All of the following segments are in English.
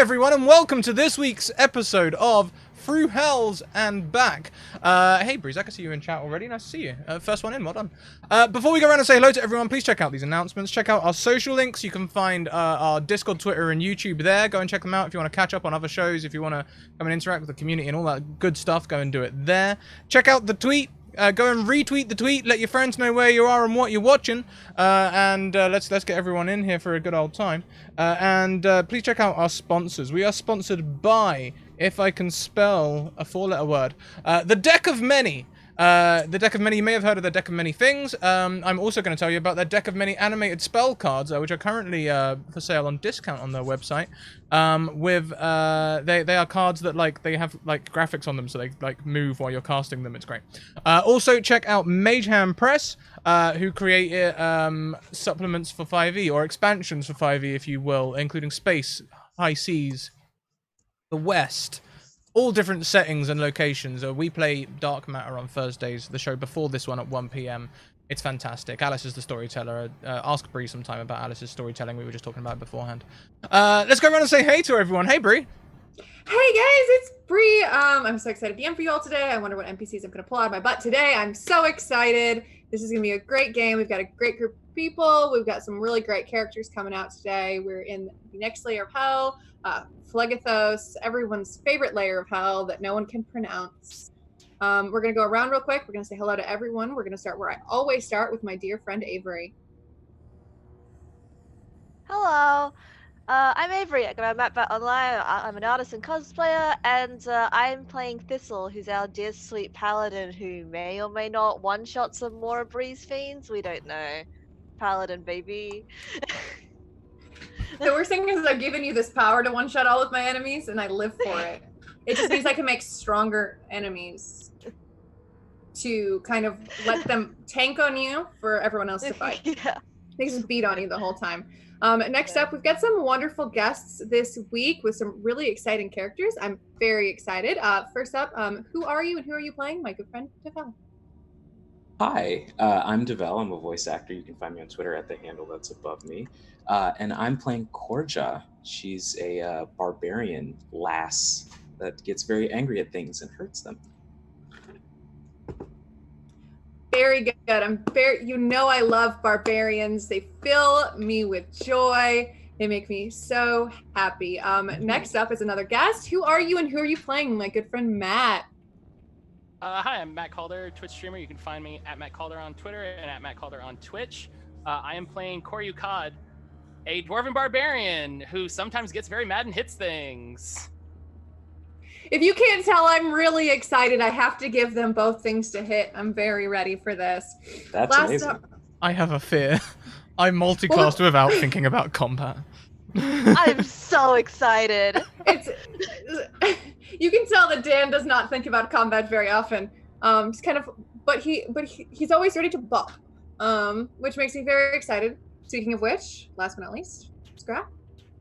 everyone, and welcome to this week's episode of Through Hells and Back. Hey Breeze, I can see you in chat already. Nice to see you. First one in, well done. Before we go around and say hello to everyone, please check out these announcements. Check out our social links. You can find our Discord, Twitter, and YouTube there. Go and check them out if you want to catch up on other shows. If you want to come and interact with the community and all that good stuff, go and do it there. Check out the tweet. Go and retweet the tweet. Let your friends know where you are and what you're watching. Let's get everyone in here for a good old time. Please check out our sponsors. We are sponsored by, if I can spell a four-letter word, the Deck of Many. The Deck of Many, you may have heard of the Deck of Many things. I'm also going to tell you about their Deck of Many animated spell cards, which are currently for sale on discount on their website. They are cards that they have graphics on them, so they move while you're casting them. It's great. Also check out Mageham Press, who create supplements for 5e, or expansions for 5e, if you will, including Space, High Seas, the West. All different settings and locations. We play Dark Matter on Thursdays, the show before this one at 1 PM. It's fantastic. Alice is the storyteller. Ask Bree sometime about Alice's storytelling. We were just talking about it beforehand. Let's go around and say hey to everyone. Hey, Bree. Hey guys, it's Bree. I'm so excited to be in for you all today. I wonder what NPCs I'm going to pull out of my butt today. I'm so excited. This is going to be a great game. We've got a great group of people. We've got some really great characters coming out today. We're in the next layer of hell. Phlegethos, everyone's favorite layer of hell that no one can pronounce. We're going to go around real quick. We're going to say hello to everyone. We're going to start where I always start, with my dear friend Avery. Hello, I'm Avery. I got my map online. I'm an artist and cosplayer, and I'm playing Thistle, who's our dear sweet paladin who may or may not one-shot some more Breeze Fiends. We don't know. Paladin, baby. The worst thing is I've given you this power to one-shot all of my enemies, and I live for it. It just means I can make stronger enemies to kind of let them tank on you for everyone else to fight. Yeah. They just beat on you the whole time. Next up, we've got some wonderful guests this week with some really exciting characters. I'm very excited. First up, who are you and who are you playing? My good friend, Devel. Hi, I'm Devel. I'm a voice actor. You can find me on Twitter at the handle that's above me. And I'm playing Korja. She's a barbarian lass that gets very angry at things and hurts them. Very good. I love barbarians. They fill me with joy. They make me so happy. Next up is another guest. Who are you and who are you playing? My good friend, Matt. Hi, I'm Matt Calder, Twitch streamer. You can find me at Matt Calder on Twitter and at Matt Calder on Twitch. I am playing Koryu Kod, a dwarven barbarian who sometimes gets very mad and hits things. If you can't tell, I'm really excited. I have to give them both things to hit. I'm very ready for this. That's amazing. I have a fear. I multicast without thinking about combat. I'm so excited. You can tell that Dan does not think about combat very often. He's always ready to bop, which makes me very excited. Speaking of which, last but not least, Scrap.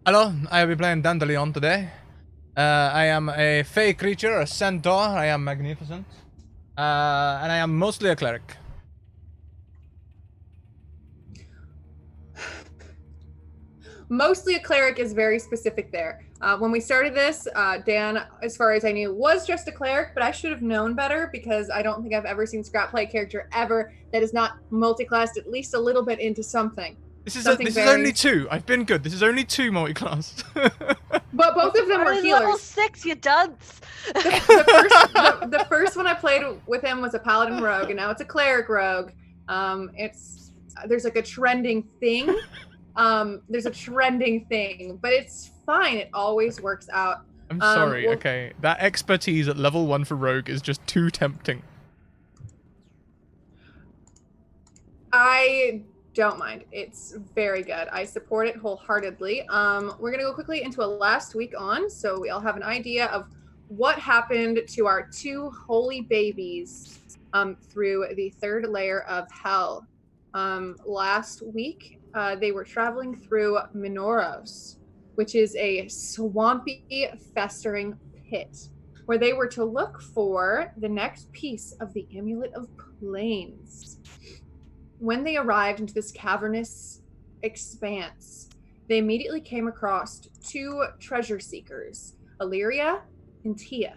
Hello, I will be playing Dandelion today. I am a fey creature, a centaur. I am magnificent. And I am mostly a cleric. Mostly a cleric is very specific there. When we started this, Dan, as far as I knew, was just a cleric, but I should have known better because I don't think I've ever seen Scrap play a character ever that is not multi-classed at least a little bit into something. This is only two. I've been good. This is only two multi-classed. But both of them were healers. Level 6, you dunce. The first one I played with him was a paladin rogue, and now it's a cleric rogue. There's like a trending thing. There's a trending thing, but it's fine. It always works out. I'm sorry. Okay, that expertise at level 1 for rogue is just too tempting. I don't mind. It's very good. I support it wholeheartedly. We're gonna go quickly into a last week on, so we all have an idea of what happened to our two holy babies through the third layer of hell. Last week, they were traveling through Minoros, which is a swampy, festering pit, where they were to look for the next piece of the Amulet of Plains. When they arrived into this cavernous expanse, they immediately came across two treasure seekers, Illyria and Tia.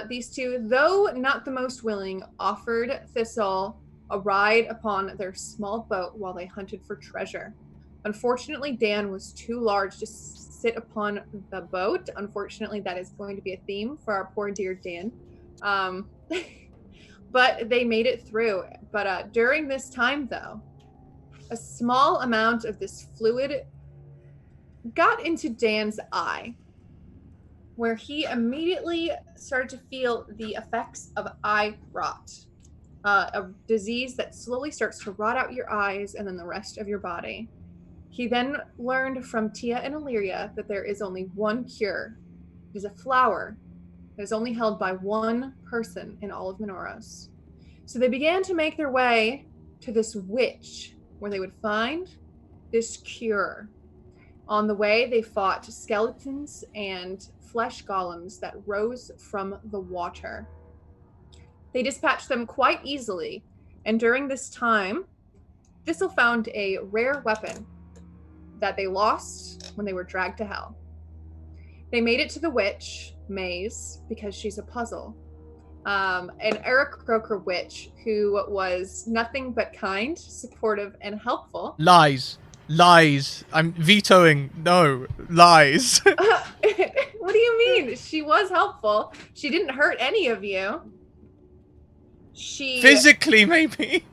These two, though not the most willing, offered Thistle a ride upon their small boat while they hunted for treasure. Unfortunately, Dan was too large to sit upon the boat. Unfortunately, that is going to be a theme for our poor dear Dan. But they made it through. But during this time, though, a small amount of this fluid got into Dan's eye, where he immediately started to feel the effects of eye rot, a disease that slowly starts to rot out your eyes and then the rest of your body. He then learned from Tia and Illyria that there is only one cure. It is a flower that is only held by one person in all of Minoros. So they began to make their way to this witch, where they would find this cure. On the way, they fought skeletons and flesh golems that rose from the water. They dispatched them quite easily, and during this time, Thistle found a rare weapon that they lost when they were dragged to hell. They made it to the witch, Maze, because she's a puzzle. An Eric Croker witch who was nothing but kind, supportive, and helpful. Lies. Lies. I'm vetoing. No. Lies. What do you mean? She was helpful. She didn't hurt any of you. She Physically, maybe.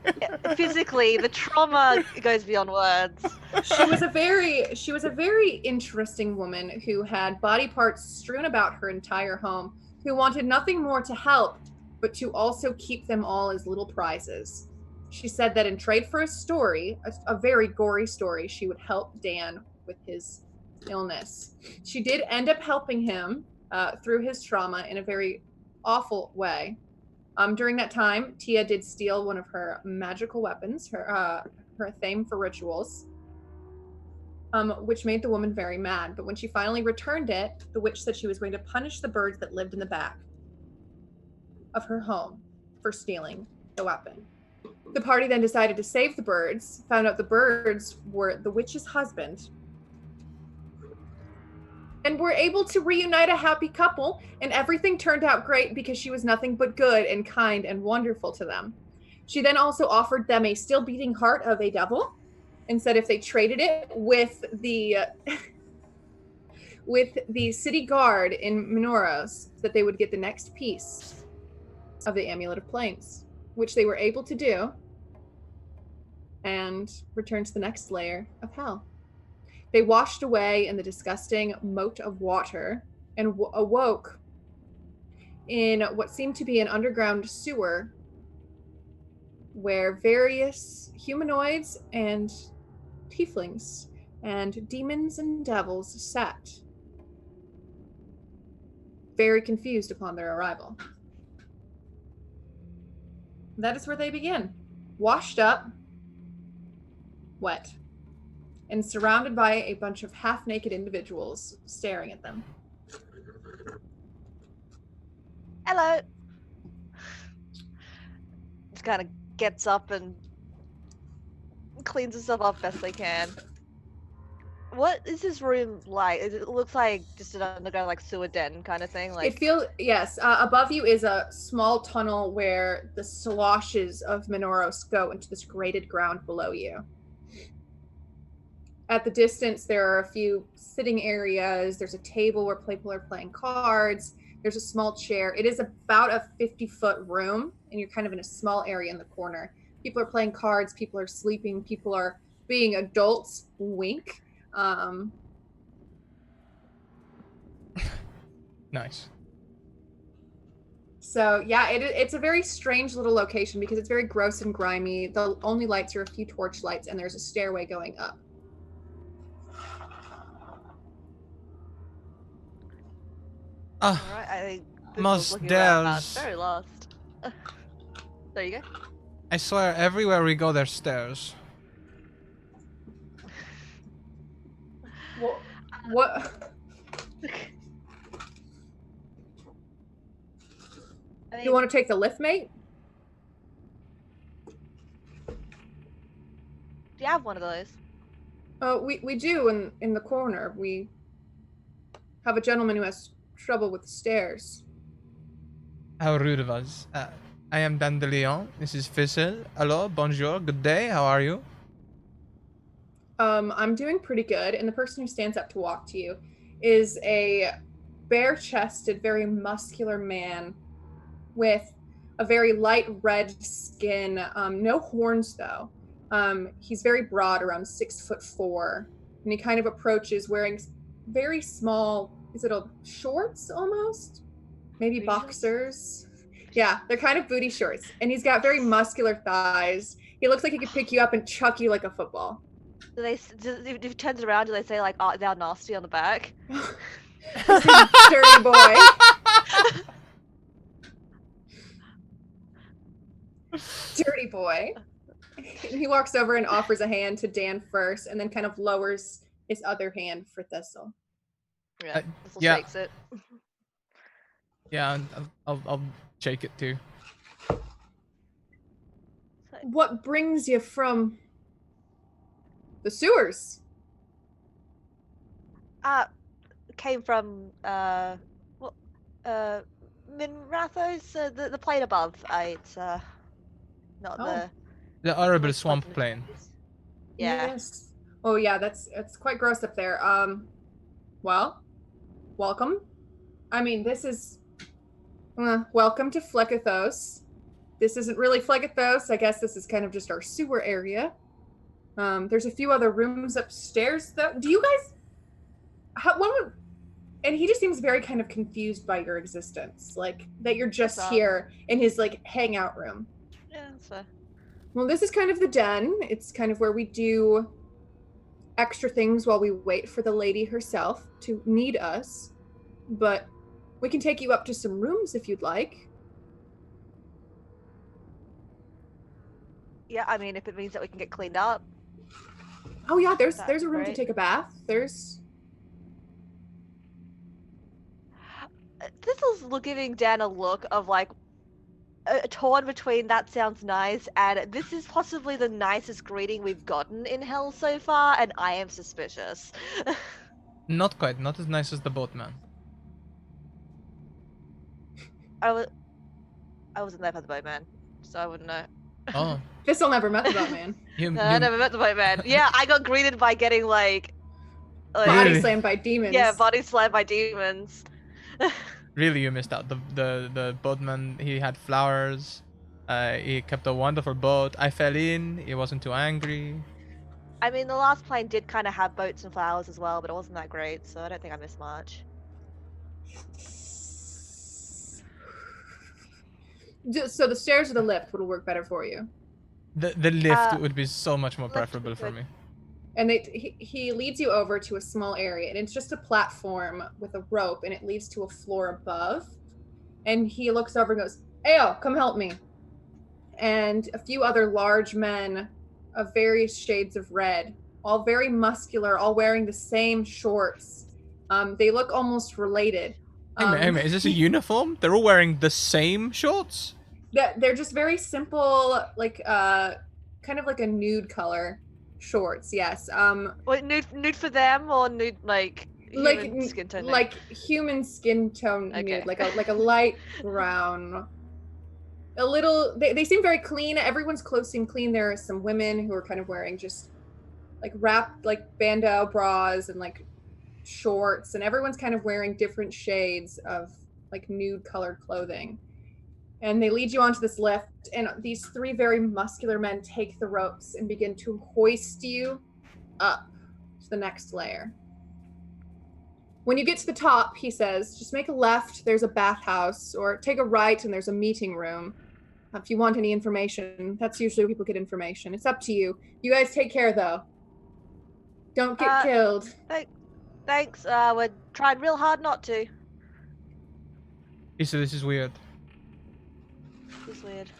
Physically, the trauma goes beyond words. she was a very interesting woman who had body parts strewn about her entire home, who wanted nothing more to help, but to also keep them all as little prizes. She said that in trade for a story, a very gory story, she would help Dan with his illness. She did end up helping him through his trauma in a very awful way. During that time, Tia did steal one of her magical weapons, her thame for rituals, which made the woman very mad. But when she finally returned it, the witch said she was going to punish the birds that lived in the back of her home for stealing the weapon. The party then decided to save the birds, found out the birds were the witch's husband, and were able to reunite a happy couple, and everything turned out great because she was nothing but good and kind and wonderful to them. She then also offered them a still beating heart of a devil and said if they traded it with the city guard in Minoros, that they would get the next piece of the Amulet of Plains, which they were able to do and return to the next layer of hell. They washed away in the disgusting moat of water and awoke in what seemed to be an underground sewer where various humanoids and tieflings and demons and devils sat, very confused upon their arrival. That is where they begin. Washed up, wet, and surrounded by a bunch of half-naked individuals staring at them. Hello. Just kind of gets up and cleans himself up best they can. What is this room like? It looks like just an underground like sewer den kind of thing. Like It feels, yes. Above you is a small tunnel where the sloshes of Minoros go into this graded ground below you. At the distance, there are a few sitting areas. There's a table where people are playing cards. There's a small chair. It is about a 50-foot room, and you're kind of in a small area in the corner. People are playing cards. People are sleeping. People are being adults. Wink. Nice. So yeah, it's a very strange little location because it's very gross and grimy. The only lights are a few torch lights, and there's a stairway going up. Alright, I think this Must was looking around, there's- very lost. There you go. I swear, everywhere we go, there's stairs. What? I mean, You want to take the lift, mate? do you have one of those? We do in the corner. We have a gentleman who has trouble with the stairs. How rude of us. I am Dandelion. This is Fizzle. Hello, bonjour, good day. How are you? I'm doing pretty good, and the person who stands up to walk to you is a bare-chested, very muscular man with a very light red skin. No horns though. He's very broad, around 6'4", and he kind of approaches wearing very small. Is it a shorts almost? Maybe Booty boxers. Yeah, they're kind of booty shorts, and he's got very muscular thighs. He looks like he could pick you up and chuck you like a football. If he turns around, do they say like, "Oh, thou nasty" on the back? Dirty boy. Dirty boy. He walks over and offers a hand to Dan first, and then kind of lowers his other hand for Thistle. Yeah, Thistle yeah. shakes it. Yeah, I'll shake it too. What brings you from the sewers? Came from Minrathos, the plane above. It's not Oh. The horrible what's swamp the- plane. Yeah. Yes. Oh yeah, it's quite gross up there. Well, welcome. I mean, this is welcome to Phlegethos. This isn't really Phlegethos. I guess this is kind of just our sewer area. There's a few other rooms upstairs though. Do you guys and he just seems very kind of confused by your existence, like that you're just That's here in his like hangout room. Yeah, that's fair. Well, this is kind of the den. It's kind of where we do extra things while we wait for the lady herself to need us. But we can take you up to some rooms if you'd like. Yeah, I mean, if it means that we can get cleaned up. Oh yeah, there's That's a room to great. take a bath. There's This is giving Dan a look of like torn between that sounds nice and this is possibly the nicest greeting we've gotten in hell so far, and I am suspicious. Not quite, not as nice as the boatman. I wasn't there for the boatman, so I wouldn't know. Oh, Thistle never met the boatman. No, I never met the boatman. Yeah, I got greeted by getting like Body Really? slammed by demons. yeah, body slammed by demons. really, you missed out. The boatman, he had flowers. He kept a wonderful boat. I fell in. He wasn't too angry. I mean, the last plane did kind of have boats and flowers as well, but it wasn't that great, so I don't think I missed much. So the stairs or the lift would work better for you. The lift Uh, would be so much more lift would be preferable for good. me. And he leads you over to a small area, and it's just a platform with a rope, and it leads to a floor above. And he looks over and goes, "Ayo, come help me." And a few other large men of various shades of red, all very muscular, all wearing the same shorts. They look almost related. Hey mate, is this a uniform? They're all wearing the same shorts? They're just very simple, like kind of like a nude color shorts. Yes. Wait, nude for them or nude like human skin tone? Like human skin tone Okay. nude, like a light brown. A little. They seem very clean. Everyone's clothes seem clean. There are some women who are kind of wearing just like wrapped like bandeau bras and like shorts, and everyone's kind of wearing different shades of like nude colored clothing. And they lead you onto this lift, and these three very muscular men take the ropes and begin to hoist you up to the next layer. When you get to the top, he says, just make a left, there's a bathhouse, or take a right and there's a meeting room. If you want any information, that's usually where people get information. It's up to you. You guys take care though. Don't get killed. Thanks. We're trying real hard not to. He said this is weird. It's weird.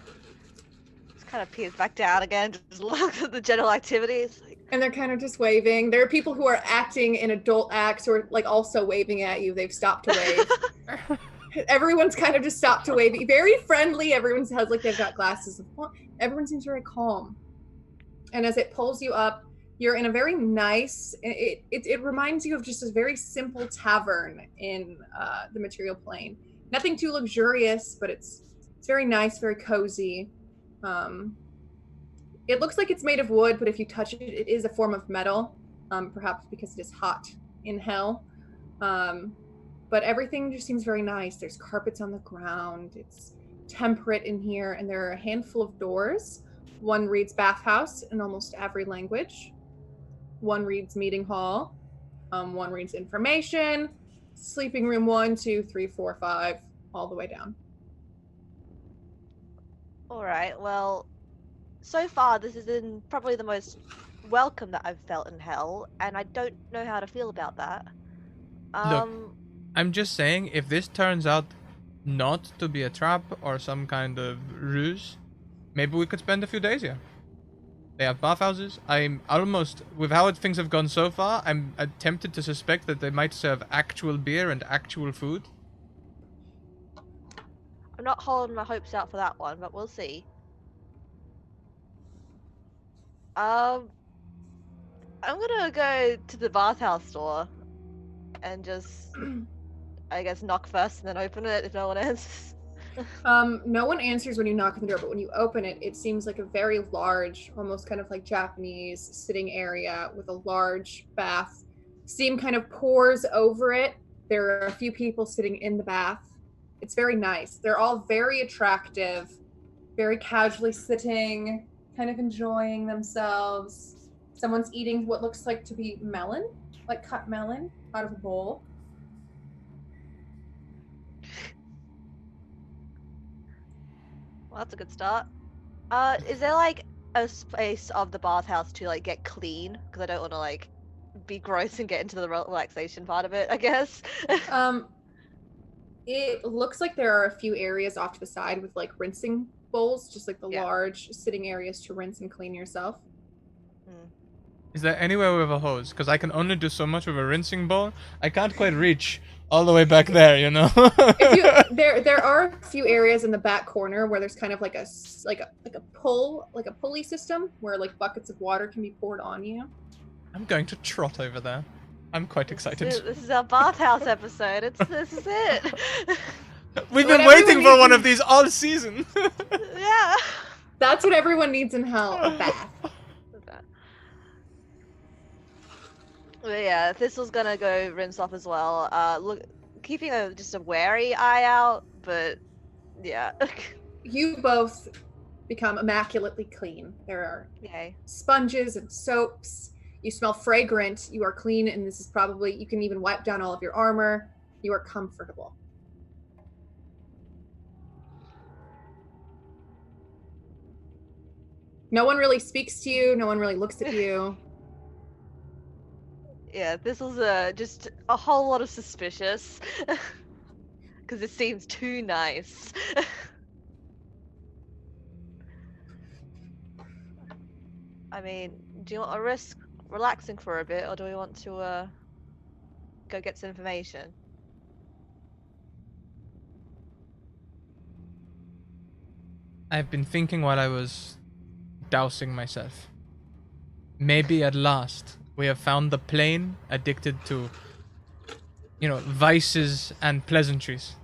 Just kind of peers back down again. Just looks at the general activities. Like, And they're kind of just waving. There are people who are acting in adult acts who are like also waving at you. They've stopped to wave. Everyone's kind of just stopped to wave. Very friendly. Everyone has like they've got glasses of. Everyone seems very calm. And as it pulls you up You're in a very nice. It reminds you of just a very simple tavern in the material plane. Nothing too luxurious, but it's very nice, very cozy. It looks like it's made of wood, but if you touch it, it is a form of metal. Perhaps because it is hot in hell. But everything just seems very nice. There's carpets on the ground. It's temperate in here, and there are a handful of doors. One reads bathhouse in almost every language. One reads meeting hall. One reads information. Sleeping room 1, 2, 3, 4, 5, all the way down. Alright, well, so far this has been probably the most welcome that I've felt in hell, and I don't know how to feel about that. Look, I'm just saying, if this turns out not to be a trap or some kind of ruse, maybe we could spend a few days here. They have bathhouses. I'm almost, with how things have gone so far, I'm tempted to suspect that they might serve actual beer and actual food. I'm not holding my hopes out for that one, but we'll see. I'm gonna go to the bathhouse door and just, I guess, knock first and then open it if no one answers. No one answers when you knock on the door, but when you open it, it seems like a very large, almost kind of like Japanese sitting area with a large bath. Steam kind of pours over it. There are a few people sitting in the bath. It's very nice. They're all very attractive, very casually sitting, kind of enjoying themselves. Someone's eating what looks like to be melon, like cut melon, out of a bowl. Well, that's a good start. Is there like a space of the bathhouse to like get clean? Because I don't want to like be gross and get into the relaxation part of it, I guess. It looks like there are a few areas off to the side with like rinsing bowls, just like the large sitting areas to rinse and clean yourself. Is there anywhere with a hose? Because I can only do so much with a rinsing bowl. I can't quite reach all the way back there, you know. There are a few areas in the back corner where there's kind of like a pulley system where like buckets of water can be poured on you. I'm going to trot over there. I'm quite excited. This is our bathhouse episode. This is it. We've been waiting for one of these all season. Yeah. That's what everyone needs in hell, a bath. But yeah, Thistle's gonna go rinse off as well. Keeping just a wary eye out, but yeah. You both become immaculately clean. There are sponges and soaps. You smell fragrant. You are clean, and this is probably, you can even wipe down all of your armor. You are comfortable. No one really speaks to you. No one really looks at you. Yeah, this was just a whole lot of suspicious. Because it seems too nice. I mean, do you want to risk relaxing for a bit, or do we want to go get some information? I've been thinking while I was dousing myself. Maybe at last we have found the plane addicted to, you know, vices and pleasantries.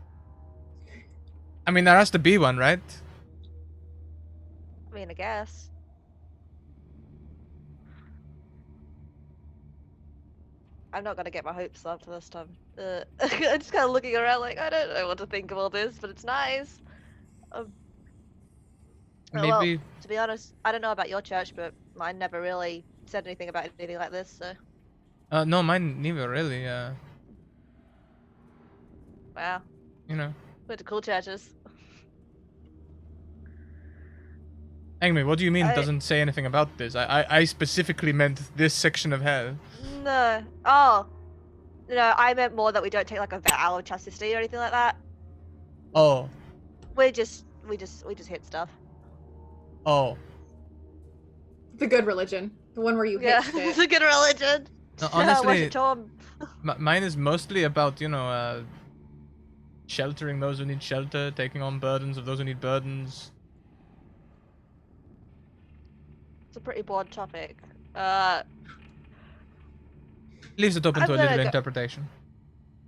I mean, there has to be one, right? I mean, I guess. I'm not gonna get my hopes up for this time. I'm just kind of looking around like, I don't know what to think of all this, but it's nice. Maybe. Well, to be honest, I don't know about your church, but mine never really said anything about anything like this, so. No, mine neither, really. Wow. You know. Went to cool churches. Anyway, what do you mean it doesn't say anything about this? I specifically meant this section of hell. No. Oh. No, I meant more that we don't take like a vow of chastity or anything like that. Oh. We just hit stuff. Oh. The good religion. The one where you hit shit. It's a good religion. No, honestly, Tom. Mine is mostly about, you know, sheltering those who need shelter, taking on burdens of those who need burdens. It's a pretty broad topic. Uh, Leaves it open I'm to a gonna little go- interpretation.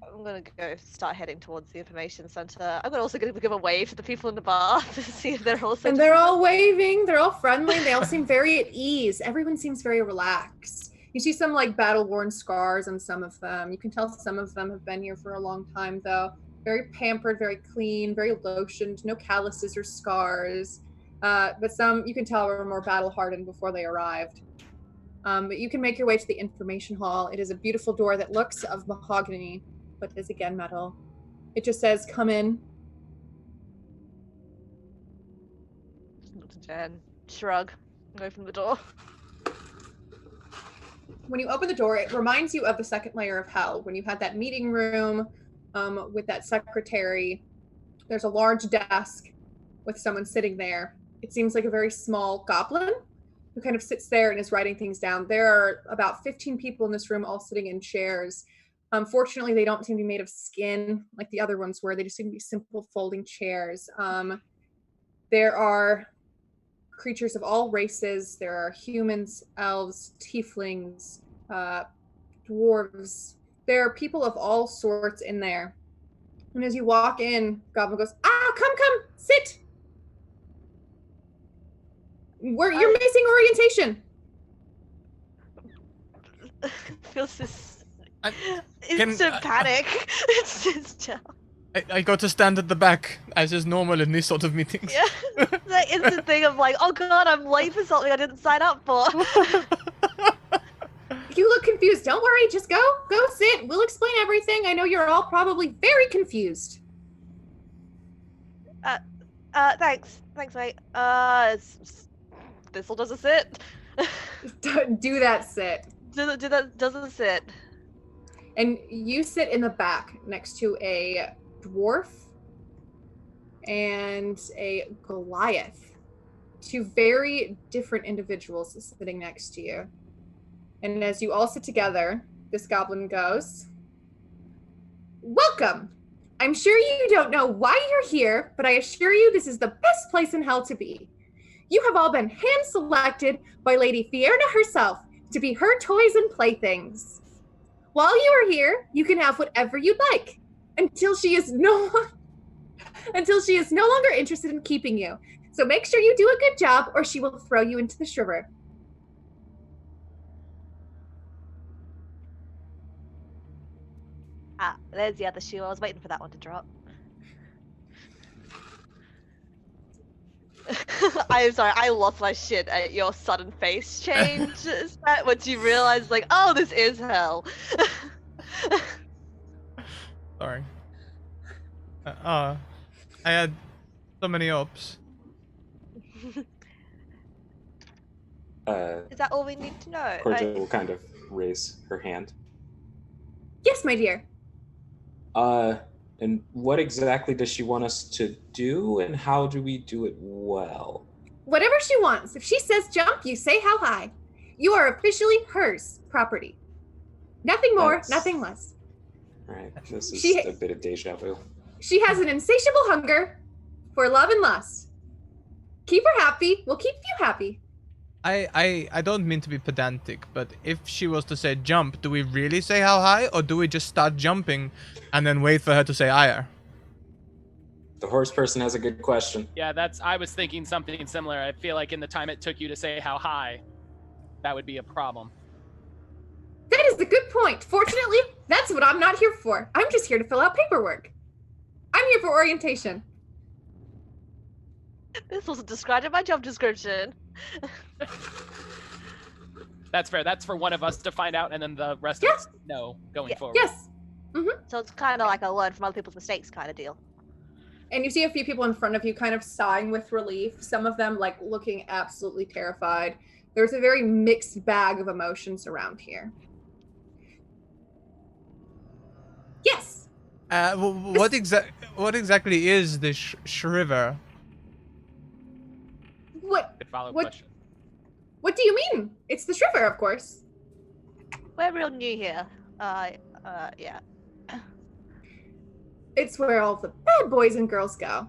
I'm gonna go start heading towards the information center. I'm also gonna give a wave to the people in the bar to see if they're also. And they're all waving. They're all friendly. They all seem very at ease. Everyone seems very relaxed. You see some like battle-worn scars on some of them. You can tell some of them have been here for a long time, though. Very pampered, very clean, very lotioned. No calluses or scars. But some you can tell were more battle-hardened before they arrived. But you can make your way to the information hall. It is a beautiful door that looks of mahogany, but is again metal. It just says, "Come in." Look to Jen. Shrug. Open the door. When you open the door, it reminds you of the second layer of hell. When you had that meeting room with that secretary, there's a large desk with someone sitting there. It seems like a very small goblin who kind of sits there and is writing things down. There are about 15 people in this room, all sitting in chairs. Fortunately, they don't seem to be made of skin like the other ones were. They just seem to be simple folding chairs. There are creatures of all races. There are humans, elves, tieflings, dwarves. There are people of all sorts in there. And as you walk in, Goblin goes, come, sit. You're missing orientation. Feels this Can- instant panic. It's just I got to stand at the back, as is normal in these sort of meetings. yeah. That instant thing of like, oh god, I'm late for something I didn't sign up for. You look confused. Don't worry, just go sit. We'll explain everything. I know you're all probably very confused. Thanks, mate. This'll doesn't sit. Do that sit. Doesn't sit. And you sit in the back next to a dwarf and a Goliath. Two very different individuals sitting next to you. And as you all sit together, this goblin goes, "Welcome! I'm sure you don't know why you're here, but I assure you this is the best place in hell to be. You have all been hand-selected by Lady Fierna herself to be her toys and playthings. While you are here, you can have whatever you'd like until she is no longer interested in keeping you. So make sure you do a good job or she will throw you into the Shriver." There's the other shoe. I was waiting for that one to drop. I'm sorry, I lost my shit at your sudden face change Spat, once you realized, like, oh, this is hell. Sorry. I had so many ops. Is that all we need to know? Cordia will kind of raise her hand. Yes, my dear. And what exactly does she want us to do, and how do we do it well? Whatever she wants. If she says jump, you say how high. You are officially hers property. Nothing more, nothing less. Right, this is a bit of deja vu. She has an insatiable hunger for love and lust. Keep her happy, we'll keep you happy. I don't mean to be pedantic, but if she was to say jump, do we really say how high, or do we just start jumping and then wait for her to say higher? The horse person has a good question. Yeah, I was thinking something similar. I feel like in the time it took you to say how high, that would be a problem. That is a good point. Fortunately, that's what I'm not here for. I'm just here to fill out paperwork. I'm here for orientation. This wasn't described in my job description. That's fair. That's for one of us to find out, and then the rest of us know going forward. Yes. Mm-hmm. So it's kind of like a learn from other people's mistakes kind of deal. And you see a few people in front of you kind of sighing with relief. Some of them like looking absolutely terrified. There's a very mixed bag of emotions around here. Yes. What exactly is this Shriver? What? Follow question. What do you mean? It's the Shriver, of course. We're real new here. Yeah. It's where all the bad boys and girls go.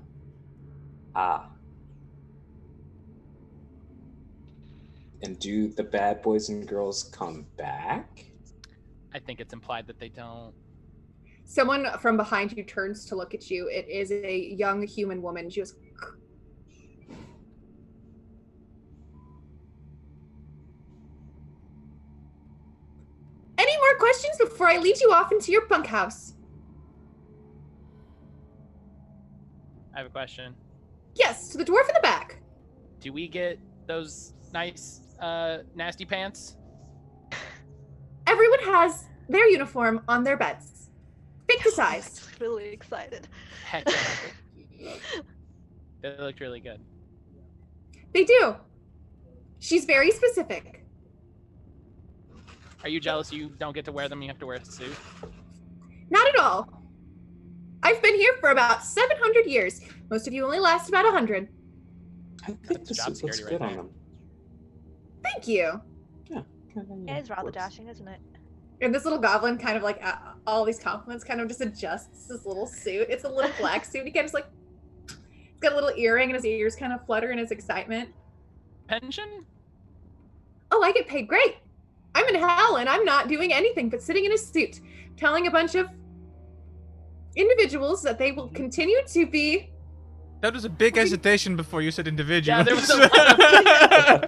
And do the bad boys and girls come back? I think it's implied that they don't. Someone from behind you turns to look at you. It is a young human woman. She goes, any more questions before I lead you off into your bunkhouse? I have a question. Yes, to the dwarf in the back. Do we get those nice, nasty pants? Everyone has their uniform on their beds. Pick the size. I'm really excited. Heck yeah. They looked really good. They do. She's very specific. Are you jealous you don't get to wear them? You have to wear a suit? Not at all. I've been here for about 700 years. Most of you only last about 100. I think That's this job looks security good right on there. them. Thank you. It is rather dashing, isn't it? And this little goblin kind of like all these compliments kind of just adjusts his little suit. It's a little black suit. He kind of just like, he's got a little earring and his ears kind of flutter in his excitement. Pension? Oh, I get paid great. I'm in hell and I'm not doing anything but sitting in a suit, telling a bunch of individuals that they will continue to be. That was a big hesitation before you said individual. Yeah, there was a lot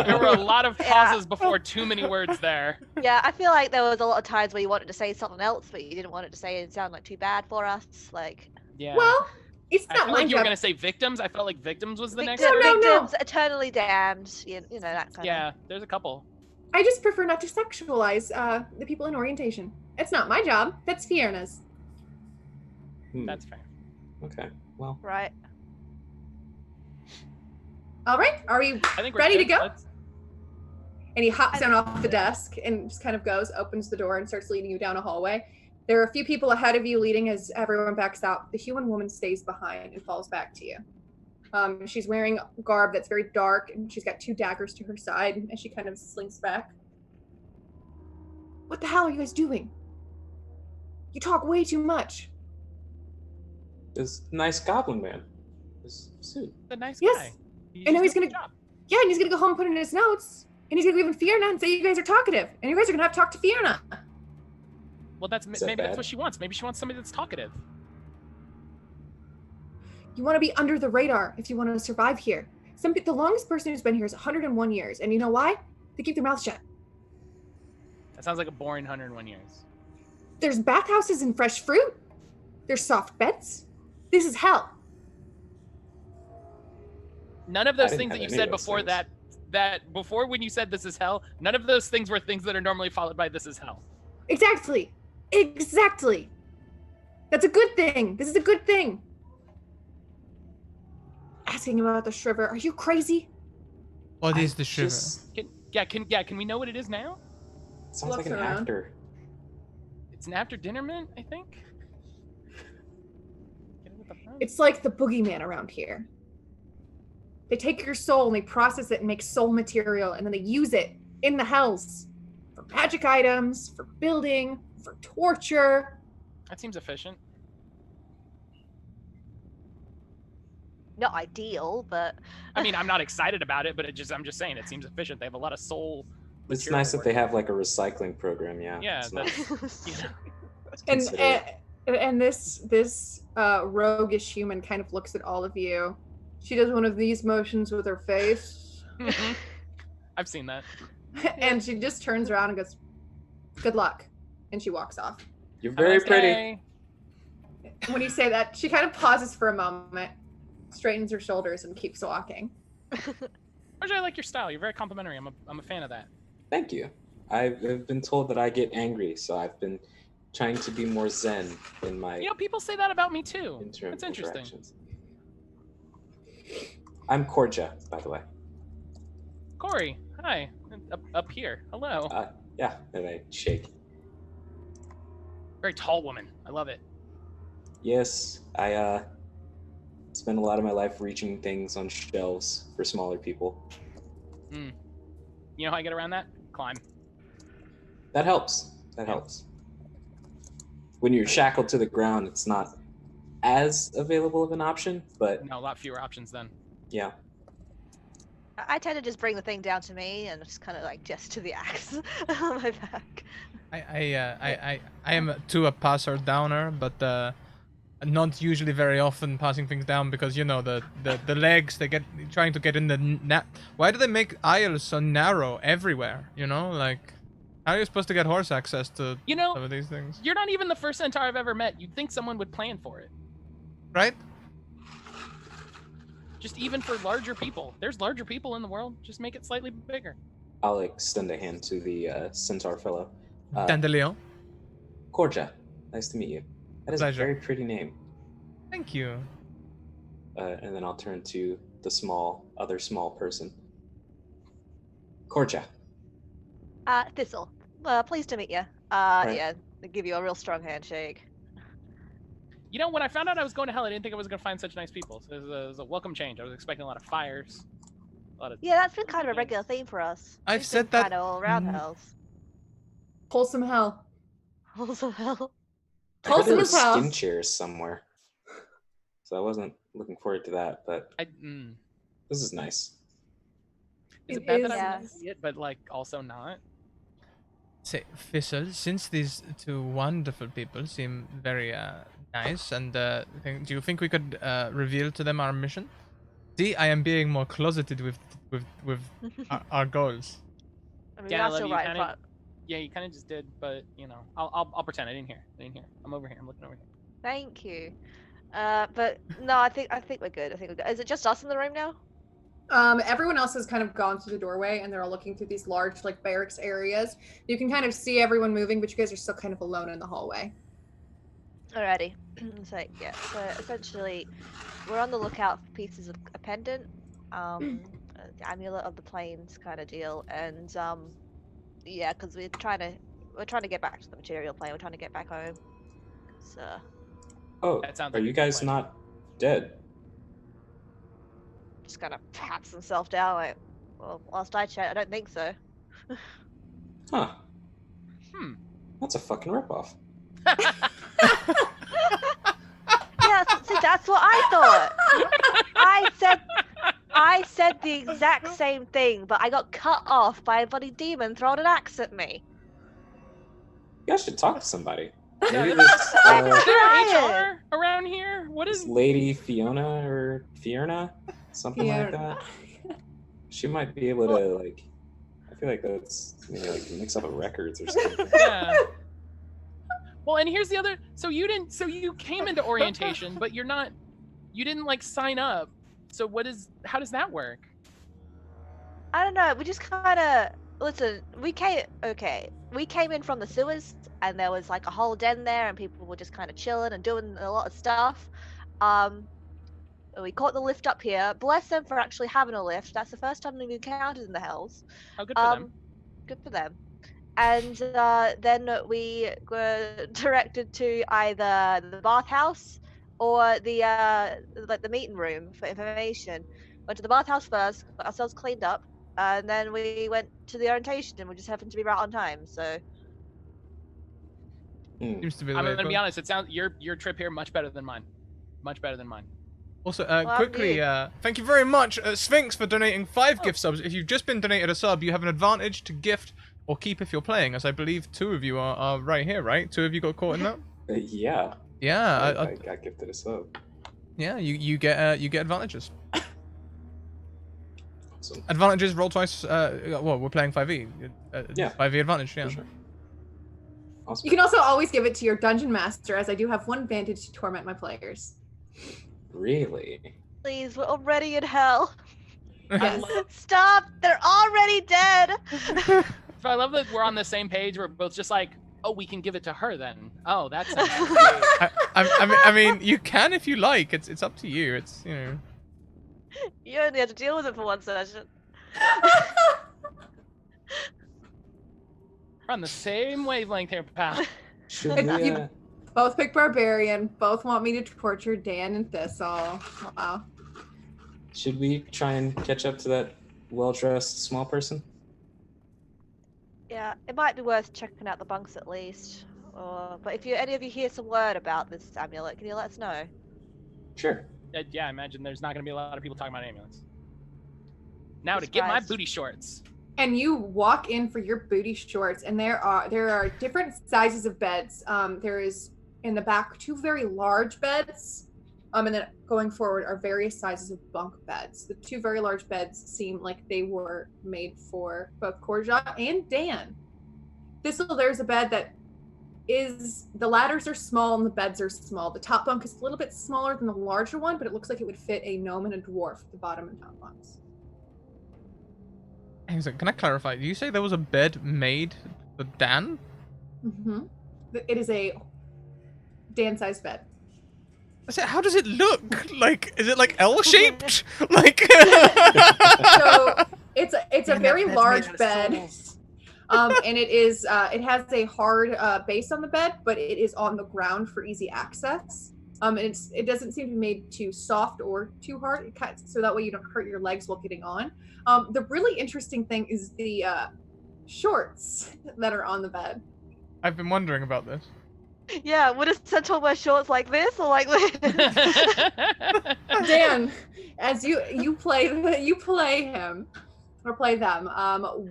There were a lot of pauses before too many words there. Yeah, I feel like there was a lot of times where you wanted to say something else, but you didn't want it to say it sound like too bad for us. Like, Yeah. Well, it's I not felt my like you were job. gonna say victims. I felt like victims was the next No, word. no, no. victims, eternally damned, you know that kind Yeah, there's a couple. I just prefer not to sexualize the people in orientation. It's not my job. That's Fiona's. That's fair. Okay. Well, of. Right. All right, are we I think we're ready to good. go? And he hops down off the desk and just kind of goes, opens the door, and starts leading you down a hallway. There are a few people ahead of you leading as everyone backs out. The human woman stays behind and falls back to you. She's wearing garb that's very dark, and she's got 2 daggers to her side, and she kind of slinks back. What the hell are you guys doing? You talk way too much. this nice goblin man. This suit. The nice Yes. guy. And now he's doing a gonna- good job. Yeah, and he's gonna go home and put it in his notes, and he's gonna go even Fiona and say you guys are talkative, and you guys are gonna have to talk to Fiona. Well, that's Is that maybe that's bad? what she wants. Maybe she wants somebody that's talkative. You want to be under the radar if you want to survive here. The longest person who's been here is 101 years, and you know why? They keep their mouths shut. That sounds like a boring 101 years. There's bathhouses and fresh fruit. There's soft beds. This is hell. None of I those didn't things have that you any said of those before things. that before when you said this is hell, none of those things were things that are normally followed by this is hell. Exactly. Exactly. That's a good thing. This is a good thing. Asking about the Shriver. Are you crazy? What is I the shiver? just- Can we know what it is now? Sounds like Looks an around. actor. It's an after dinner mint, I think. Get it with the phone. It's like the boogeyman around here. They take your soul and they process it and make soul material, and then they use it in the hells for magic items, for building, for torture. That seems efficient. Not ideal, but I mean, I'm not excited about it, but I'm just saying it seems efficient. They have a lot of soul. It's material nice that work. they have like a recycling program. Yeah. Yeah, It's that's nice. you know, It's And considerate. and this roguish human kind of looks at all of you. She does one of these motions with her face, Mhm. I've seen that. and she just turns around and goes, "Good luck," and she walks off. You're Have a very nice pretty. day. When you say that, she kind of pauses for a moment, straightens her shoulders, and keeps walking. Actually, I like your style. You're very complimentary. I'm a fan of that. Thank you. I've been told that I get angry, so I've been trying to be more zen in my You know, people say that about me too. interim That's interesting. interactions. I'm Corja, by the way. Corey, hi. Up here. Hello. Yeah, and I shake. Very tall woman. I love it. Yes, I spend a lot of my life reaching things on shelves for smaller people. You know how I get around that? Climb. That helps. That helps. When you're shackled to the ground, it's not as available of an option, but No, a lot fewer options then. yeah. I tend to just bring the thing down to me and just kind of like just to the axe on my back. I am too a passer downer, but not usually very often passing things down because you know the legs they get trying to get in the Why do they make aisles so narrow everywhere? You know, like how are you supposed to get horse access to You know, some of these things? you're not even the first centaur I've ever met. You'd think someone would plan for it. Right? Just even for larger people. There's larger people in the world. Just make it slightly bigger. I'll extend a hand to the centaur fellow. Dandelion. Corja, nice to meet you. That is Pleasure. a very pretty name. Thank you. And then I'll turn to the other small person. Corja. Thistle. Pleased to meet you. Right. Yeah, they give you a real strong handshake. You know, when I found out I was going to hell, I didn't think I was going to find such nice people. So it was a welcome change. I was expecting a lot of fires. Yeah, that's been kind of a regular theme for us. I've We've said been that- kind of all around hells. Wholesome hell. Also hell. I heard there Wholesome were as hell. skin chairs somewhere. So I wasn't looking forward to that, but this is nice. Is it It bad that is. I'm Yes. going to see it, but like also not? Say, Thistle, since these two wonderful people seem very nice, and do you think we could reveal to them our mission? See, I am being more closeted with our goals. I mean, Yeah, that's Love, still you right in kinda- front. Yeah, you kind of just did, but you know, I'll pretend I didn't hear. I'm over here. I'm looking over here. Thank you. But no, I think we're good. I think we're good. Is it just us in the room now? Everyone else has kind of gone through the doorway and they're all looking through these large like barracks areas. You can kind of see everyone moving, but you guys are still kind of alone in the hallway. Alrighty. So yeah, so essentially we're on the lookout for pieces of a pendant, the amulet of the plains kind of deal, and yeah, because we're trying to get back to the material plane. We're trying to get back home. So Oh, That sounds are like a you good guys plan. not dead? just kind of pats himself down like, well, last I checked, I don't think so. Huh. Hmm. That's a fucking ripoff. Yeah, see, that's what I thought. I said the exact same thing, but I got cut off by a bloody demon throwing an axe at me. You guys should talk to somebody. Yeah, Maybe this- this, Is there Trying. HR around here? What this is? lady Fiona or Fierna, something like that. She might be able to like. I feel like that's maybe like mix up records or something. Yeah. Well, and here's the other. So you came into orientation, but you're not. You didn't like sign up. So how does that work? I don't know. We just kind of listen. We came in from the sewers, and there was like a whole den there, and people were just kind of chilling and doing a lot of stuff. We caught the lift up here. Bless them for actually having a lift. That's the first time they've encountered in the hells. Oh, good for them. Good for them. And then we were directed to either the bathhouse or the like the meeting room for information. Went to the bathhouse first, got ourselves cleaned up, and then we went to the orientation, and we just happened to be right on time. So Seems to be the I'm way gonna it be goes. honest. It sounds your trip here much better than mine. Much better than mine. Also, I'm quickly, good. thank you very much, Sphinx, for donating 5 Oh. gift subs. If you've just been donated a sub, you have an advantage to gift or keep if you're playing, as I believe 2 of you are right here, right? 2 of you got caught in that? Yeah. Yeah, I got gifted a sub. yeah, you get advantages. Awesome. Advantages, roll twice, well, we're playing 5e. Yeah. 5e advantage, yeah. For sure. Awesome. You can also always give it to your dungeon master, as I do have one advantage to torment my players. Really? please, we're already in hell. Yes. Stop! They're already dead. So I love that we're on the same page. We're both just like, oh, we can give it to her then. Oh, that's. I mean, you can if you like. It's up to you. It's, you know. You only had to deal with it for one session. We're on the same wavelength here, pal. Should If we? you- Both pick barbarian. Both want me to torture Dan and Thistle. Wow. Should we try and catch up to that well-dressed small person? Yeah, it might be worth checking out the bunks at least. But if any of you hear some word about this amulet, can you let us know? Sure. Yeah, I imagine there's not going to be a lot of people talking about ambulance. Now to get my Surprised. booty shorts. And you walk in for your booty shorts, and there are different sizes of beds. There is in the back 2 very large beds, and then going forward are various sizes of bunk beds. The 2 very large beds seem like they were made for both Korja and Dan. Thistle, there's a bed that is, the ladders are small and the beds are small. The top bunk is a little bit smaller than the larger one, but it looks like it would fit a gnome and a dwarf at the bottom and top bunks. Hang on a second, can I clarify? Did you say there was a bed made for Dan? Mm-hmm. It is a Dan-sized bed. I said, how does it look? Like, is it like L-shaped? Like, So it's a very That's large made out of bed, souls. and it is it has a hard base on the bed, but it is on the ground for easy access. And it doesn't seem to be made too soft or too hard. It cuts so that way you don't hurt your legs while getting on. The really interesting thing is the shorts that are on the bed. I've been wondering about this. Yeah, would a centaur wear shorts like this or like this? Dan, as you play him or play them,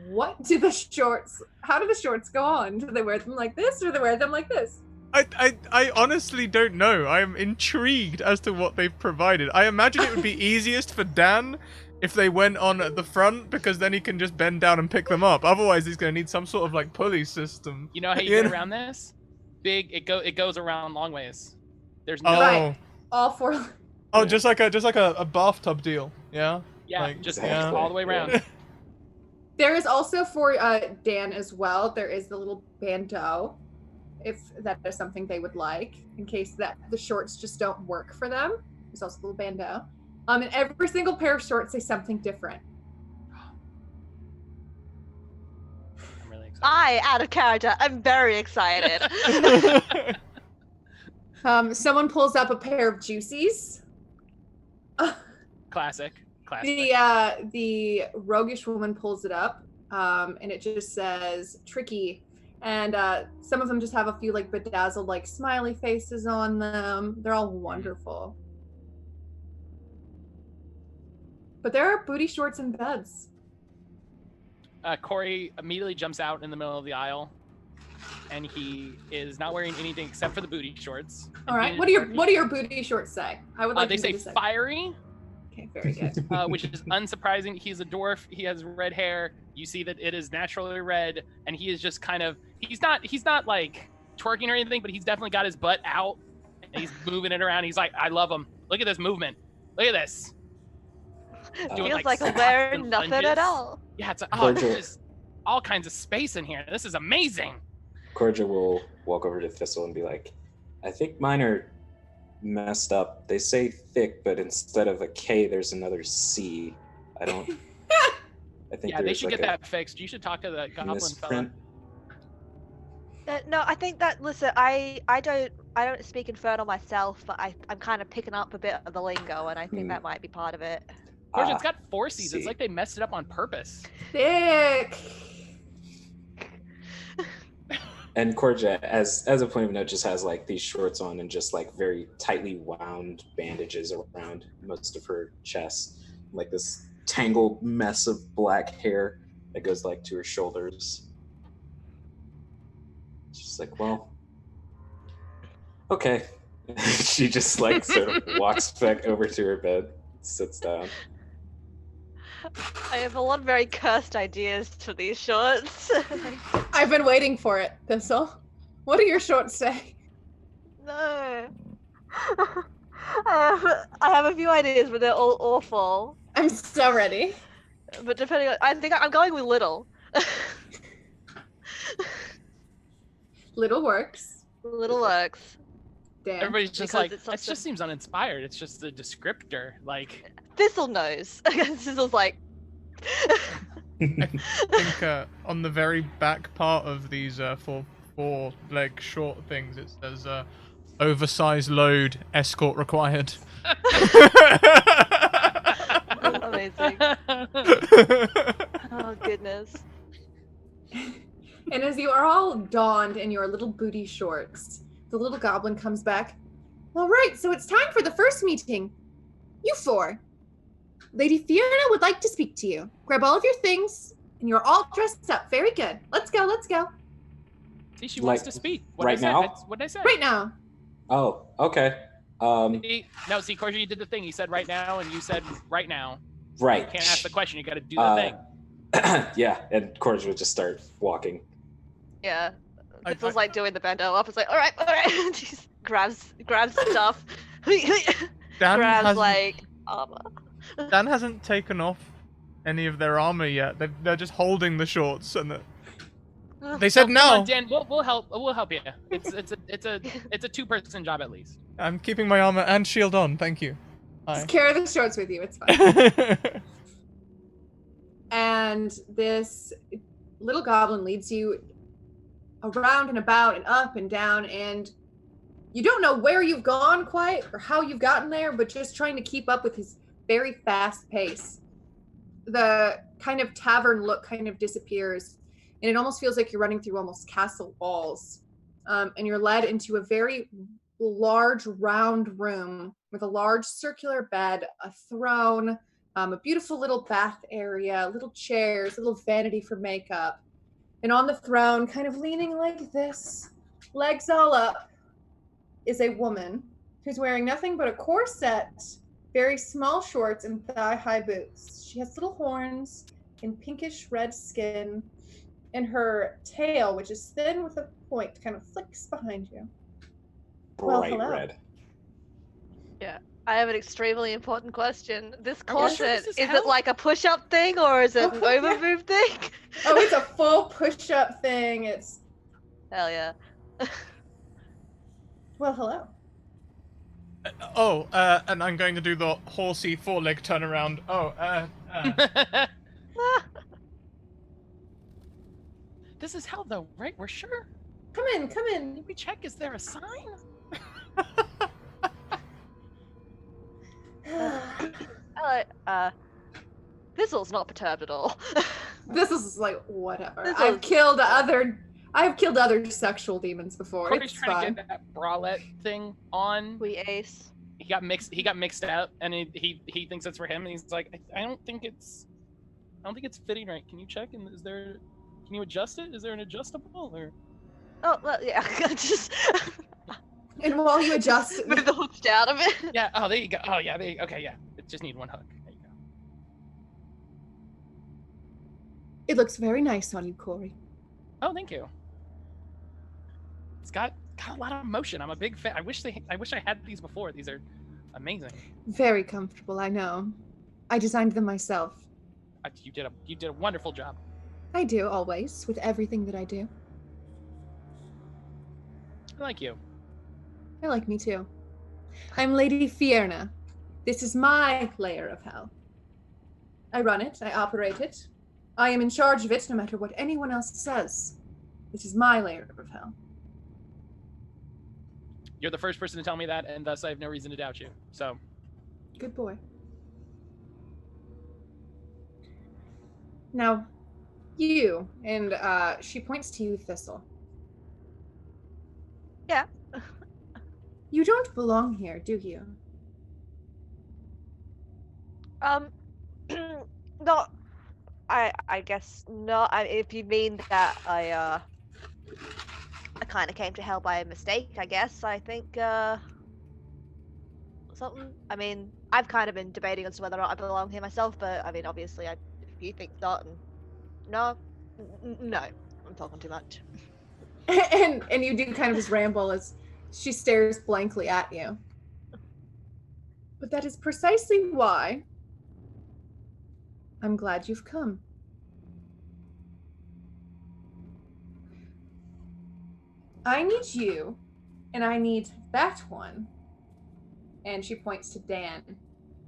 what do the shorts? How do the shorts go on? Do they wear them like this, or do they wear them like this? I honestly don't know. I am intrigued as to what they've provided. I imagine it would be easiest for Dan if they went on at the front, because then he can just bend down and pick them up. Otherwise, he's going to need some sort of like pulley system. You know how you get around this? It goes around long ways. There's no Oh, Right. All 4. oh, just like a bathtub deal. Yeah. yeah, like, just yeah. all the way around. There is also for Dan as well. There is the little bandeau, if that is something they would like, in case that the shorts just don't work for them. There's also the little bandeau. And every single pair of shorts say something different. I'm really excited. Out of character, I'm very excited. Someone pulls up a pair of juicies. Classic. The roguish woman pulls it up, and it just says tricky. And some of them just have a few like bedazzled like smiley faces on them. They're all wonderful. But there are booty shorts and beds. Corey immediately jumps out in the middle of the aisle, and he is not wearing anything except for the booty shorts. All right. What do your booty shorts say? I would like They them say to say fiery, Okay, very good. which is unsurprising. He's a dwarf. He has red hair. You see that it is naturally red, and he is just kind of he's not like twerking or anything, but he's definitely got his butt out and he's moving it around. He's like, I love him. Look at this movement. Look at this. Doing, Feels like I'm squats wearing and nothing lunges. at all. Yeah, it's Cordial. there's just all kinds of space in here. This is amazing. Corja will walk over to Thistle and be like, I think mine are messed up. They say thick, but instead of a K, there's another C. I think Yeah, they there's should like get a that fixed. You should talk to the goblin fella. misprint. No, I think that listen, I don't speak Infernal myself, but I'm kind of picking up a bit of the lingo, and I think that might be part of it. Corja, it's got 4 C's. C. It's like they messed it up on purpose. Thick. And Corja, as a point of note, just has like these shorts on and just like very tightly wound bandages around most of her chest, like this tangled mess of black hair that goes like to her shoulders. She's like, well, okay. She just like sort of walks back over to her bed, sits down. I have a lot of very cursed ideas for these shorts. I've been waiting for it, Thistle. What do your shorts say? No. I have a few ideas, but they're all awful. I'm so ready. But depending on, I think I'm going with little. Little works. Little works. Damn. Everybody's just Because like, it's it such a- just seems uninspired. It's just a descriptor. Like, Thistle knows. Thistle's like. I think on the very back part of these four leg short things, it says oversized load, escort required. Amazing. Oh goodness. And as you are all donned in your little booty shorts, the little goblin comes back. All right, so it's time for the first meeting. You 4. Lady Fiona would like to speak to you. Grab all of your things, and you're all dressed up. Very good. Let's go, let's go. See, she wants to speak. Right now? What did I say? Right now. Oh, okay. See, Corja, you did the thing. You said right now, and you said right now. Right. You can't ask the question. You got to do the thing. Yeah, and Corja would just start walking. Yeah. It's like doing the bendo up. It's like, all right. Just grabs stuff. grabs like armor. Dan hasn't taken off any of their armor yet. They're just holding the shorts, and they said no. Come on, Dan, we'll help. We'll help you. It's a two-person job at least. I'm keeping my armor and shield on. Thank you. Just carry the shorts with you. It's fine. And this little goblin leads you around and about and up and down, and you don't know where you've gone quite or how you've gotten there, but just trying to keep up with his very fast pace. The kind of tavern look kind of disappears, and it almost feels like you're running through almost castle walls. And you're led into a very large round room with a large circular bed, a throne, a beautiful little bath area, little chairs, a little vanity for makeup. And on the throne, kind of leaning like this, legs all up, is a woman who's wearing nothing but a corset, very small shorts, and thigh-high boots. She has little horns and pinkish red skin, and her tail, which is thin with a point, kind of flicks behind you. Bright hello. red. Yeah. I have an extremely important question. This Are you sure corset, this is is hell? it like a push-up thing or is it an overmove thing? Oh, it's a full push-up thing. It's... Hell yeah. Well, hello. And I'm going to do the horsey four-leg turnaround. This is hell, though, right? We're sure. Come in, come in. Did we check? Is there a sign? Hello, Thistle's not perturbed at all. This is like whatever. This I've is- killed other sexual demons before. Corey's It's trying fine. to get that bralette thing on. We ace. He got mixed up, and he thinks it's for him, and he's like, I don't think it's fitting right. Can you check? And can you adjust it? Is there an adjustable or? Oh, well, yeah. Just And while you adjust, move the hook down a bit. Yeah. Oh, there you go. Oh, yeah. Okay. Yeah. It just need one hook. There you go. it looks very nice on you, Corey. Oh, thank you. It's got a lot of motion. I'm a big fan. I wish I had these before. These are amazing. Very comfortable, I know. I designed them myself. You did a wonderful job. I do, always, with everything that I do. I like you. I like me too. I'm Lady Fiona. This is my layer of hell. I run it, I operate it. I am in charge of it no matter what anyone else says. This is my layer of hell. You're the first person to tell me that, and thus I have no reason to doubt you. So, Good boy. Now, you, and she points to you, Thistle. Yeah. You don't belong here, do you? Not. I guess not. If you mean that, I kind of came to hell by mistake. I guess. I think something. I mean, I've kind of been debating as to whether or not I belong here myself, but I mean, obviously, if you think not, and no, I'm talking too much. and you do kind of just ramble as she stares blankly at you. But that is precisely why I'm glad you've come. I need you, and I need that one. And she points to Dan.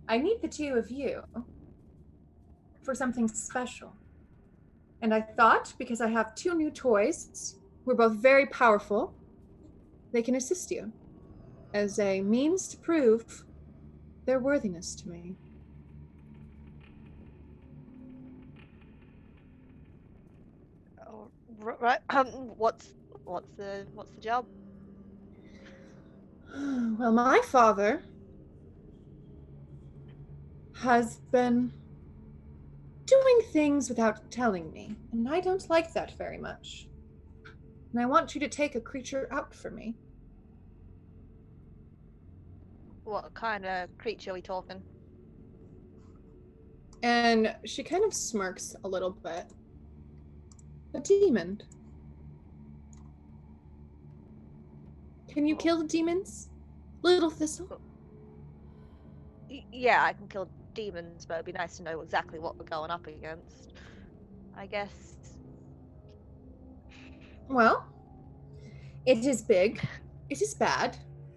I need the two of you for something special. And I thought, because I have two new toys, who are both very powerful, they can assist you as a means to prove their worthiness to me. Oh, right. What's the job? Well, my father has been doing things without telling me, and I don't like that very much. And I want you to take a creature out for me. What kind of creature are we talking? And she kind of smirks a little bit. A demon. Can you kill the demons, Little Thistle? Yeah, I can kill demons, but it'd be nice to know exactly what we're going up against. I guess. Well, it is big, it is bad,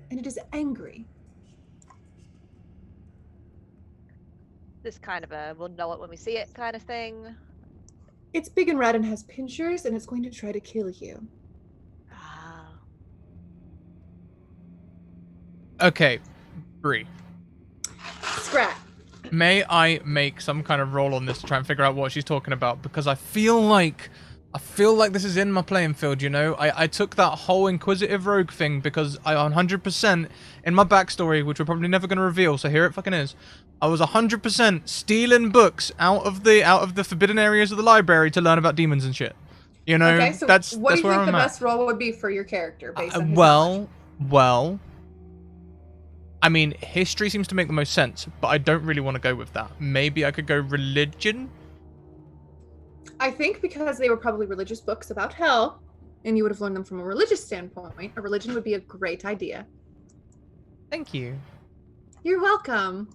and it is angry. This kind of a we'll know it when we see it kind of thing. It's big and red and has pincers, and it's going to try to kill you. Ah. Okay, Bree. Scrat. May I make some kind of roll on this to try and figure out what she's talking about? Because I feel like this is in my playing field, you know? I took that whole Inquisitive Rogue thing because I 100% in my backstory, which we're probably never going to reveal, so here it fucking is. I was 100% stealing books out of the forbidden areas of the library to learn about demons and shit. You know, Okay, so that's what do you where think I'm the at. best role would be for your character based on his knowledge? Well, I mean, history seems to make the most sense, but I don't really want to go with that. Maybe I could go religion? I think because they were probably religious books about hell, and you would have learned them from a religious standpoint, a religion would be a great idea. Thank you. You're welcome.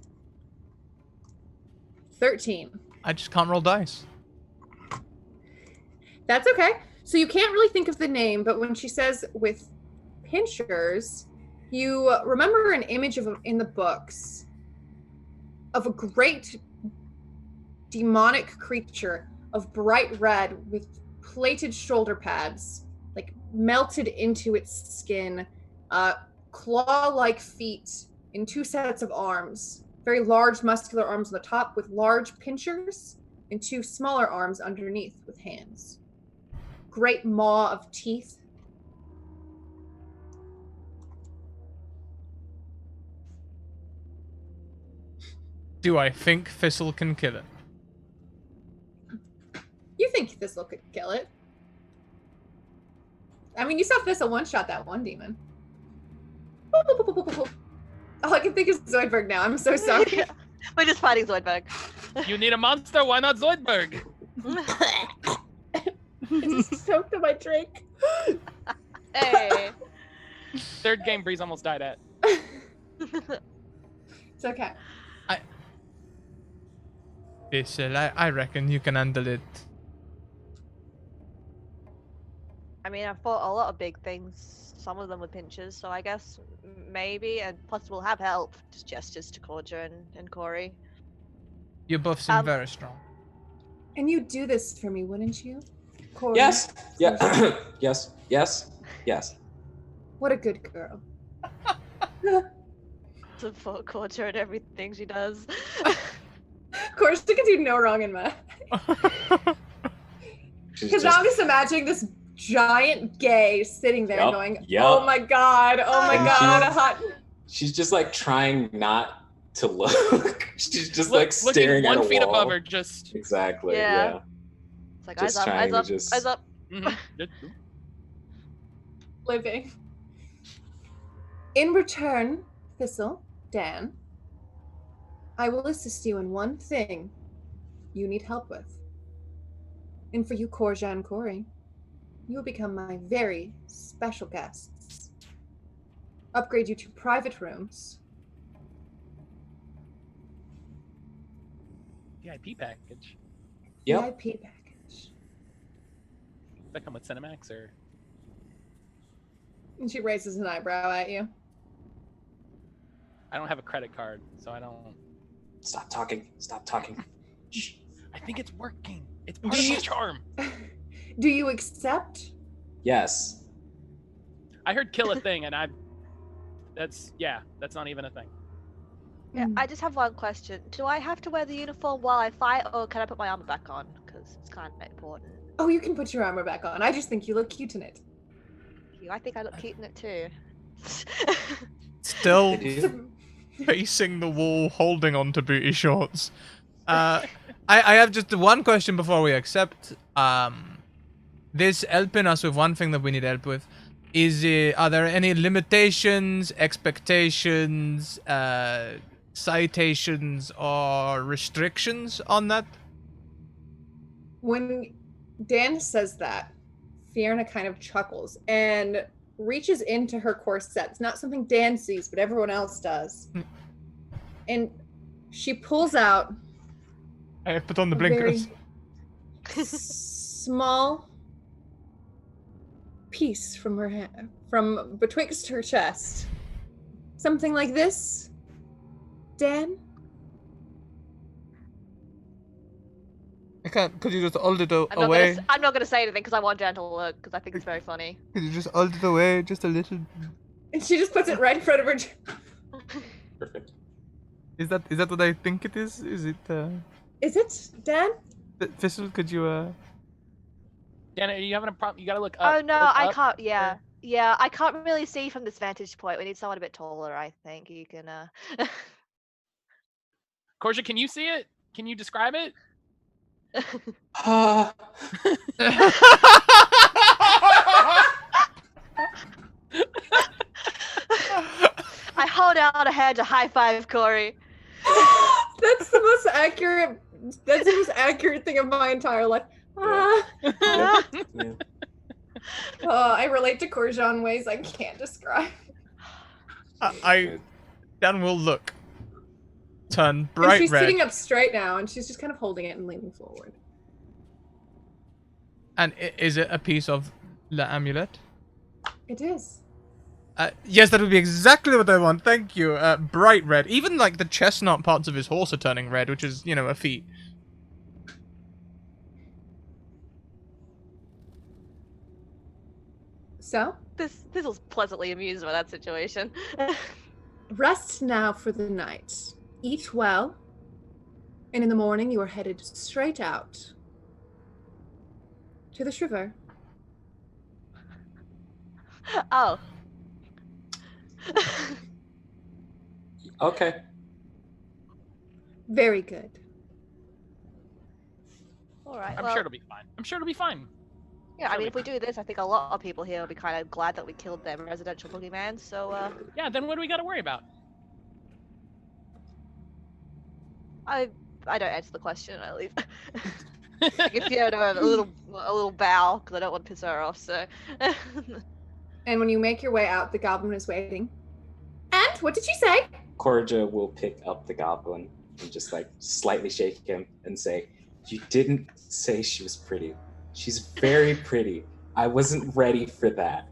13. I just can't roll dice. That's okay. So you can't really think of the name, but when she says with pinchers, you remember an image of in the books of a great demonic creature of bright red with plated shoulder pads, like melted into its skin, claw-like feet in 2 sets of arms, very large muscular arms on the top with large pinchers, and 2 smaller arms underneath with hands. Great maw of teeth. Do I think Thistle can kill it? You think Thistle could kill it? I mean, you saw Thistle one-shot that one demon. Boop, boop, boop, boop, boop, boop. All I can think is Zoidberg now. I'm so sorry. We're just fighting Zoidberg. You need a monster, why not Zoidberg? I just choked on my drink. Hey. Third game Breeze almost died at. It's okay. Thistle, I reckon you can handle it. I mean, I've fought a lot of big things, some of them with pinches, so I guess maybe, and plus we'll have help. Just gestures to Corja and Corey. You both seem very strong. And you'd do this for me, wouldn't you? Corey? Yes. Yeah. Yes. Yes. Yes. What a good girl. Support Corja and everything she does. Of course, she can do no wrong in math. Because now I'm just imagining this giant gay sitting there going, oh my god, oh my god, hot. She's just like trying not to look. She's just like staring looking at a 1 feet wall. above her, just Exactly. Yeah. Yeah. It's like Just eyes up, trying eyes to up, just- eyes up. Living. In return, Thistle, Dan, I will assist you in one thing you need help with. And for you, Corja and Corey, you will become my very special guests. Upgrade you to private rooms. VIP package. Yep. VIP package. Does that come with Cinemax or? And she raises an eyebrow at you. I don't have a credit card, so I don't. Stop talking. Stop talking. Shh. I think it's working. It's part of the charm. Do you accept? Yes. I heard kill a thing, and that's not even a thing. Yeah, I just have one question. Do I have to wear the uniform while I fight, or can I put my armor back on? Because it's kind of important. Oh, you can put your armor back on. I just think you look cute in it. I think I look cute in it too. Still, facing the wall, holding on to booty shorts. I have just one question before we accept this helping us with one thing that we need help with. Are there any limitations, expectations, citations, or restrictions on that? When Dan says that, Fiona kind of chuckles and reaches into her corset. It's not something Dan sees, but everyone else does. And she pulls out I have put on the a blinkers. very small piece from her hand, from betwixt her chest. Something like this, Dan? I can't. Could you just hold it I'm away? not gonna say anything because I want Dan to look because I think it's very funny. Could you just hold it away just a little? And she just puts it right in front of her. Perfect. Is that what I think it is? Is it? Is it, Dan? Thistle, could you? Dan, are you having a problem? You gotta look up. Oh no, look I up. can't. Yeah, I can't really see from this vantage point. We need someone a bit taller. I think you can. Corja, can you see it? Can you describe it? Uh, I hold out a hand to high five Corey. That's the most accurate. That's the most accurate thing of my entire life. yeah. I relate to Corja in ways I can't describe. Dan will look. Turn And bright she's red. sitting up straight now, and she's just kind of holding it and leaning forward. And is it a piece of the amulet? It is. Yes, that would be exactly what I want. Thank you. Bright red. Even like the chestnut parts of his horse are turning red, which is, a feat. So, This was pleasantly amused by that situation. rest now for the night. Eat well. And in the morning, you are headed straight out to the Shriver. Oh. Okay. Very good. All right. I'm well, sure it'll be fine. I'm sure it'll be fine. yeah, I sure mean, we if we do this, I think a lot of people here will be kind of glad that we killed their residential boogeyman. So, Yeah, then what do we got to worry about? I don't answer the question. I leave. Give Fiona a little bow because I don't want to piss her off. So. And when you make your way out, the goblin is waiting. And what did she say? Corja will pick up the goblin and just like slightly shake him and say, "You didn't say she was pretty. She's very pretty. I wasn't ready for that."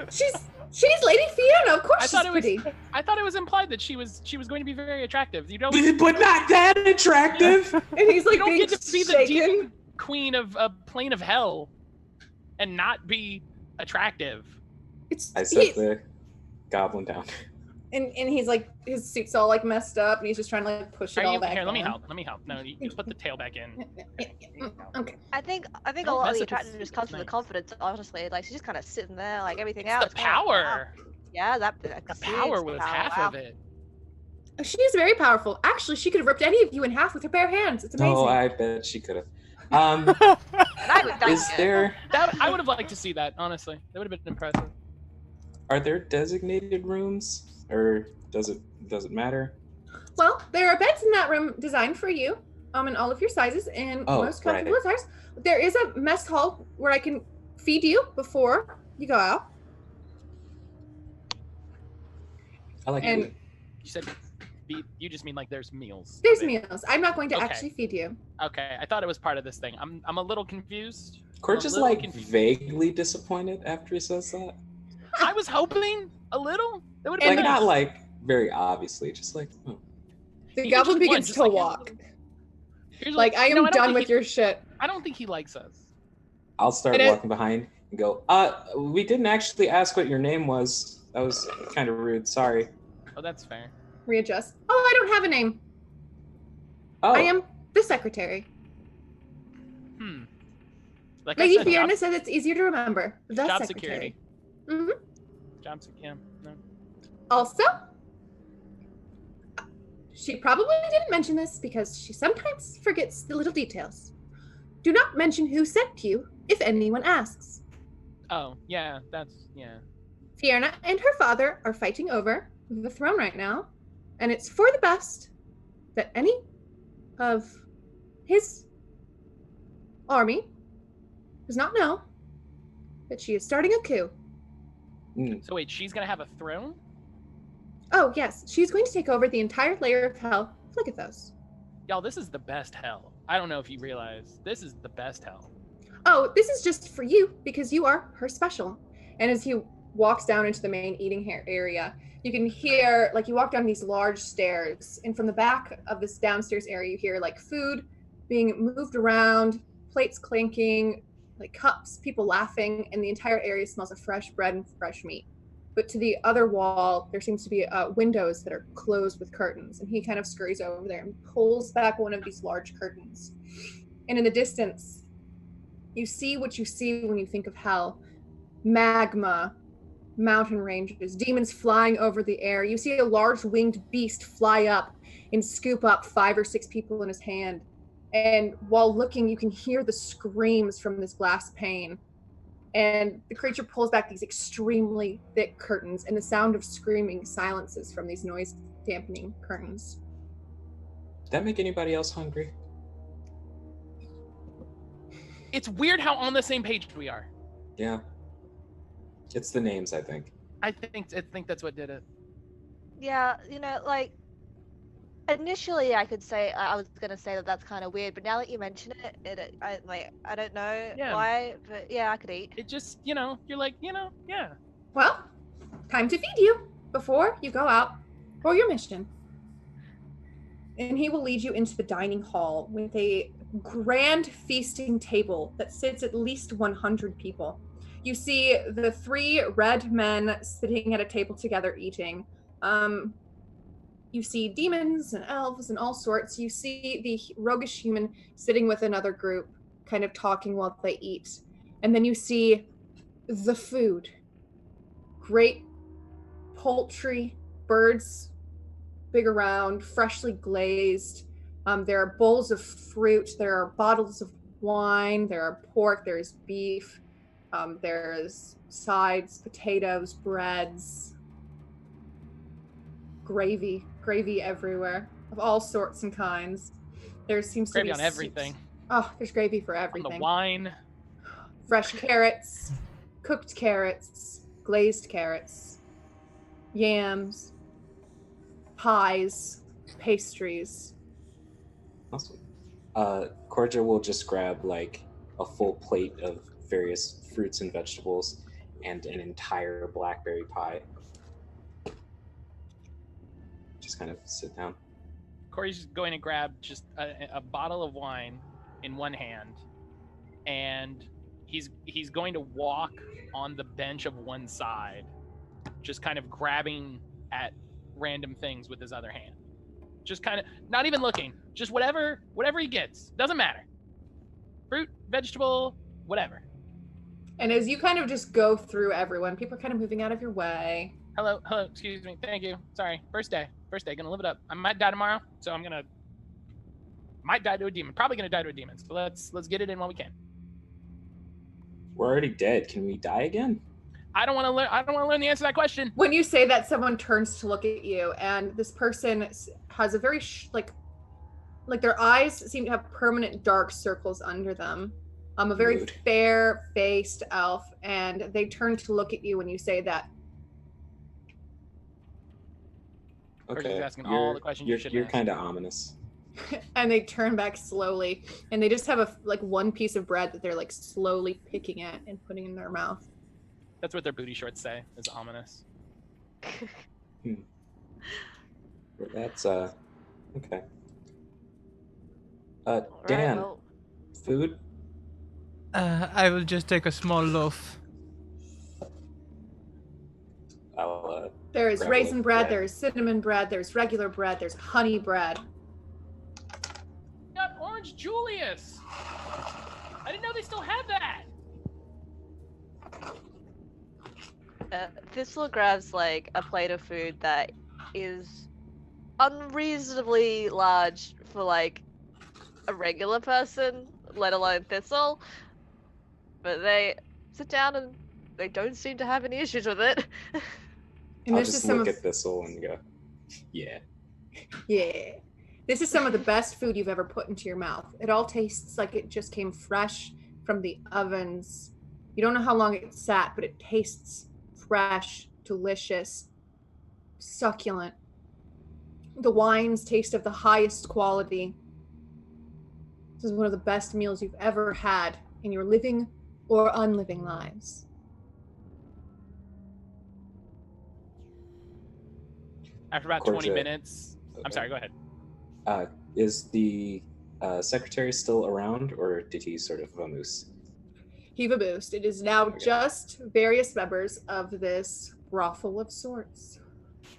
She's Lady Fiona. Of course I she's thought it was. pretty. I thought it was implied that she was going to be very attractive. You don't. But not that attractive. And he's like You don't being get to be the shaken. demon queen of a plane of hell, and not be attractive. I set the goblin down. And he's like, his suit's all like messed up, and he's just trying to like push it all back. Here, let me down. help. Let me help. No, you put the tail back in. Okay. I think a Don't lot of mess the with this. attractiveness comes from the Nice. confidence. Honestly, like she's just kind of sitting there, like everything It's else. the power. Yeah, that The serious power was power, half wow. of it. She is very powerful. Actually, she could have ripped any of you in half with her bare hands. It's amazing. Oh, I bet she could have. And I would thank Is you. there? I would have liked to see that. Honestly, that would have been impressive. Are there designated rooms, or does it matter? Well, there are beds in that room designed for you, in all of your sizes and Oh, most comfortable right. attires. There is a mess hall where I can feed you before you go out. I like And- it. You said you just mean like there's meals. There's Okay. meals. I'm not going to Okay. actually feed you. Okay, I thought it was part of this thing. I'm a little confused. Corja's little like confused. vaguely disappointed after he says that. I was hoping a little. That would have Like been not nice. like very obviously, just like oh. The Even goblin just one, begins just to like- walk. Here's Like, I you am know, don't done think with your shit. I don't think he likes us. I'll start And it- walking behind and go, we didn't actually ask what your name was. That was kind of rude. Sorry. Oh, that's fair. Readjust. Oh, I don't have a name. Oh, I am the secretary. Like I Lady said, Fiona says it's easier to remember. The job secretary. security. hmm Job security. Yeah, no. Also, She probably didn't mention this because she sometimes forgets the little details. Do not mention who sent you if anyone asks. Oh, yeah, yeah. Fiona and her father are fighting over the throne right now, and it's for the best that any of his army does not know that she is starting a coup. So wait, she's gonna have a throne? Oh, yes, she's going to take over the entire layer of hell, Phlegethos. Y'all, this is the best hell. I don't know if you realize, this is the best hell. Oh, this is just for you because you are her special. And as he walks down into the main eating area, you can hear, like, you walk down these large stairs, and from the back of this downstairs area, you hear, like, food being moved around, plates clinking, like cups, people laughing, and the entire area smells of fresh bread and fresh meat. But to the other wall, there seems to be windows that are closed with curtains, and he kind of scurries over there and pulls back one of these large curtains. And in the distance, you see what you see when you think of hell. Magma, mountain ranges, demons flying over the air. You see a large winged beast fly up and scoop up 5 or 6 people in his hand. And while looking, you can hear the screams from this glass pane. And the creature pulls back these extremely thick curtains, and the sound of screaming silences from these noise dampening curtains. Did that make anybody else hungry? It's weird how on the same page we are. Yeah. It's the names, I think. I think that's what did it. Yeah, like initially I could say I was gonna say that that's kind of weird, but now that you mention it, I don't know why, but yeah, I could eat. It just you're like yeah. Well, time to feed you before you go out for your mission. And he will lead you into the dining hall with a grand feasting table that sits at least 100 people. You see the 3 red men sitting at a table together eating. You see demons and elves and all sorts. You see the roguish human sitting with another group, kind of talking while they eat. And then you see the food. Great poultry, birds, big around, freshly glazed. There are bowls of fruit. There are bottles of wine. There are pork. There's beef. There's sides, potatoes, breads, gravy everywhere of all sorts and kinds. There seems to be gravy on everything. Oh, there's gravy for everything. On the wine. Fresh carrots, cooked carrots, glazed carrots, yams, pies, pastries. Awesome. Corja will just grab like a full plate of various fruits and vegetables and an entire blackberry pie. Just kind of sit down. Corey's going to grab just a bottle of wine in one hand, and he's going to walk on the bench of one side, just kind of grabbing at random things with his other hand. Just kind of not even looking, just whatever he gets. Doesn't matter. Fruit, vegetable, whatever. And as you kind of just go through everyone, people are kind of moving out of your way. Hello, excuse me, thank you. Sorry, first day, gonna live it up. I might die tomorrow, so might die to a demon. Probably gonna die to a demon. So let's get it in while we can. We're already dead. Can we die again? I don't want to learn the answer to that question. When you say that, someone turns to look at you, and this person has a very like their eyes seem to have permanent dark circles under them. A very fair-faced elf, and they turn to look at you when you say that. Okay, asking all the questions you're kind of ominous. And they turn back slowly, and they just have one piece of bread that they're like slowly picking at and putting in their mouth. That's what their booty shorts say, is ominous. That's okay. Dan, well, food? I will just take a small loaf. I'll There is grab raisin it, bread, yeah. there's cinnamon bread, there's regular bread, there's honey bread. Got Orange Julius. I didn't know they still had that. Thistle grabs like a plate of food that is unreasonably large for like a regular person, let alone Thistle. But they sit down and they don't seem to have any issues with it. And I'll this is just some look of at Thistle and go, yeah. yeah. This is some of the best food you've ever put into your mouth. It all tastes like it just came fresh from the ovens. You don't know how long it sat, but it tastes fresh, delicious, succulent. The wines taste of the highest quality. This is one of the best meals you've ever had in your living or unliving lives. After about 20 Corja. minutes, I'm Okay. sorry, go ahead. Is the secretary still around, or did he sort of vamoose? He vamoosed. It is now Okay. just various members of this brothel of sorts.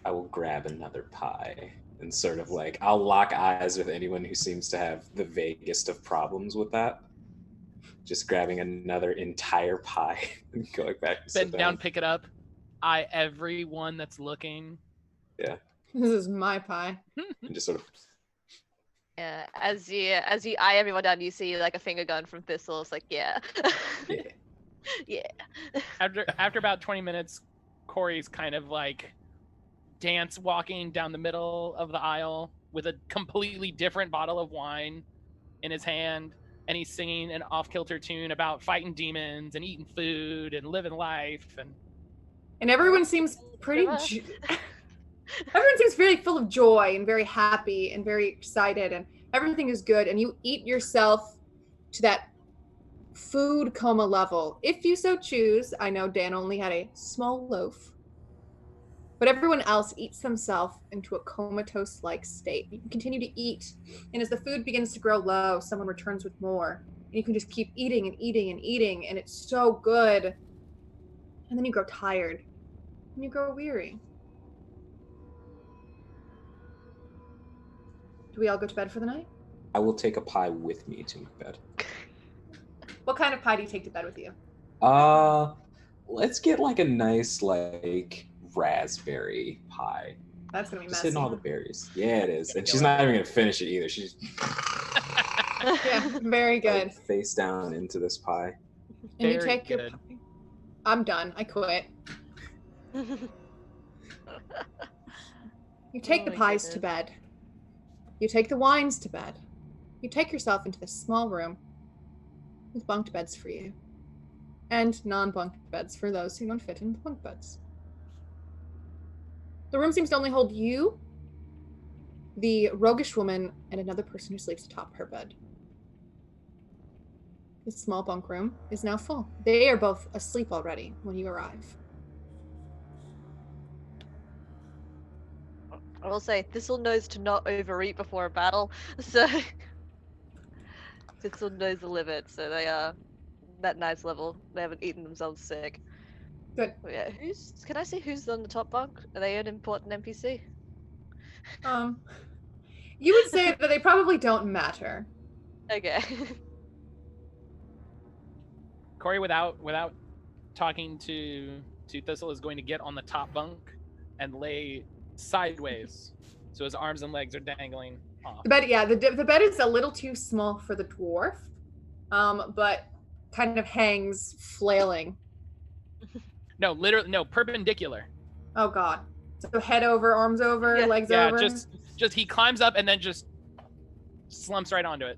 I will grab another pie and sort of like, I'll lock eyes with anyone who seems to have the vaguest of problems with that. Just grabbing another entire pie and going back and sit Bend down, pick it up. Eye everyone that's looking. Yeah, This is my pie. and just sort of, Yeah, as you eye everyone down, you see like a finger gun from Thistle. It's like, yeah. yeah. Yeah. After about 20 minutes, Corey's kind of like dance walking down the middle of the aisle with a completely different bottle of wine in his hand, and he's singing an off-kilter tune about fighting demons and eating food and living life. And everyone seems pretty. Shiver. Everyone seems very full of joy and very happy and very excited, and everything is good. And you eat yourself to that food coma level, if you so choose. I know Dan only had a small loaf, but everyone else eats themselves into a comatose-like state. You can continue to eat, and as the food begins to grow low, someone returns with more, and you can just keep eating and eating and eating, and it's so good. And then you grow tired, and you grow weary. Do we all go to bed for the night? I will take a pie with me to my bed. What kind of pie do you take to bed with you? Let's get like a nice like raspberry pie. That's gonna be Just messy. hitting all the berries. Yeah, it is. Gonna And go she's not even gonna finish it either. She's Yeah, very good. like, face down into this pie. And you Very take your. good. I'm done. I quit. You take Oh the my pies to goodness. bed. You take the wines to bed. You take yourself into this small room with bunked beds for you, and non-bunked beds for those who don't fit in the bunk beds. The room seems to only hold you, the roguish woman, and another person who sleeps atop her bed. This small bunk room is now full. They are both asleep already when you arrive. I will say, Thistle knows to not overeat before a battle, so Thistle knows the limit, so they are that nice level. They haven't eaten themselves sick. Good. Oh, yeah, can I see who's on the top bunk? Are they an important NPC? You would say that they probably don't matter. Okay. Corey, without talking to Thistle, is going to get on the top bunk and lay sideways, so his arms and legs are dangling off. The bed, yeah, the bed is a little too small for the dwarf, but kind of hangs flailing. No, literally, no, perpendicular. Oh God! So head over, arms over, Yeah. legs Yeah, over. just he climbs up and then just slumps right onto it.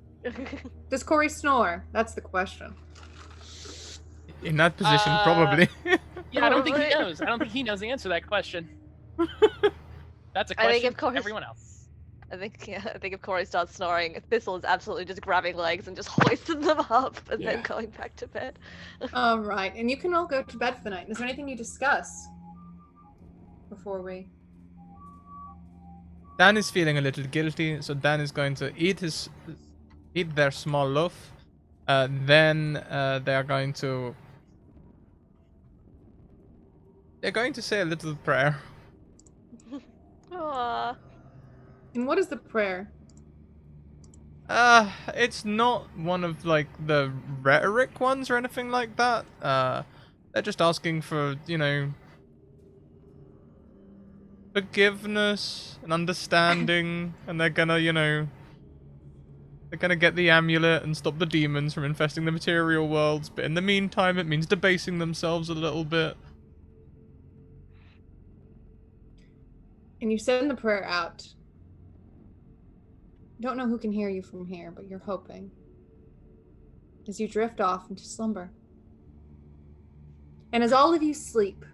Does Corey snore? That's the question. In that position, Uh, probably. Yeah, I don't think he Probably. knows. I don't think he knows the answer to that question. That's a I think question of course- for everyone else. I think if Corey starts snoring, Thistle is absolutely just grabbing legs and just hoisting them up and then Yeah. going back to bed. Right, and you can all go to bed for the night. Is there anything you discuss before we? Dan is feeling a little guilty, so Dan is going to eat their small loaf. Then they are going to. They're going to say a little prayer. Aww. And what is the prayer? It's not one of like the rhetoric ones or anything like that. They're just asking for, forgiveness and understanding, and they're gonna, they're gonna get the amulet and stop the demons from infesting the material worlds. But in the meantime, it means debasing themselves a little bit. And you send the prayer out. You don't know who can hear you from here, but you're hoping. As you drift off into slumber. And as all of you sleep,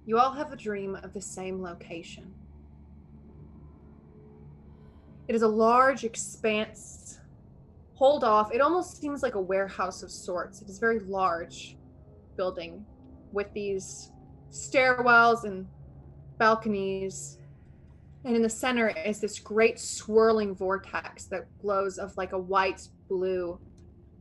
you all have a dream of the same location. It is a large expanse, holed off. It almost seems like a warehouse of sorts. It is a very large building with these stairwells and balconies. And in the center is this great swirling vortex that glows of like a white blue.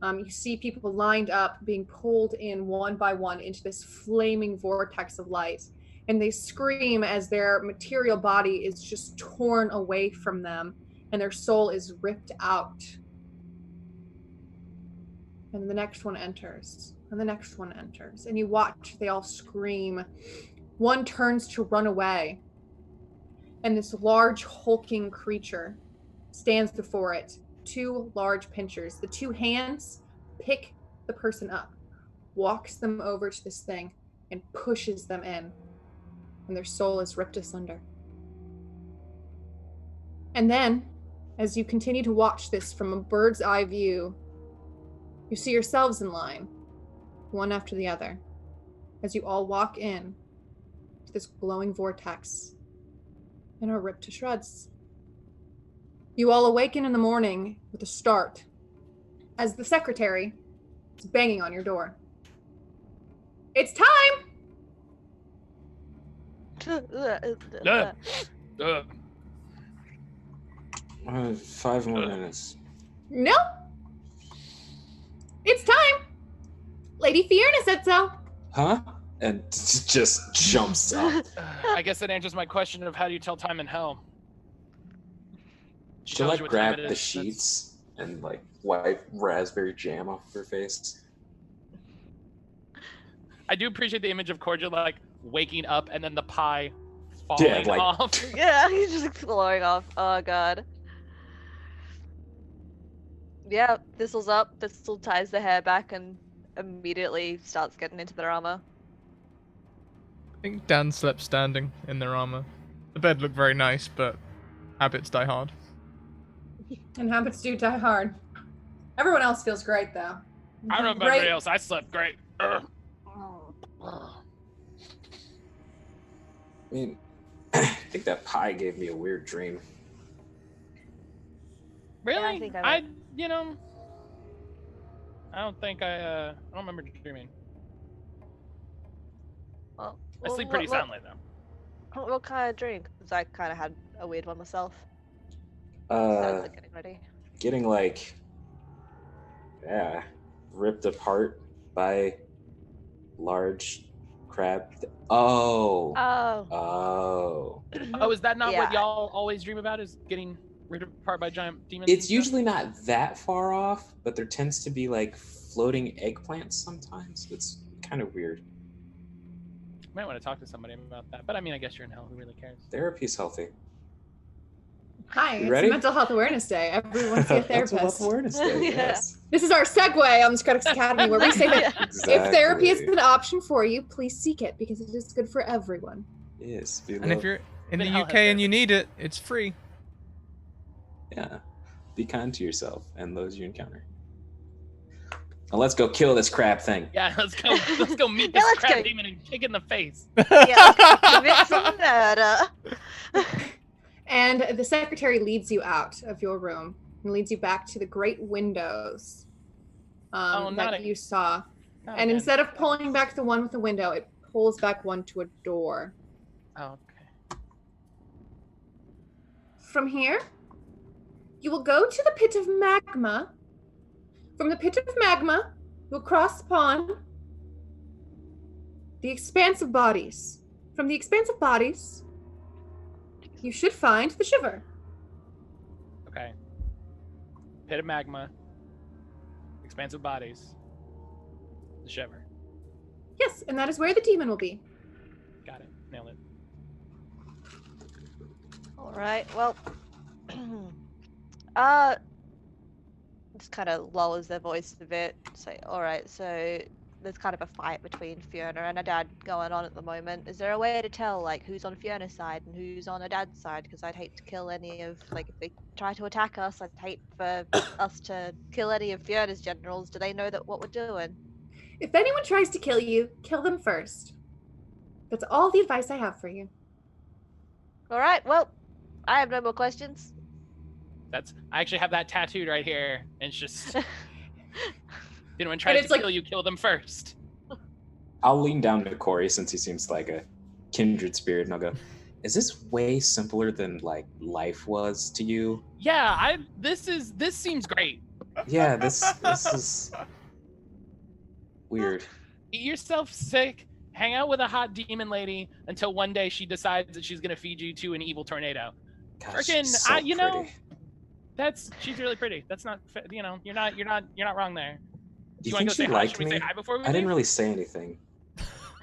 You see people lined up, being pulled in one by one into this flaming vortex of light. And they scream as their material body is just torn away from them and their soul is ripped out. And the next one enters, and the next one enters. And you watch, they all scream. One turns to run away. And this large hulking creature stands before it. 2 large pinchers. The 2 hands pick the person up, walks them over to this thing, and pushes them in. And their soul is ripped asunder. And then, as you continue to watch this from a bird's eye view, you see yourselves in line, one after the other, as you all walk in to this glowing vortex and are ripped to shreds. You all awaken in the morning with a start, as the secretary is banging on your door. It's time! Uh, 5 more minutes. No! It's time! Lady Fiona said so. Huh? And just jumps up. I guess that answers my question of how do you tell time in hell? She'll tells you like what time grab it the is. sheets and like wipe raspberry jam off her face. I do appreciate the image of Cordia like waking up and then the pie falling like- off. Yeah, he's just blowing off. Oh god. Yeah, Thistle's up. Thistle ties the hair back and immediately starts getting into their armor. I think Dan slept standing in their armor. The bed looked very nice, but habits die hard. And habits do die hard. Everyone else feels great, though. I don't know about everybody else. I slept great. Ugh. I mean, I think that pie gave me a weird dream. Really? I think I I don't think I don't remember dreaming. Well, I sleep pretty soundly though. What kind of dream? Because I kind of had a weird one myself. Besides, like, getting ready. Getting like, yeah, ripped apart by large crab. Oh. Oh. Oh, is that not what Yeah. y'all always dream about? Is getting ripped apart by giant demons? It's and stuff? usually not that far off, but there tends to be like floating eggplants sometimes. It's kind of weird. Might want to talk to somebody about that. But I mean, I guess you're in hell. Who really cares? Therapy's healthy. Hi, You it's ready? Mental Health Awareness Day. Everyone see a Mental Health therapist. Awareness Day, Yeah. yes. This is our segue on the Scratticus Academy, where we say that if therapy is Exactly. an option for you, please seek it because it is good for everyone. Yes, be And if loved. you're in the Hell UK has and you need it, it's free. Yeah. Be kind to yourself and those you encounter. Now let's go kill this crab thing. Yeah, let's go. Let's go meet Yeah, this let's crab go. demon and kick it in the face. Yeah, commit some murder. And the secretary leads you out of your room and leads you back to the great windows Oh, not that a- you saw. Not And again. instead of pulling back the one with the window, it pulls back one to a door. Oh, okay. From here, you will go to the pit of magma. From the pit of magma, you'll cross the pond. The expanse of bodies. From the expanse of bodies, you should find the Shiver. Okay. Pit of magma. Expansive bodies. The Shiver. Yes, and that is where the demon will be. Got it. Nailed it. Alright, well, just kind of lowers their voice a bit. Say, alright, so there's kind of a fight between Fiona and her dad going on at the moment. Is there a way to tell, like, who's on Fiona's side and who's on her dad's side? Because I'd hate to kill any of, like, if they try to attack us, I'd hate for us to kill any of Fiona's generals. Do they know that what we're doing? If anyone tries to kill you, kill them first. That's all the advice I have for you. Alright, well, I have no more questions. I actually have that tattooed right here, and it's just if anyone tries to kill you, kill them first. I'll lean down to Corey since he seems like a kindred spirit, and I'll go, is this way simpler than like life was to you? Yeah, this seems great. Yeah, this is weird. Eat yourself sick, hang out with a hot demon lady until one day she decides that she's gonna feed you to an evil tornado. Gosh, she's so pretty. She's really pretty. That's not, you're not wrong there. Do you want think to go she say hi? liked Should we me? say hi before we I didn't leave? really say anything.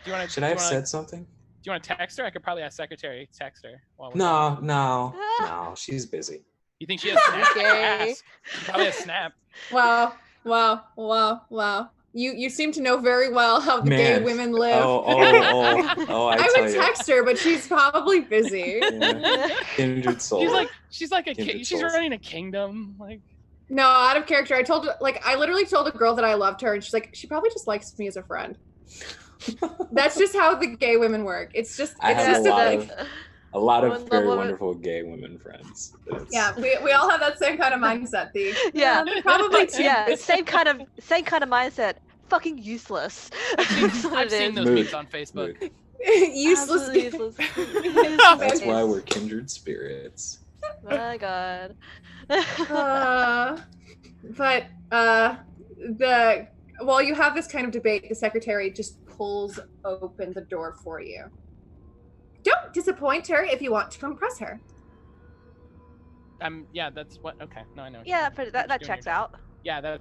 Should I have said something? Do you want to text her? I could probably ask secretary text her. No, she's busy. You think she has Snap? Okay. She probably has Snap. Wow. You seem to know very well how the gay women live. I would text her, but she's probably busy. Yeah. Kindred soul. She's like a king. She's running a kingdom. Like, no, out of character. I literally told a girl that I loved her, and she's like, she probably just likes me as a friend. That's just how the gay women work. It's just I have a lot of very wonderful gay women friends. Yeah, we all have that same kind of mindset. Yeah, probably too. Yeah, same kind of mindset. Fucking useless. I've seen those memes on Facebook. Useless. That's why we're kindred spirits. My God. But while you have this kind of debate, the secretary just pulls open the door for you. Don't disappoint her if you want to impress her. Yeah, that's what. Okay, no, I know. Yeah, but that checks out. Yeah, they're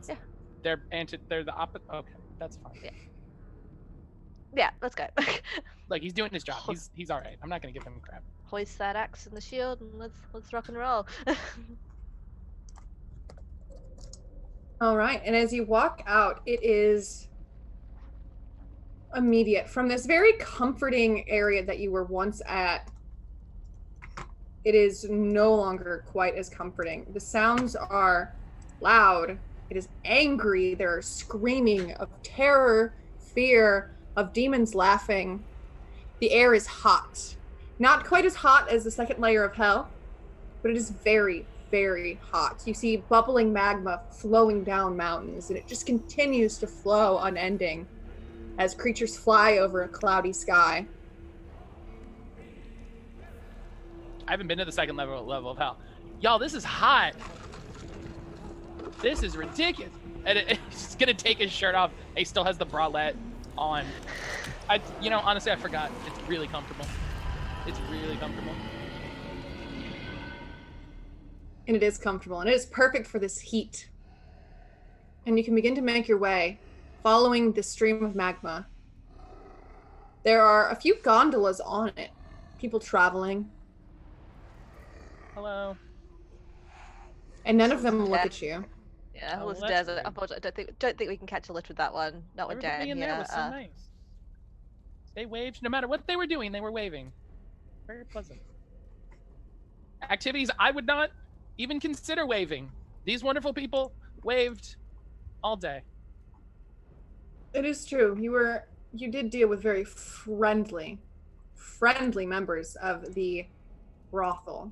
the opposite. Okay, that's fine. Yeah, let's go. Like, he's doing his job. He's all right. I'm not gonna give him crap. Hoist that axe and the shield, and let's rock and roll. All right, and as you walk out, it is immediate. From this very comforting area that you were once at, it is no longer quite as comforting. The sounds are loud. It is angry. There are screaming of terror, fear, of demons laughing. The air is hot. Not quite as hot as the second layer of hell, but it is very, very hot. You see bubbling magma flowing down mountains, and it just continues to flow unending as creatures fly over a cloudy sky. I haven't been to the second level of hell. Y'all, this is hot. This is ridiculous. And it's gonna take his shirt off. He still has the bralette on. Honestly, I forgot. It's really comfortable. It's really comfortable. And it is comfortable, and it is perfect for this heat. And you can begin to make your way, following the stream of magma. There are a few gondolas on it. People traveling. Hello. And none of them look at you. Yeah, Oh, it was that's desert. good. Unfortunately, I don't think we can catch a lift with that one. Not with Dan. Everybody in there was so nice. They waved. No matter what they were doing, they were waving. Very pleasant. Activities I would not even consider waving. These wonderful people waved all day. It is true. You did deal with very friendly members of the brothel.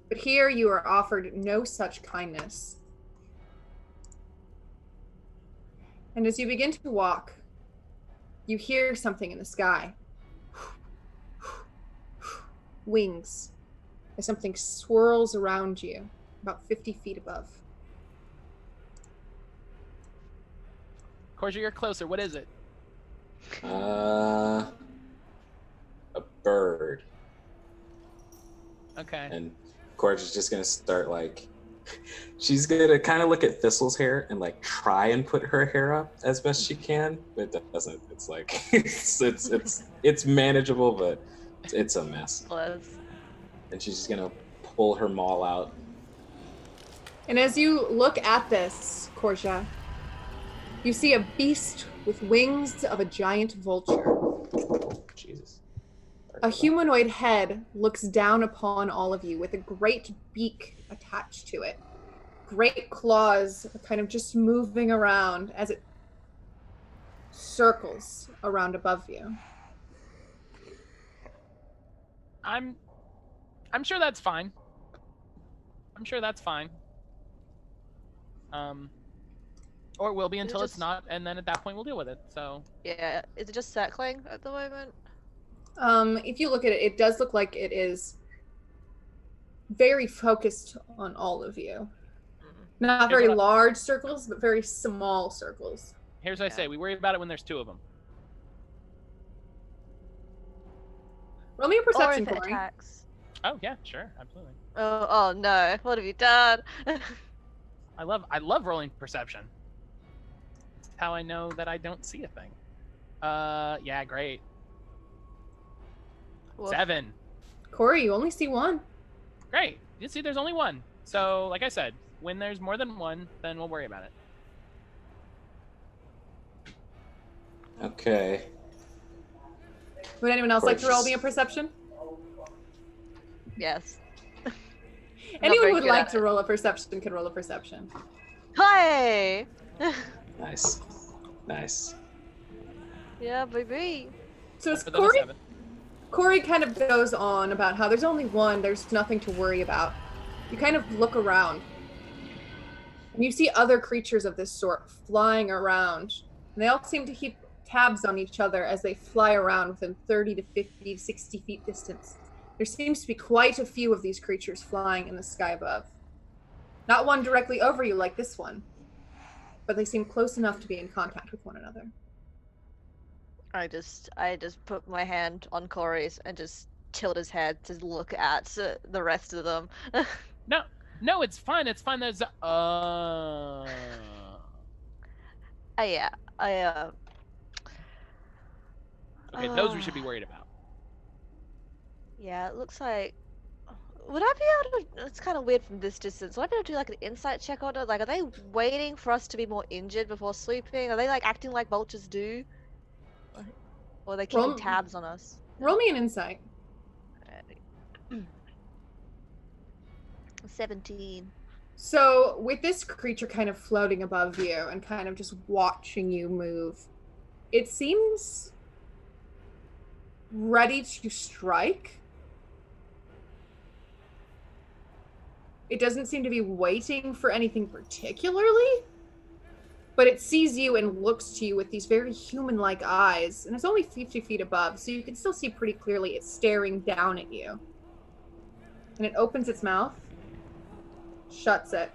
But here you are offered no such kindness. And as you begin to walk, you hear something in the sky. Wings. As something swirls around you, about 50 feet above. Corsia, you're closer. What is it? A bird. Okay. And Corsia's just gonna start she's gonna kind of look at Thistle's hair and try and put her hair up as best she can, but it doesn't. It's it's manageable, but It's a mess. Was. And she's just gonna pull her maul out. And as you look at this, Korja, you see a beast with wings of a giant vulture. Oh, Jesus. A humanoid head looks down upon all of you with a great beak attached to it. Great claws kind of just moving around as it circles around above you. I'm sure that's fine. I'm sure that's fine. Or it will be until it's not, and then at that point we'll deal with it. So Yeah, is it just circling at the moment? If you look at it, it does look like it is very focused on all of you. Not very large circles, but very small circles. Here's what I say: we worry about it when there's two of them. Roll me a perception, or if it Corey. attacks. Oh yeah, sure, absolutely. Oh no! What have you done? I love rolling perception. That's how I know that I don't see a thing. Yeah, great. Woof. 7. Corey, you only see one. Great. You see, there's only one. So, like I said, when there's more than one, then we'll worry about it. Okay. Would anyone else like to roll me a perception? Yes. Anyone who would like to roll a perception can roll a perception. Hi. Nice. Nice. Yeah, baby. So as For those 7. Corey kind of goes on about how there's only one, there's nothing to worry about. You kind of look around, and you see other creatures of this sort flying around. And they all seem to keep tabs on each other as they fly around within 30 to 50 to 60 feet distance. There seems to be quite a few of these creatures flying in the sky above. Not one directly over you like this one, but they seem close enough to be in contact with one another. I just put my hand on Corey's and just tilt his head to look at the rest of them. No, it's fine. It's fine. There's Yeah, Okay, those we should be worried about. Yeah, it looks like. Would I be able to? It's kind of weird from this distance. Would I be able to do like an insight check on it? Like, are they waiting for us to be more injured before sweeping? Are they like acting like vultures do? Or are they keeping tabs on us? Roll me an insight. 17. So, with this creature kind of floating above you and kind of just watching you move, it seems ready to strike. It doesn't seem to be waiting for anything particularly, but it sees you and looks to you with these very human-like eyes, and it's only 50 feet above, so you can still see pretty clearly it's staring down at you. And it opens its mouth, shuts it,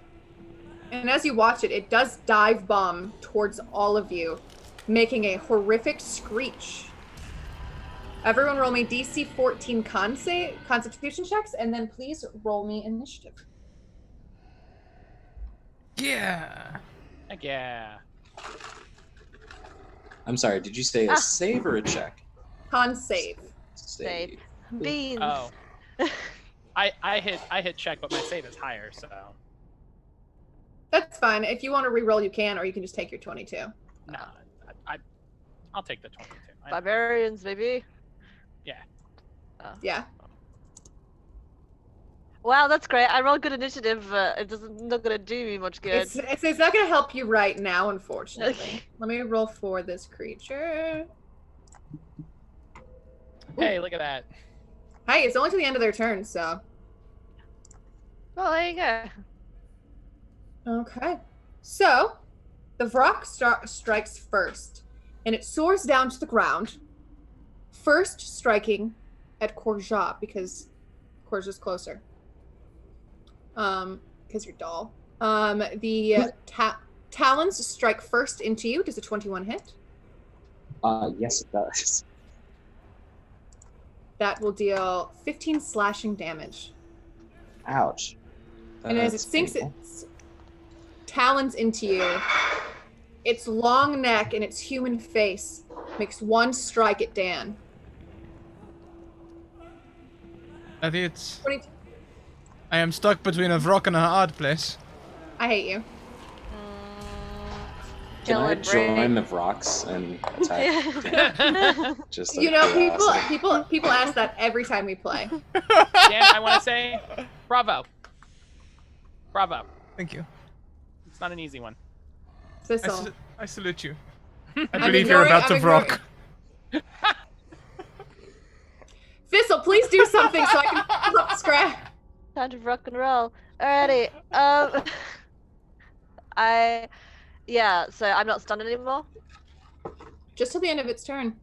and as you watch it, it does dive bomb towards all of you, making a horrific screech. Everyone roll me DC 14 Constitution checks, and then please roll me initiative. Yeah. Heck yeah. I'm sorry, did you say a save or a check? Con save. Save. Beans. Oh. I hit check, but my save is higher, so. That's fine. If you want to re-roll, you can, or you can just take your 22. Nah, I'll take the 22. Barbarians, baby. Yeah. Yeah. Wow, that's great. I rolled good initiative. It's not gonna do me much good. It's not going to help you right now, unfortunately. Let me roll for this creature. Hey, look at that. Hey, it's only to the end of their turn, so. Well, there you go. Okay. So, the Vrock strikes first, and it soars down to the ground, first striking at Korja, because Korja's closer. Because you're dull. The talons strike first into you. Does a 21 hit? Yes, it does. That will deal 15 slashing damage. Ouch. And as it sinks its talons into you, its long neck and its human face makes one strike at Dan. I think it's... 22. I am stuck between a rock and a hard place. I hate you. Can I Killing join the Bray. rocks and attack? Just You out of know, curiosity. people ask that every time we play. Dan, I want to say, bravo. Bravo. Thank you. It's not an easy one. Thistle. I salute you. I I'm believe you're ignoring- about to I'm ignoring- rock. Thistle, please do something so I can pull up Scrap. Time to rock and roll. Alrighty. So I'm not stunned anymore. Just till the end of its turn.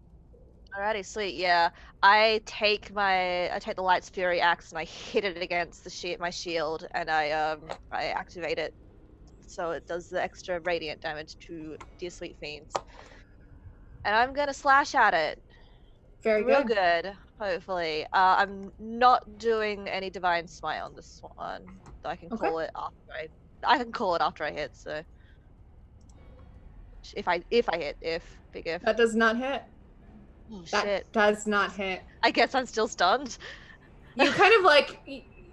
Alrighty, sweet. Yeah, I take the Light's Fury axe and I hit it against my shield, and I activate it, so it does the extra radiant damage to dear sweet fiends. And I'm gonna slash at it. Very Real good. good, hopefully. I'm not doing any divine smite on this one, though I can Okay. call it after I can call it after I hit. So if I hit, big if. That does not hit. Oh That shit! does not hit. I guess I'm still stunned. You kind of like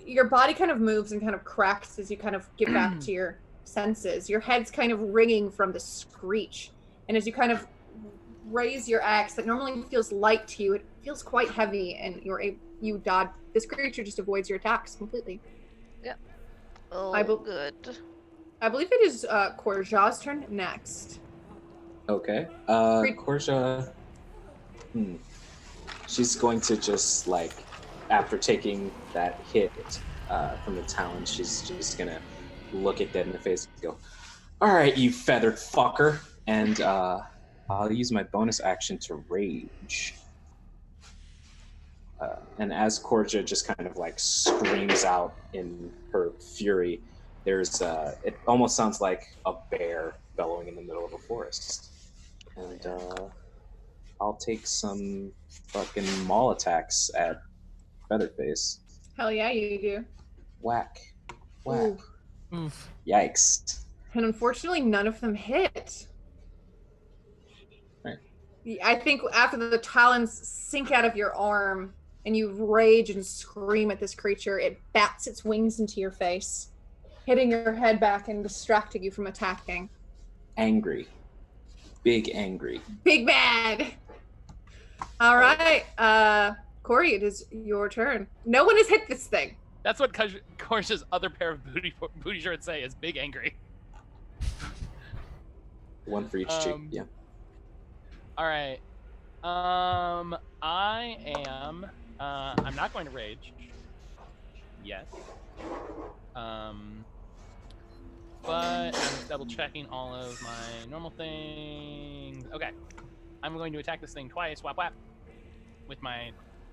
your body kind of moves and kind of cracks as you kind of get back to your senses. Your head's kind of ringing from the screech, and as you kind of raise your axe that normally feels light to you, it feels quite heavy, and you dodge. This creature just avoids your attacks completely. Oh, bel- good. I believe it is Korja's turn next. Okay. Korja. She's going to just like, after taking that hit from the talon, she's just gonna look it dead in the face and go, "All right, you feathered fucker," and I'll use my bonus action to rage. And as Korja just kind of like screams out in her fury, there's it almost sounds like a bear bellowing in the middle of a forest. And I'll take some fucking maul attacks at Featherface. Hell yeah, you do. Whack. Whack. Ooh. Oof. Yikes. And unfortunately, none of them hit. Right. I think after the talons sink out of your arm and you rage and scream at this creature, it bats its wings into your face, hitting your head back and distracting you from attacking. Angry. Big angry. Big bad! All right, Corey, it is your turn. No one has hit this thing. That's what Korja's other pair of booty shorts say is big angry. One for each cheek. Yeah. All right. I am. I'm not going to rage. Yet. But I'm double checking all of my normal things. Okay. I'm going to attack this thing twice. Whap whap. With my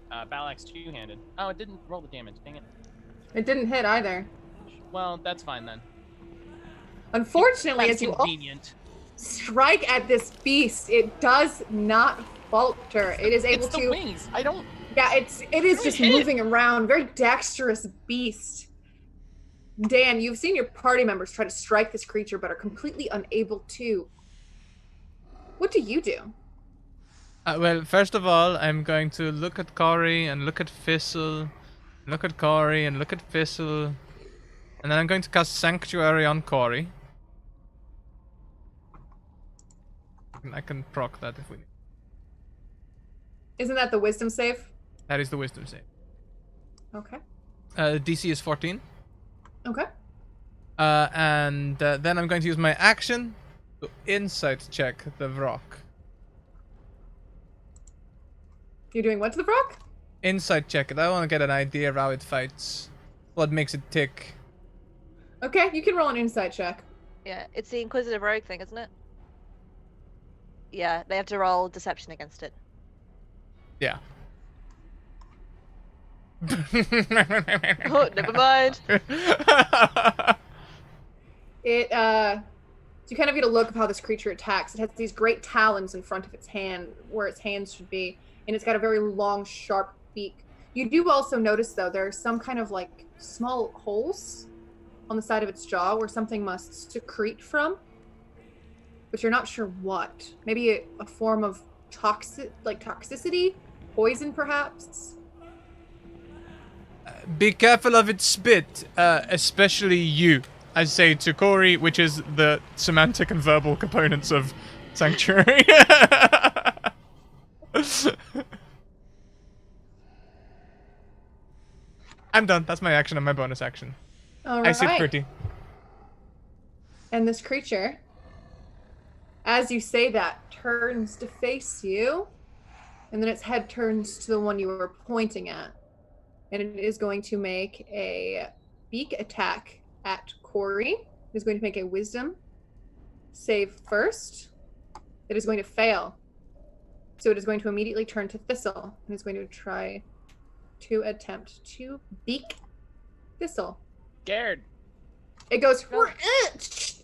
battle axe two-handed. Oh, it didn't roll the damage. Dang it. It didn't hit either. Well, that's fine then. Unfortunately, That's as you convenient. strike at this beast, it does not falter. It is able It's the to. wings. I don't. Yeah, it is Really just hit it. moving around. Very dexterous beast. Dan, you've seen your party members try to strike this creature, but are completely unable to. What do you do? Well, first of all, I'm going to look at Corey and look at Thistle, look at Corey and look at Thistle, and then I'm going to cast Sanctuary on Corey. I can proc that if we need. Isn't that the wisdom save? That is the wisdom save. Okay. DC is 14. Okay. And then I'm going to use my action to insight check the rock. You're doing what to the rock? Insight check it. I want to get an idea of how it fights. What makes it tick. Okay, you can roll an insight check. Yeah, it's the Inquisitive Rogue thing, isn't it? Yeah, they have to roll deception against it. Yeah. Oh, never mind. It so you kind of get a look of how this creature attacks. It has these great talons in front of its hand, where its hands should be, and it's got a very long, sharp beak. You do also notice, though, there are some kind of like small holes on the side of its jaw where something must secrete from, but you're not sure what. Maybe a form of toxicity, poison, perhaps. be careful of its spit, especially you. I say to Corey, which is the semantic and verbal components of Sanctuary. I'm done. That's my action and my bonus action. All I sit right. pretty. And this creature, as you say that, turns to face you, and then its head turns to the one you were pointing at. And it is going to make a beak attack at Corey. It is going to make a wisdom save first. It is going to fail. So it is going to immediately turn to Thistle, and it's going to try to attempt to beak Thistle. Scared. It goes,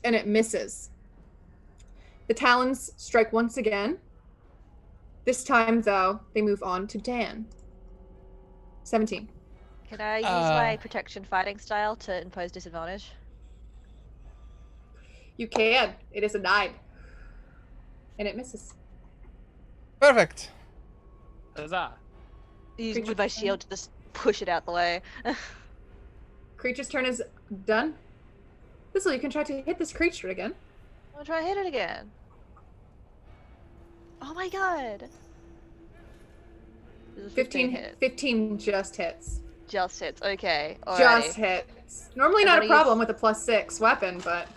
and it misses. The talons strike once again. This time, though, they move on to Dan. 17. Can I use my protection fighting style to impose disadvantage? You can. It is a 9. And it misses. Perfect. Huzzah. Use Creature with my turn. shield to just push it out the way. Creature's turn is done. Thistle, you can try to hit this creature again. I'll try to hit it again. Oh my god. This is 15 hit. 15 just hits. Just hits. Okay. Alrighty. Just hits. Normally I'm not a gonna problem with a +6 weapon, but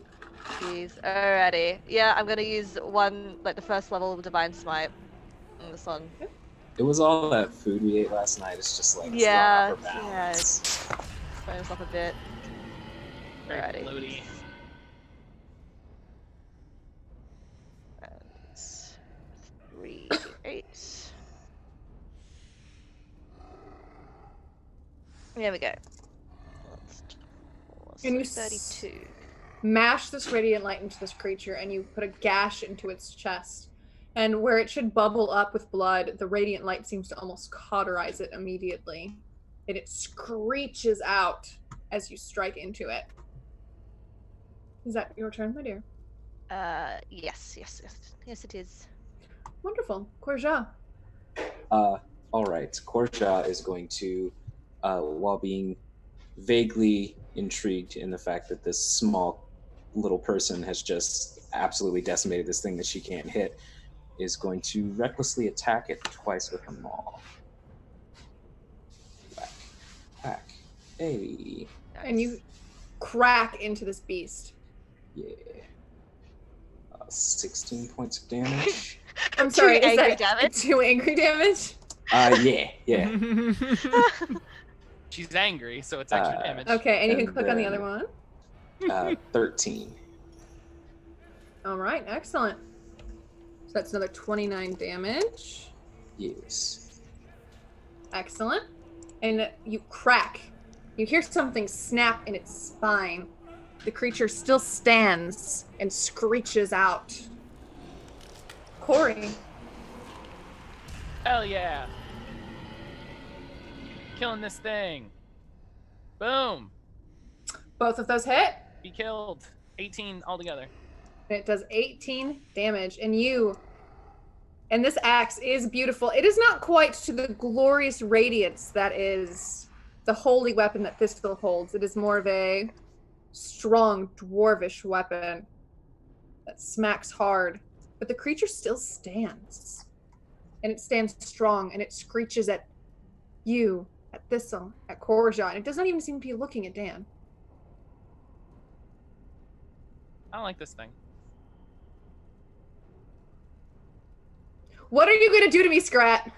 Jeez. Alrighty. Yeah, I'm gonna use one, like the first level of Divine Smite on this one. It was all that food we ate last night. It's just like Yeah, it's not upper balance. Bonus up a bit. Very Alrighty. floaty. And it's 3, 8. There we go. And you 32. mash this radiant light into this creature, and you put a gash into its chest. And where it should bubble up with blood, the radiant light seems to almost cauterize it immediately. And it screeches out as you strike into it. Is that your turn, my dear? Yes, it is. Wonderful. Corja. All right. Korja is going to, while being vaguely intrigued in the fact that this small little person has just absolutely decimated this thing that she can't hit, is going to recklessly attack it twice with her maul. Whack. Whack. Hey. And you crack into this beast. Yeah. 16 points of damage. I'm sorry, is angry that damage? 2 angry damage? Yeah. She's angry, so it's extra damage. Okay, and you can And click on the then- other one. 13. All right, excellent. So that's another 29 damage. Yes. Excellent. And you crack. You hear something snap in its spine. The creature still stands and screeches out. Corey. Hell yeah. Killing this thing. Boom. Both of those hit. Be killed. 18 altogether. And it does 18 damage. And this axe is beautiful. It is not quite to the glorious radiance that is the holy weapon that Thistle holds. It is more of a strong dwarvish weapon that smacks hard. But the creature still stands. And it stands strong, and it screeches at you, at Thistle, at Korja, and it does not even seem to be looking at Dan. I don't like this thing. What are you going to do to me, Scrat?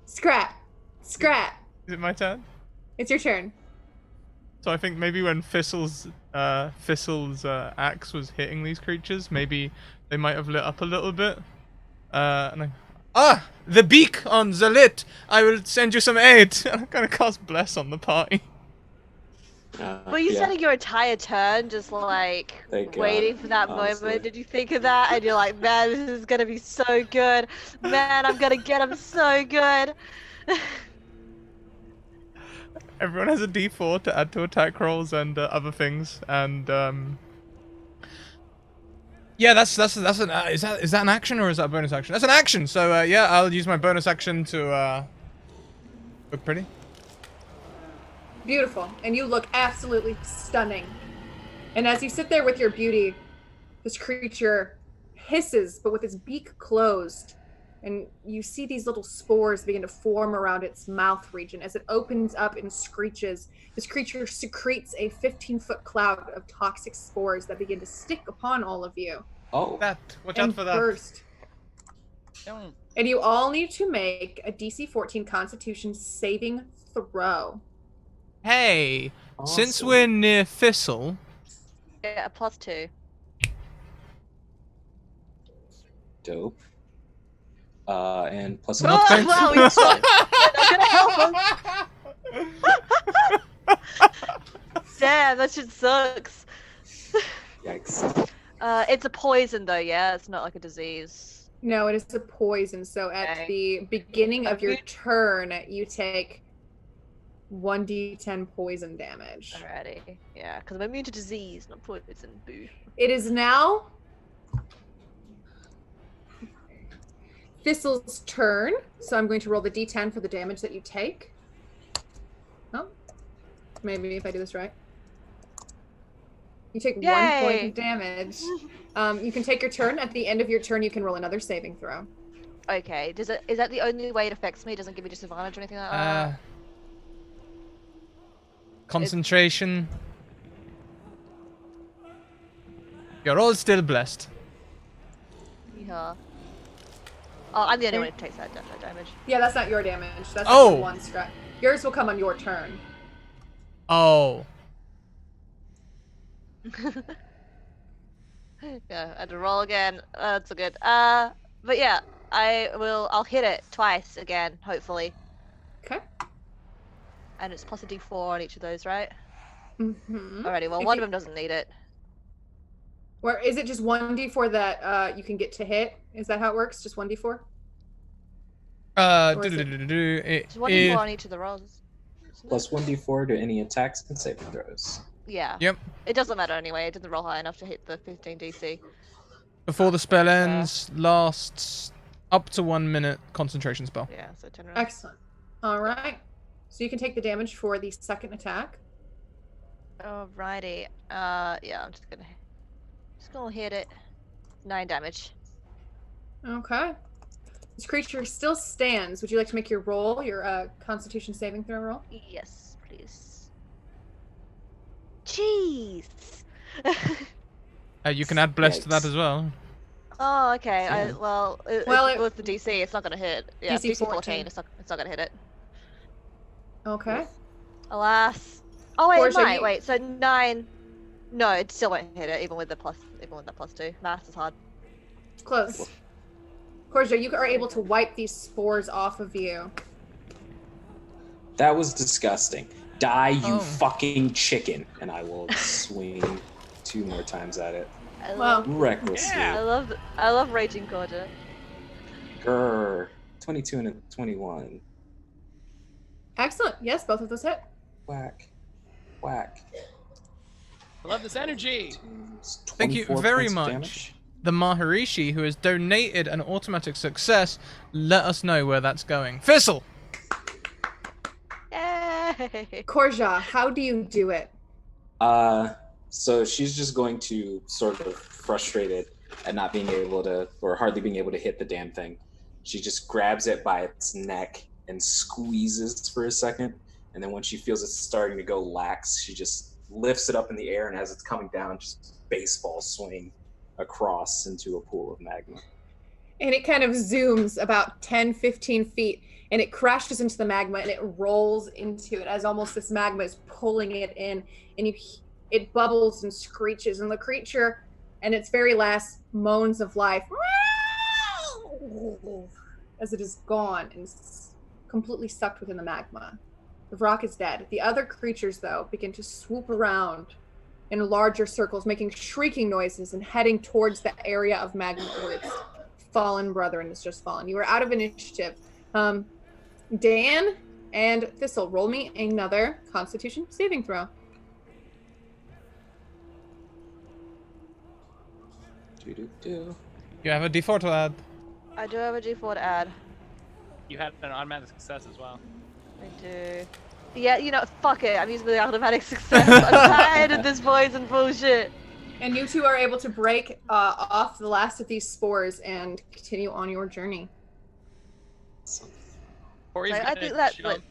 Scrat. Is it my turn? It's your turn. So I think maybe when Thistle's axe was hitting these creatures, maybe they might have lit up a little bit. The beak on the lit! I will send you some aid! I'm gonna cast Bless on the party. Were you yeah. spending your entire turn just like Thank God, waiting for that honestly. moment? Did you think of that? And you're like, man, this is gonna be so good. Man, I'm gonna get him so good. Everyone has a D4 to add to attack rolls and other things, and Yeah, that's an is that an action or is that a bonus action? That's an action. So yeah, I'll use my bonus action to look pretty. Beautiful. And you look absolutely stunning. And as you sit there with your beauty, this creature hisses, but with its beak closed. And you see these little spores begin to form around its mouth region. As it opens up and screeches, this creature secretes a 15-foot cloud of toxic spores that begin to stick upon all of you. Oh, Watch out for that. Burst. Don't. And you all need to make a DC 14 Constitution saving throw. Hey, since awesome. we're near Thistle, Yeah, +2. Dope. And plus Not Oh, going to- wow, he's not gonna help us. Damn, that shit sucks. yikes. It's a poison though, yeah? It's not like a disease. No, it is a poison. So at Okay. the beginning of your Okay. turn, you take 1d10 poison damage. Alrighty. Yeah, because I'm immune to disease, not poison. Boo. It is now Thistle's turn. So I'm going to roll the d10 for the damage that you take. Oh, maybe if I do this right. You take 1 point Yay! of damage. You can take your turn. At the end of your turn, you can roll another saving throw. Okay, is that the only way it affects me? It doesn't give me disadvantage or anything like that? concentration. You're all still blessed. Yeah. Oh, I'm the only one who takes that damage. Yeah, that's not your damage. That's Oh. just one scratch. Yours will come on your turn. Oh. Yeah, I had to roll again. That's so good. But yeah, I'll hit it twice again, hopefully. Okay. And it's plus a d4 on each of those, right? Mm-hmm. Alrighty, well, If one you- of them doesn't need it. Or is it just 1d4 that you can get to hit? Is that how it works? Just 1d4? Or is it- It's 1d4 on each of the rolls. isn't it? Plus 1d4 to any attacks and saving throws. Yeah. Yep. It doesn't matter anyway, it didn't roll high enough to hit the 15 DC. Before the spell ends, lasts up to 1 minute concentration spell. Yeah, so 10 rounds. Excellent. All right. So you can take the damage for the second attack. Alrighty. Yeah, I'm just gonna hit it. 9 damage. Okay. This creature still stands. Would you like to make your roll, your Constitution saving throw roll? Yes, please. Jeez. You can add bless to that Yikes. as well. Oh, okay. Yeah. Well, Well, with the DC, it's not gonna hit. Yeah, DC DC 14. 14. It's not gonna hit it. Okay. Alas. Oh wait, Or it should might. you- Wait, so 9. No, it still won't hit it, even with that +2. Math is hard. Close. Corja, you are able to wipe these spores off of you. That was disgusting. Die, you Oh. fucking chicken. And I will swing 2 more times at it. I Well, love, Recklessly. Yeah. I love raging Corja. Grr. 22 and a 21. excellent. Yes, both of those hit. Whack. Whack. I love this energy. Thank you 24 very points of much. damage. The Maharishi, who has donated an automatic success, let us know where that's going. Thistle! Yay! Corja, how do you do it? So she's just going to, sort of frustrated at not being able to, or hardly being able to hit the damn thing, she just grabs it by its neck and squeezes for a second. And then when she feels it's starting to go lax, she just lifts it up in the air, and as it's coming down, just baseball swing across into a pool of magma. And it kind of zooms about 10, 15 feet, and it crashes into the magma, and it rolls into it as almost this magma is pulling it in, and it bubbles and screeches, and the creature, and its very last moans of life, as it is gone and completely sucked within the magma. The rock is dead. The other creatures, though, begin to swoop around in larger circles, making shrieking noises and heading towards the area of magma where its fallen brethren has just fallen. You are out of initiative. Dan and Thistle, roll me another Constitution saving throw. Do-do-do. You have a D4 to add. I do have a D4 to add. You had an automatic success as well. I do. Yeah, you know, fuck it. I'm using the automatic success. I'm tired of this poison bullshit. And you two are able to break off the last of these spores and continue on your journey. Corey's Like, I gonna think that, jump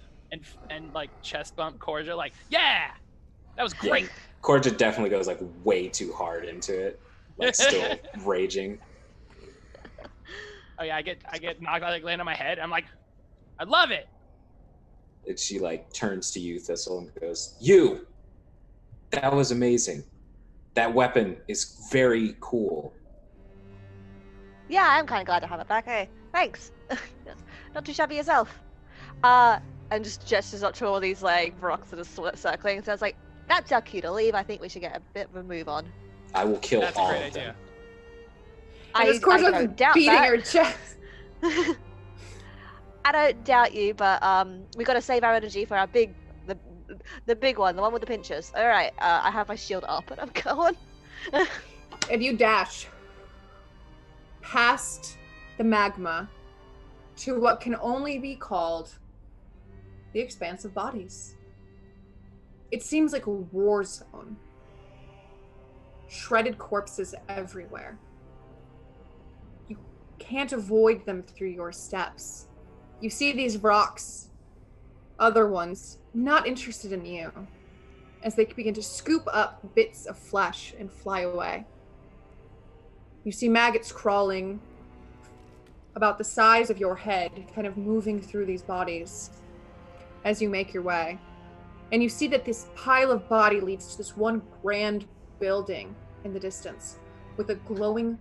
and like chest bump Corja, like, yeah, that was great. Yeah. Corja definitely goes like way too hard into it, like still raging. Oh yeah, I get knocked, like land on my head. I'm like, I love it. And she like turns to you, Thistle, and goes, "You, that was amazing. That weapon is very cool." Yeah, I'm kind of glad to have it back. Hey, thanks. Not too shabby yourself. And just gestures up to all these like rocks that are circling. So I was like, "That's our cue to leave. I think we should get a bit of a move on." I will kill That's a all great of them. idea. And this I Corja's don't doubt beating that. her chest. I don't doubt you, but we gotta save our energy for our the big one, the one with the pinchers. All right, I have my shield up and I'm going. And you dash past the magma to what can only be called the expanse of bodies. It seems like a war zone. Shredded corpses everywhere. You can't avoid them through your steps. You see these rocks, other ones, not interested in you, as they begin to scoop up bits of flesh and fly away. You see maggots crawling about the size of your head, kind of moving through these bodies as you make your way. And you see that this pile of body leads to this one grand building in the distance with a glowing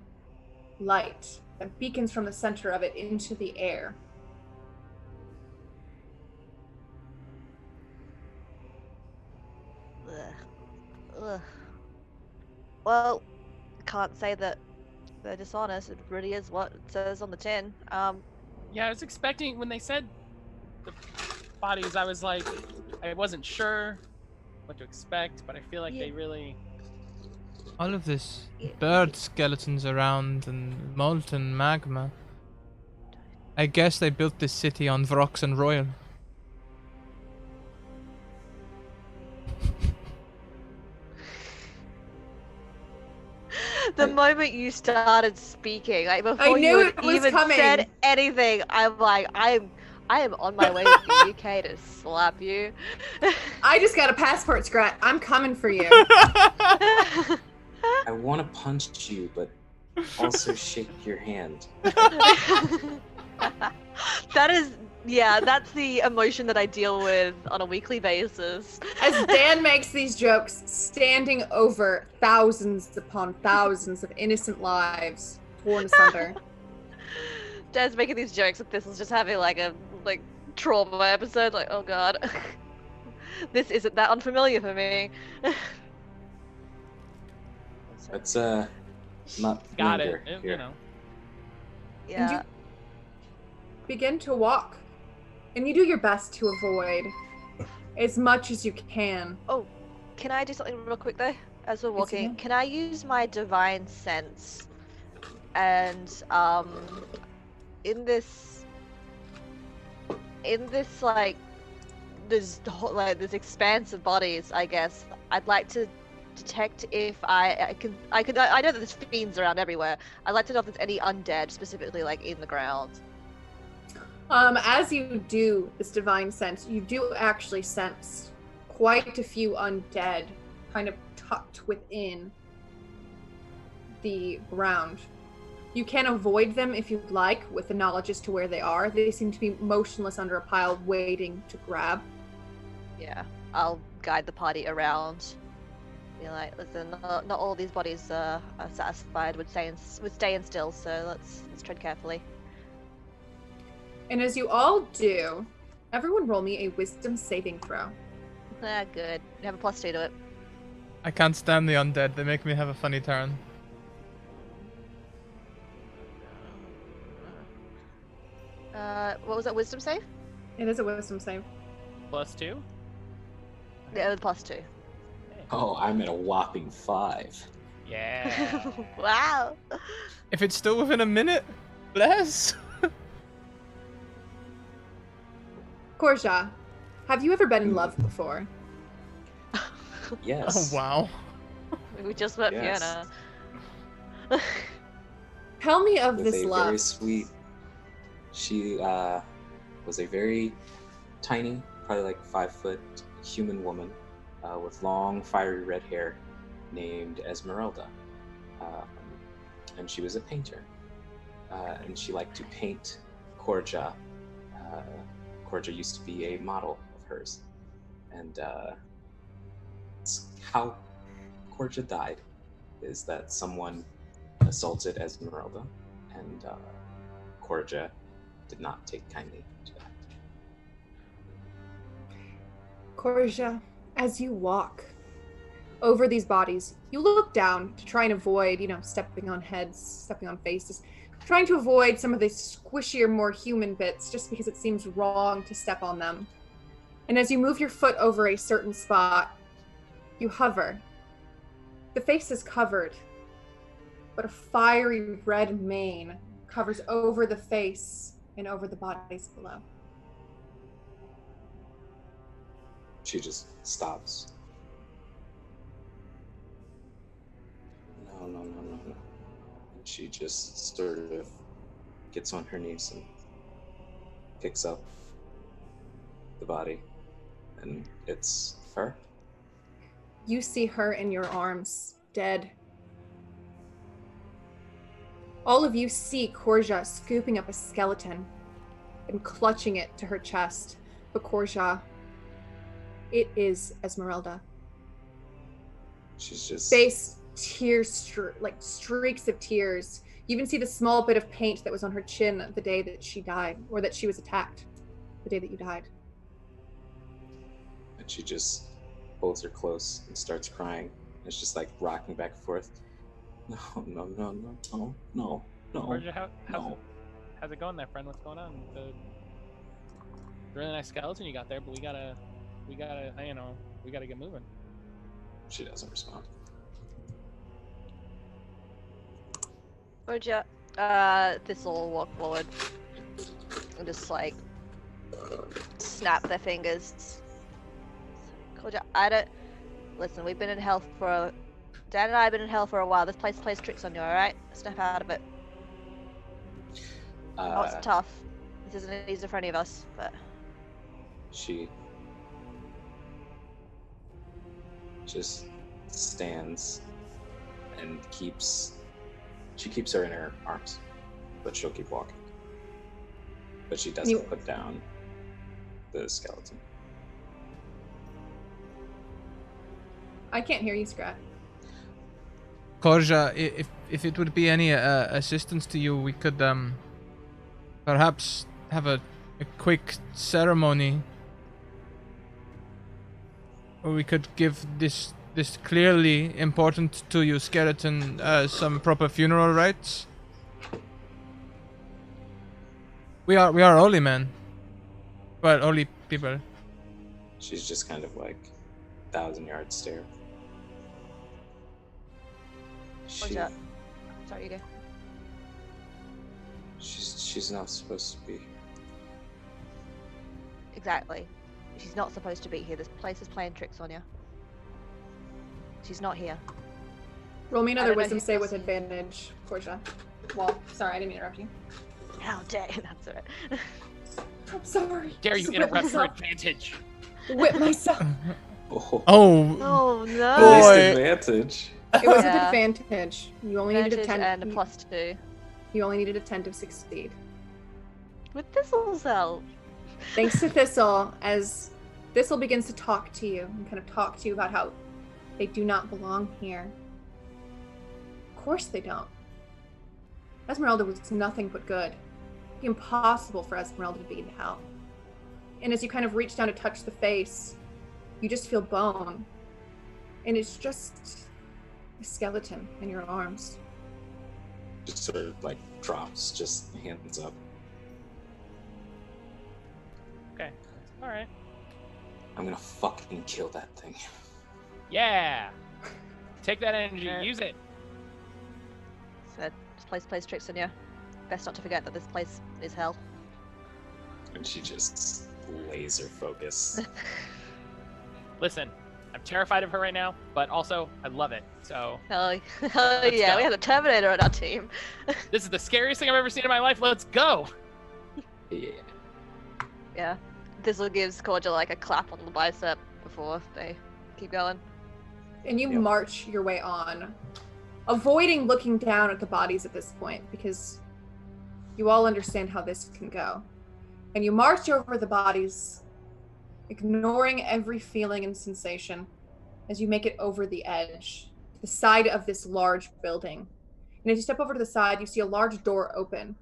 light that beacons from the center of it into the air. Ugh. Well, can't say that they're dishonest. It really is what it says on the tin. Yeah, I was expecting when they said the bodies, I was like, I wasn't sure what to expect, but I feel like they really. All of this bird skeletons around and molten magma. I guess they built this city on Vrox and Royal. The moment you started speaking, like before knew you it had was even coming. said anything, I'm like, I am on my way to the UK to slap you. I just got a passport, Scrat. I'm coming for you. I want to punch you, but also shake your hand. That is, yeah, that's the emotion that I deal with on a weekly basis. As Dan makes these jokes, standing over thousands upon thousands of innocent lives torn asunder. Dan's making these jokes and Thistle's just having like a trauma episode, like, oh god. This isn't that unfamiliar for me. Let's not Got linger it, here. you know. And Yeah. you begin to walk. And you do your best to avoid as much as you can. Oh, can I do something real quick though? As we're Yes, you walking, can. can I use my divine sense? And in this like this expanse of bodies, I guess I'd like to detect if I know that there's fiends around everywhere. I'd like to know if there's any undead specifically like in the ground. As you do this divine sense, you do actually sense quite a few undead kind of tucked within the ground. You can avoid them if you'd like with the knowledge as to where they are. They seem to be motionless under a pile waiting to grab. Yeah, I'll guide the party around. Be like, listen, not all these bodies are satisfied with staying still, so let's tread carefully. And as you all do, everyone roll me a wisdom saving throw. Ah, good. You have a +2 to it. I can't stand the undead. They make me have a funny turn. What was that? Wisdom save? It is a wisdom save. +2. Yeah, it was +2. Oh, I'm at a whopping 5. Yeah. Wow. If it's still within a minute, bless. Korja, have you ever been in love before? Yes. Oh wow. We just met Yes. Fiona. Tell me of With this a love. very sweet. She was a very tiny, probably like 5 foot human woman with long, fiery red hair, named Esmeralda, and she was a painter, and she liked to paint Korja. Korja used to be a model of hers, and it's how Korja died is that someone assaulted Esmeralda, and Korja did not take kindly to that. Korja, as you walk over these bodies, you look down to try and avoid, stepping on heads, stepping on faces, trying to avoid some of the squishier, more human bits just because it seems wrong to step on them. And as you move your foot over a certain spot, you hover. The face is covered, but a fiery red mane covers over the face and over the bodies below. She just stops. No. She just sort of gets on her knees and picks up the body, and it's her. You see her in your arms, dead. All of you see Korja scooping up a skeleton and clutching it to her chest. But Korja, it is Esmeralda. She's just Face, tears, like streaks of tears. You even see the small bit of paint that was on her chin the day that she died, or that she was attacked, the day that you died. and she just holds her close and starts crying. It's just like rocking back and forth. No. Corja, No. how's it going there, friend? What's going on? The really nice skeleton you got there, but we gotta get moving. She doesn't respond. Roger, Thistle will walk forward and just like snap their fingers. Roger, listen, we've been in hell Dan and I have been in hell for a while. This place plays tricks on you, alright? Snap out of it. Oh, it's tough. This isn't easy for any of us, but She just stands and keeps her in her arms, but she'll keep walking. But she doesn't put down the skeleton. I can't hear you, Scrat. Korja, if it would be any assistance to you, we could perhaps have a quick ceremony, or we could give this clearly important to you skeleton some proper funeral rites. We are holy men, but holy people. She's just kind of like 1,000-yard stare. Roger. Sorry, you go. She's not supposed to be. Exactly. She's not supposed to be here. This place is playing tricks on you. She's not here. Roll me I another don't know wisdom who save else- with advantage, Korja. Well, sorry, I didn't mean to interrupt you. How dare that's alright. I'm sorry. Dare you Just interrupt whip for myself. advantage? Whip myself. Oh, Oh no! Boy. Least advantage. It was with Yeah. advantage. You only needed a Advantage 10. and a +2. You only needed a 10 to succeed. With Thistle's help. Thanks to Thistle, as Thistle begins to talk to you and kind of talk to you about how they do not belong here. Of course they don't. Esmeralda was nothing but good. It'd be impossible for Esmeralda to be in hell. And as you kind of reach down to touch the face, you just feel bone. And it's just a skeleton in your arms. Just sort of like drops, just hands up. Okay. All right. I'm gonna fucking kill that thing. Yeah. Take that energy. Sure. Use it. Said, this place plays tricks on you. Best not to forget that this place is hell. And she just laser focus. Listen, I'm terrified of her right now, but also I love it. So Hell Let's yeah, go. we have a Terminator on our team. this is the scariest thing I've ever seen in my life. Let's go. Yeah. Yeah. This'll gives Cordia like a clap on the bicep before they keep going. And you Yep. march your way on, avoiding looking down at the bodies at this point because you all understand how this can go. And you march over the bodies, ignoring every feeling and sensation as you make it over the edge, to the side of this large building. And as you step over to the side, you see a large door open.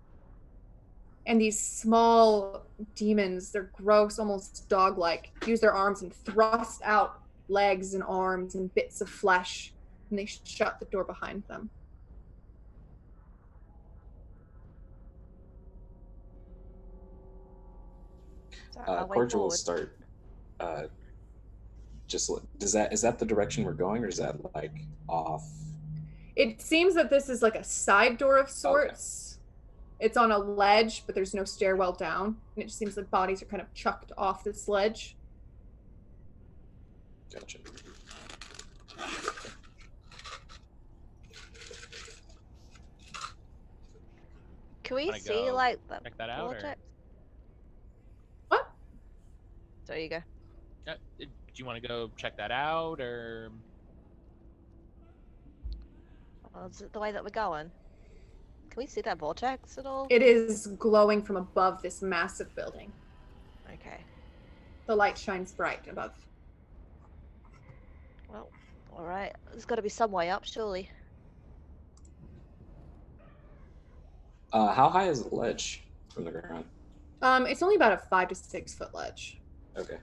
And these small demons, they're gross, almost dog-like, use their arms and thrust out legs and arms and bits of flesh, and they shut the door behind them. So our way Cordial will forward. start. Is that the direction we're going, or is that like off? It seems that this is like a side door of sorts. It's on a ledge, but there's no stairwell down, and it just seems like bodies are kind of chucked off this ledge. Gotcha. Can we Wanna see go like the check that out, or- vortex? What? There you go. Do you want to go check that out, or Well, is it the way that we're going? Can we see that vortex at all? It is glowing from above this massive building. Okay. The light shines bright above. Well, alright. There's got to be some way up, surely. How high is the ledge from the ground? It's only about a 5 to 6 foot ledge. Okay.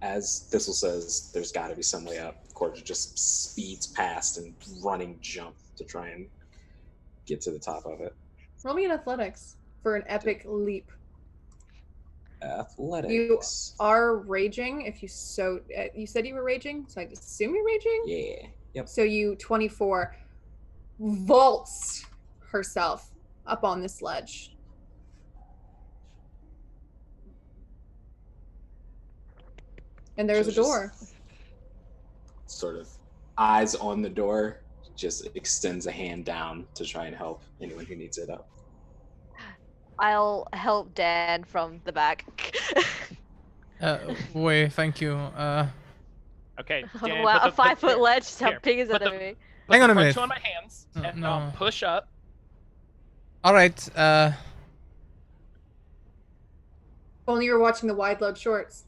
As Thistle says, there's got to be some way up. Cordia just speeds past and running jump to try and get to the top of it. Roll me in athletics for an epic leap. Athletics. You are raging. If you you said you were raging, so I assume you're raging. Yeah. Yep. So you 24 vaults herself up on this ledge. And there's So a door. Sort of eyes on the door, just extends a hand down to try and help anyone who needs it up. I'll help Dan from the back. Wait, thank you. okay? Oh, Dan, wow, put a 5 foot here, ledge. How here, big is put that the- of me? put Hang the on a front minute. two on my hands, Oh, and no. I'll push up. Alright, If only you were watching the wide load shorts.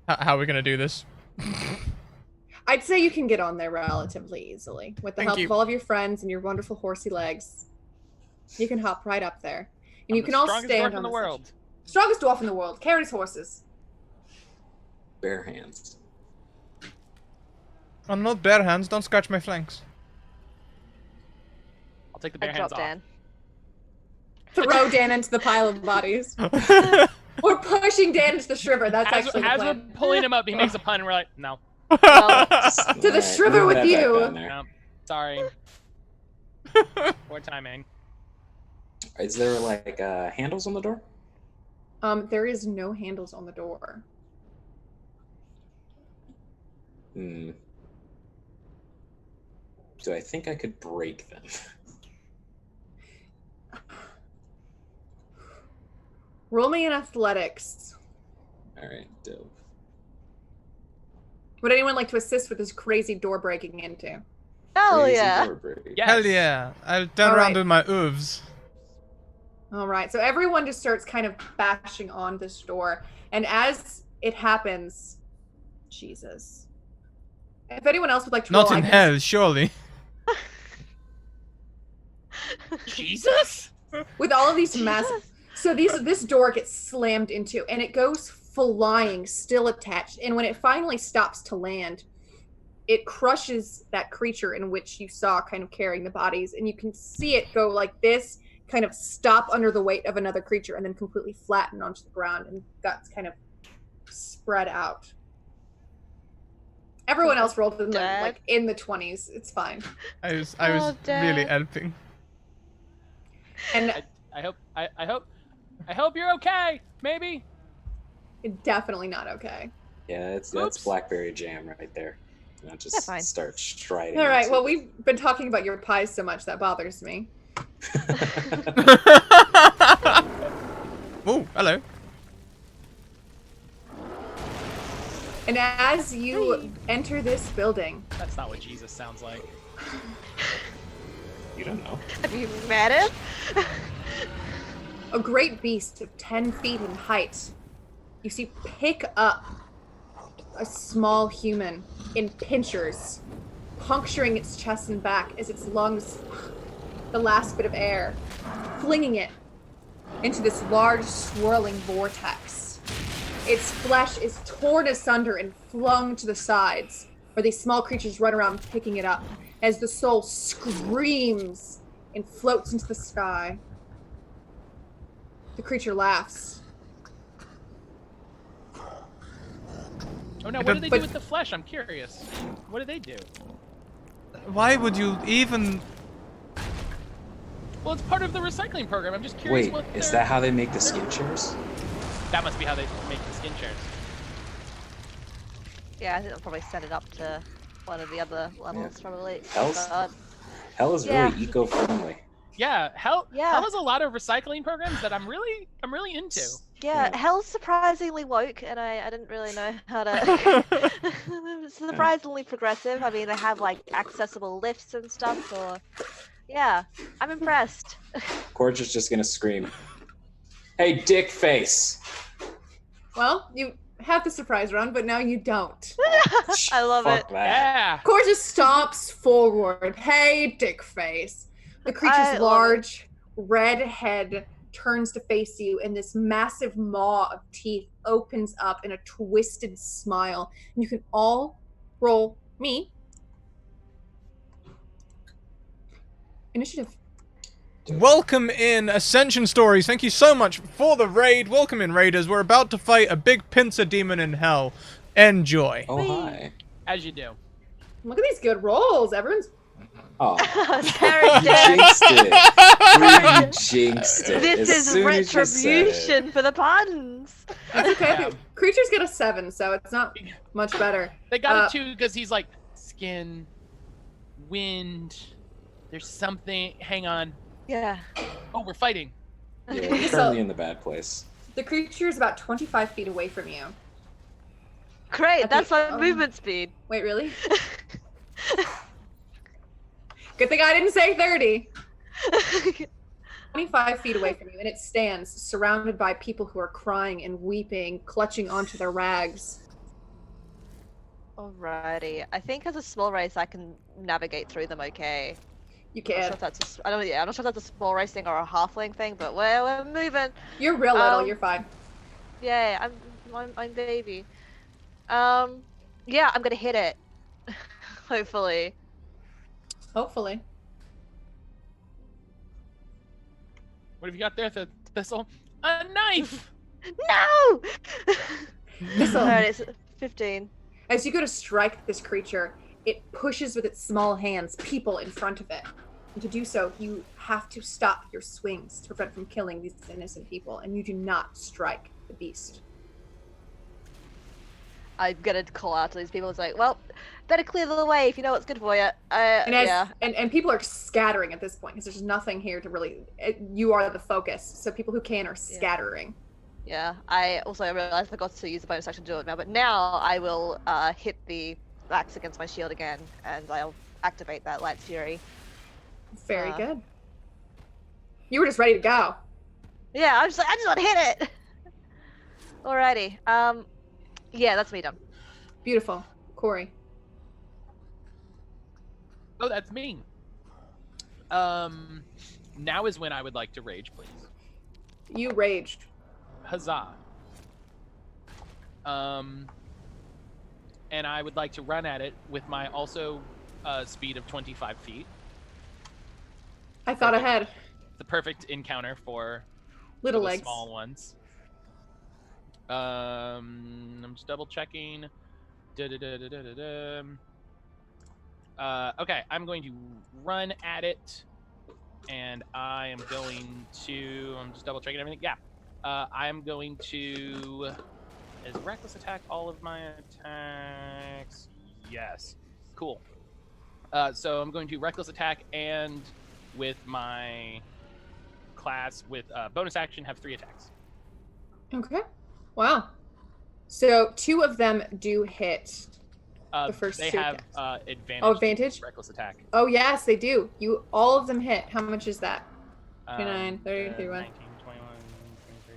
how are we gonna do this? I'd say you can get on there relatively easily with the Thank help you. of all of your friends and your wonderful horsey legs. You can hop right up there, and I'm you the can all strongest stand dwarf on in the this world. ledge. Strongest dwarf in the world. Carries horses. Bare hands. Oh, not bare hands, don't scratch my flanks. I'll take the I bare hands drop off. Dan. Throw Dan into the pile of bodies. We're pushing Dan into the Shriver. That's As, actually the as we're plan. pulling him up, he makes a pun, and we're like, no, To the Alright, Shriver move with that back you. down there. no, sorry. Poor timing. Is there like handles on the door? There is no handles on the door. Do I think I could break them? Roll me in athletics. Alright, dope. Would anyone like to assist with this crazy door breaking into? Oh Crazy yeah. door break. Yes. Hell yeah, I'll turn All around right. with my oofs. All right, so everyone just starts kind of bashing on this door, and as it happens, Jesus. If anyone else would like to Not roll, in I can- hell, surely. Jesus? with all of these massive, so this door gets slammed into, and it goes flying, still attached. And when it finally stops to land, it crushes that creature in which you saw kind of carrying the bodies, and you can see it go like this, kind of stop under the weight of another creature, and then completely flatten onto the ground, and guts kind of spread out. Everyone else rolled in the, Dad? like in the 20s. It's fine. I was Oh, really Dad. helping. And I hope you're okay. Maybe. definitely not okay. Yeah, that's Oops. blackberry jam right there. Just fine. start striding. All right. into Well, it. we've been talking about your pies so much that bothers me. Oh, hello. And as you enter this building, That's not what Jesus sounds like. You don't know. Have you met him? a great beast of 10 feet in height, you see pick up a small human in pinchers, puncturing its chest and back as its lungs, the last bit of air, flinging it into this large swirling vortex. Its flesh is torn asunder and flung to the sides, where these small creatures run around picking it up as the soul screams and floats into the sky. The creature laughs. Oh no, what do they do with the flesh? I'm curious. What do they do? Why would you even... Well, it's part of the recycling program. I'm just curious Wait, what is they're- that how they make the skin chairs? That must be how they make the skin chairs. Yeah, I think they'll probably set it up to one of the other levels, probably. Hell's- But, Hell is Yeah. really eco-friendly. Yeah, hell Yeah. has a lot of recycling programs that I'm really into. yeah, Yeah. Hell's surprisingly woke, and I didn't really know how to. Surprisingly progressive. I mean, they have like accessible lifts and stuff. Or yeah, I'm impressed. Corja's just gonna scream, "Hey, dick face!" Well, you have the surprise round, but now you don't. I love Fuck it. that. Yeah. Core just stomps forward. Hey, dick face. The I creature's love it. large, red head turns to face you, and this massive maw of teeth opens up in a twisted smile. And you can all roll me. Initiative. Welcome in, Ascension Stories. Thank you so much for the raid. Welcome in, Raiders. We're about to fight a big pincer demon in hell. Enjoy. Oh hi. As you do. Look at these good rolls. Everyone's. Oh, Sarah's you dead. jinxed it. You jinxed it. This as is soon as you said it. retribution for the puns. It's okay. Yeah. Creatures get a 7, so it's not much better. They got it too because he's like skin, wind. There's something. Hang on. Yeah. Oh, we're fighting. Yeah, you're So- currently in the bad place. The creature is about 25 feet away from you. Great, At that's the- my movement speed. Wait, really? Good thing I didn't say 30. 25 feet away from you, and it stands surrounded by people who are crying and weeping, clutching onto their rags. Alrighty, I think as a small race I can navigate through them okay. You I'm not sure can. if that's I'm not sure if that's a small race thing or a halfling thing, but we're moving. You're real little. Um, You're fine. Yeah, I'm baby. Yeah, I'm gonna hit it. Hopefully. Hopefully. What have you got there? The thistle? A knife. No! Thistle. Alright, it's 15. As you go to strike this creature, it pushes with its small hands people in front of it. And to do so, you have to stop your swings to prevent from killing these innocent people, and you do not strike the beast. I'm gonna call out to these people. It's like, well, better clear the way if you know what's good for you. And as, Yeah. and people are scattering at this point because there's nothing here to really. You are the focus, so people who can are scattering. Yeah, I also realized I forgot to use the bonus action to do it now, but now I will hit the axe against my shield again, and I'll activate that Light Fury. Very good. You were just ready to go. Yeah, I just want to hit it! Alrighty, yeah, that's me done. Beautiful, Corey. Oh, that's me. Now is when I would like to rage, please. You rage. Huzzah. And I would like to run at it with my also speed of 25 feet. I thought Perfect. ahead. The perfect encounter for Little the legs. small ones. I'm just double checking. Okay, I'm going to run at it, and I am going to. I'm just double checking everything. Yeah, I am going to. Is reckless attack all of my attacks? Yes. Cool. So I'm going to reckless attack, and with my class with bonus action, have 3 attacks. Okay. Wow. So 2 of them do hit. The first they 2 have attacks. advantage. Oh, advantage? Reckless attack. Oh, yes, they do. All of them hit. How much is that? 29, 30, 19, 31. 21, 23,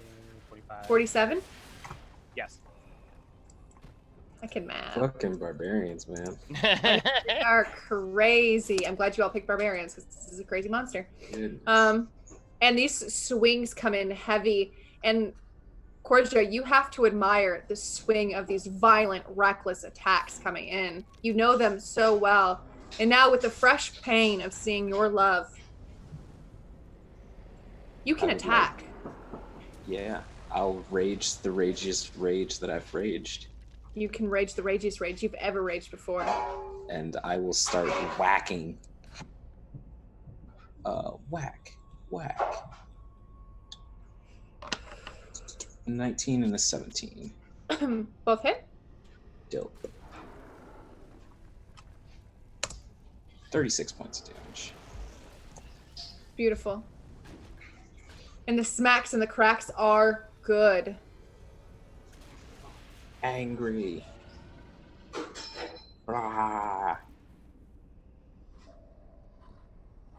45. 47? Yes. I can math. Fucking barbarians, man. They are crazy. I'm glad you all picked barbarians because this is a crazy monster. Goodness. And these swings come in heavy. And Corja, you have to admire the swing of these violent, reckless attacks coming in. You know them so well. And now with the fresh pain of seeing your love, you can I would attack. Yeah, I'll rage the ragiest rage that I've raged. You can rage the ragiest rage you've ever raged before. And I will start whacking. Whack. 19 and a 17. Both hit? Dope. 36 points of damage. Beautiful. And the smacks and the cracks are good. Angry. Rah.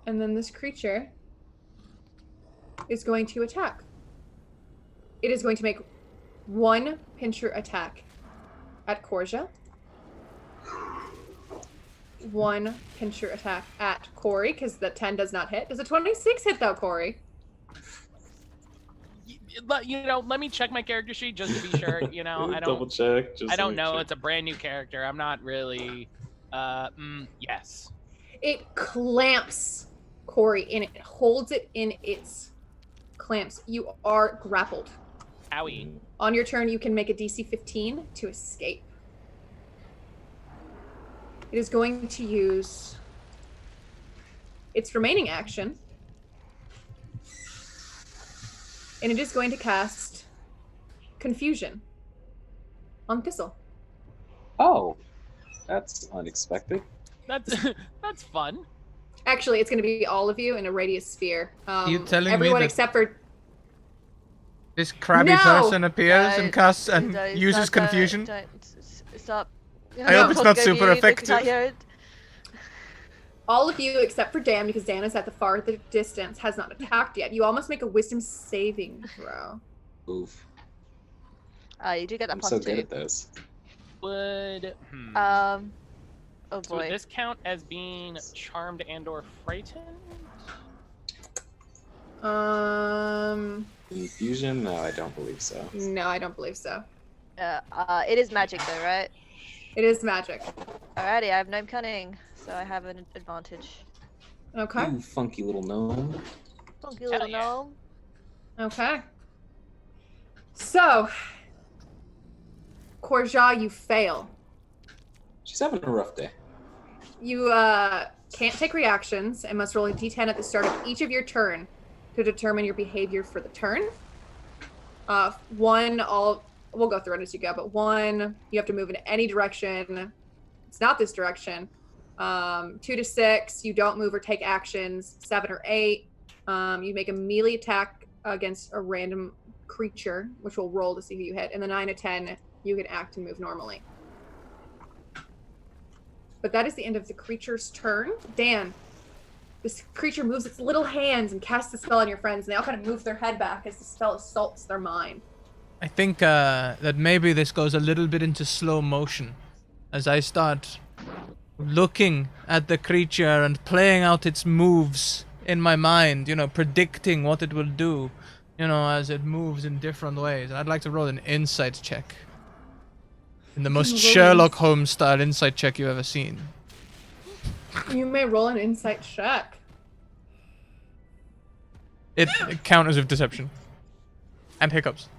And then this creature is going to attack. It is going to make 1 pincher attack at Corja. 1 pincher attack at Corey, because the 10 does not hit. Does a 26 hit though, Corey? Let me check my character sheet just to be sure. I don't Double check. I don't know. It's a brand new character. I'm not really. Yes. It clamps Corey and it holds it in its clamps. You are grappled. Owie. On your turn, you can make a DC 15 to escape. It is going to use its remaining action. And it is going to cast Confusion on Thistle. Oh, that's unexpected. That's fun. Actually, it's going to be all of you in a radius sphere. You telling me everyone that except for this crabby No! person appears and casts and Don't- uses don't- confusion? Stop. I hope it's not super effective. all of you except for Dan, because Dan is at the farther distance, has not attacked yet. You all must make a wisdom saving throw. Oof. You do get that I'm plus so 2. good at this. Oh So boy. would this count as being charmed and/or frightened? Confusion? No, I don't believe so. No, I don't believe so. It is magic though, right? It is magic. Alrighty, I have gnome cunning, so I have an advantage. Okay. You funky little gnome. Funky little yeah. gnome. Okay. So, Corja, you fail. She's having a rough day. You can't take reactions and must roll a d10 at the start of each of your turn to determine your behavior for the turn. We'll go through it as you go, but 1, you have to move in any direction. It's not this direction. 2 to 6, you don't move or take actions. 7 or 8, you make a melee attack against a random creature, which will roll to see who you hit. And the 9 to 10, you can act and move normally. But that is the end of the creature's turn. Dan, this creature moves its little hands and casts the spell on your friends, and they all kind of move their head back as the spell assaults their mind. I think that maybe this goes a little bit into slow motion as I start looking at the creature and playing out its moves in my mind, predicting what it will do, as it moves in different ways. I'd like to roll an insight check. In the most Sherlock Holmes style insight check you've ever seen. You may roll an insight check. It counters with deception. And hiccups.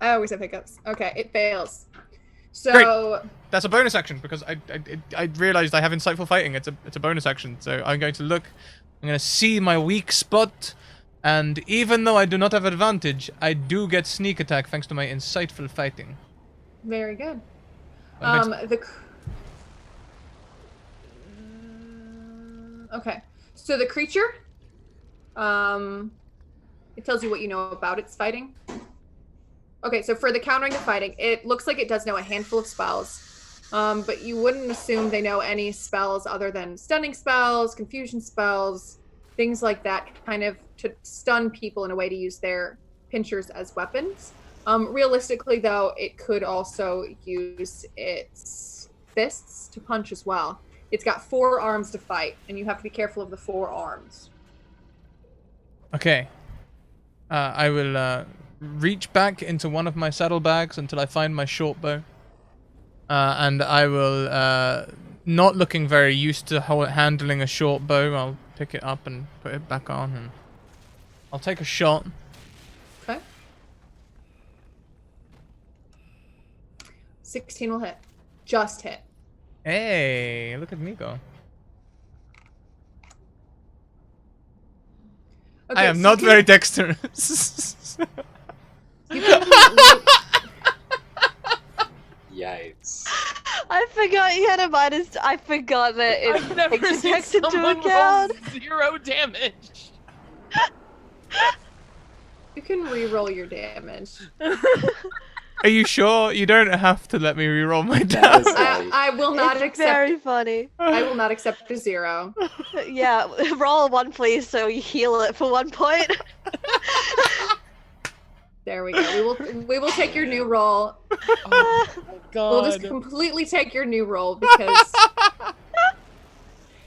I always have hiccups. Okay, it fails. So That's a bonus action because I realized I have insightful fighting. It's a bonus action. So I'm going to look. I'm going to see my weak spot, and even though I do not have advantage, I do get sneak attack thanks to my insightful fighting. very good. That makes- Okay. So the creature, it tells you what you know about its fighting. Okay, so for the countering the fighting, it looks like it does know a handful of spells, but you wouldn't assume they know any spells other than stunning spells, confusion spells, things like that, kind of to stun people in a way to use their pinchers as weapons. Realistically, though, it could also use its fists to punch as well. It's got 4 arms to fight, and you have to be careful of the 4 arms. Okay. I will reach back into one of my saddlebags until I find my short bow. And I will, not looking very used to handling a short bow, I'll pick it up and put it back on, and I'll take a shot. Okay. 16 will hit. Just hit. Hey, look at me go. Okay, I am so not you- very dexterous. You can, Yikes. I forgot you had a minus. I forgot that it I've never takes seen dex into someone roll account. 0 damage. you can re-roll your damage. Are you sure? You don't have to let me reroll my That is damage. I will not It's accept. very funny. I will not accept a 0. Yeah, roll a 1, please, so you heal it for 1 point. There we go. We will take your new roll. Oh my god. We'll just completely take your new roll because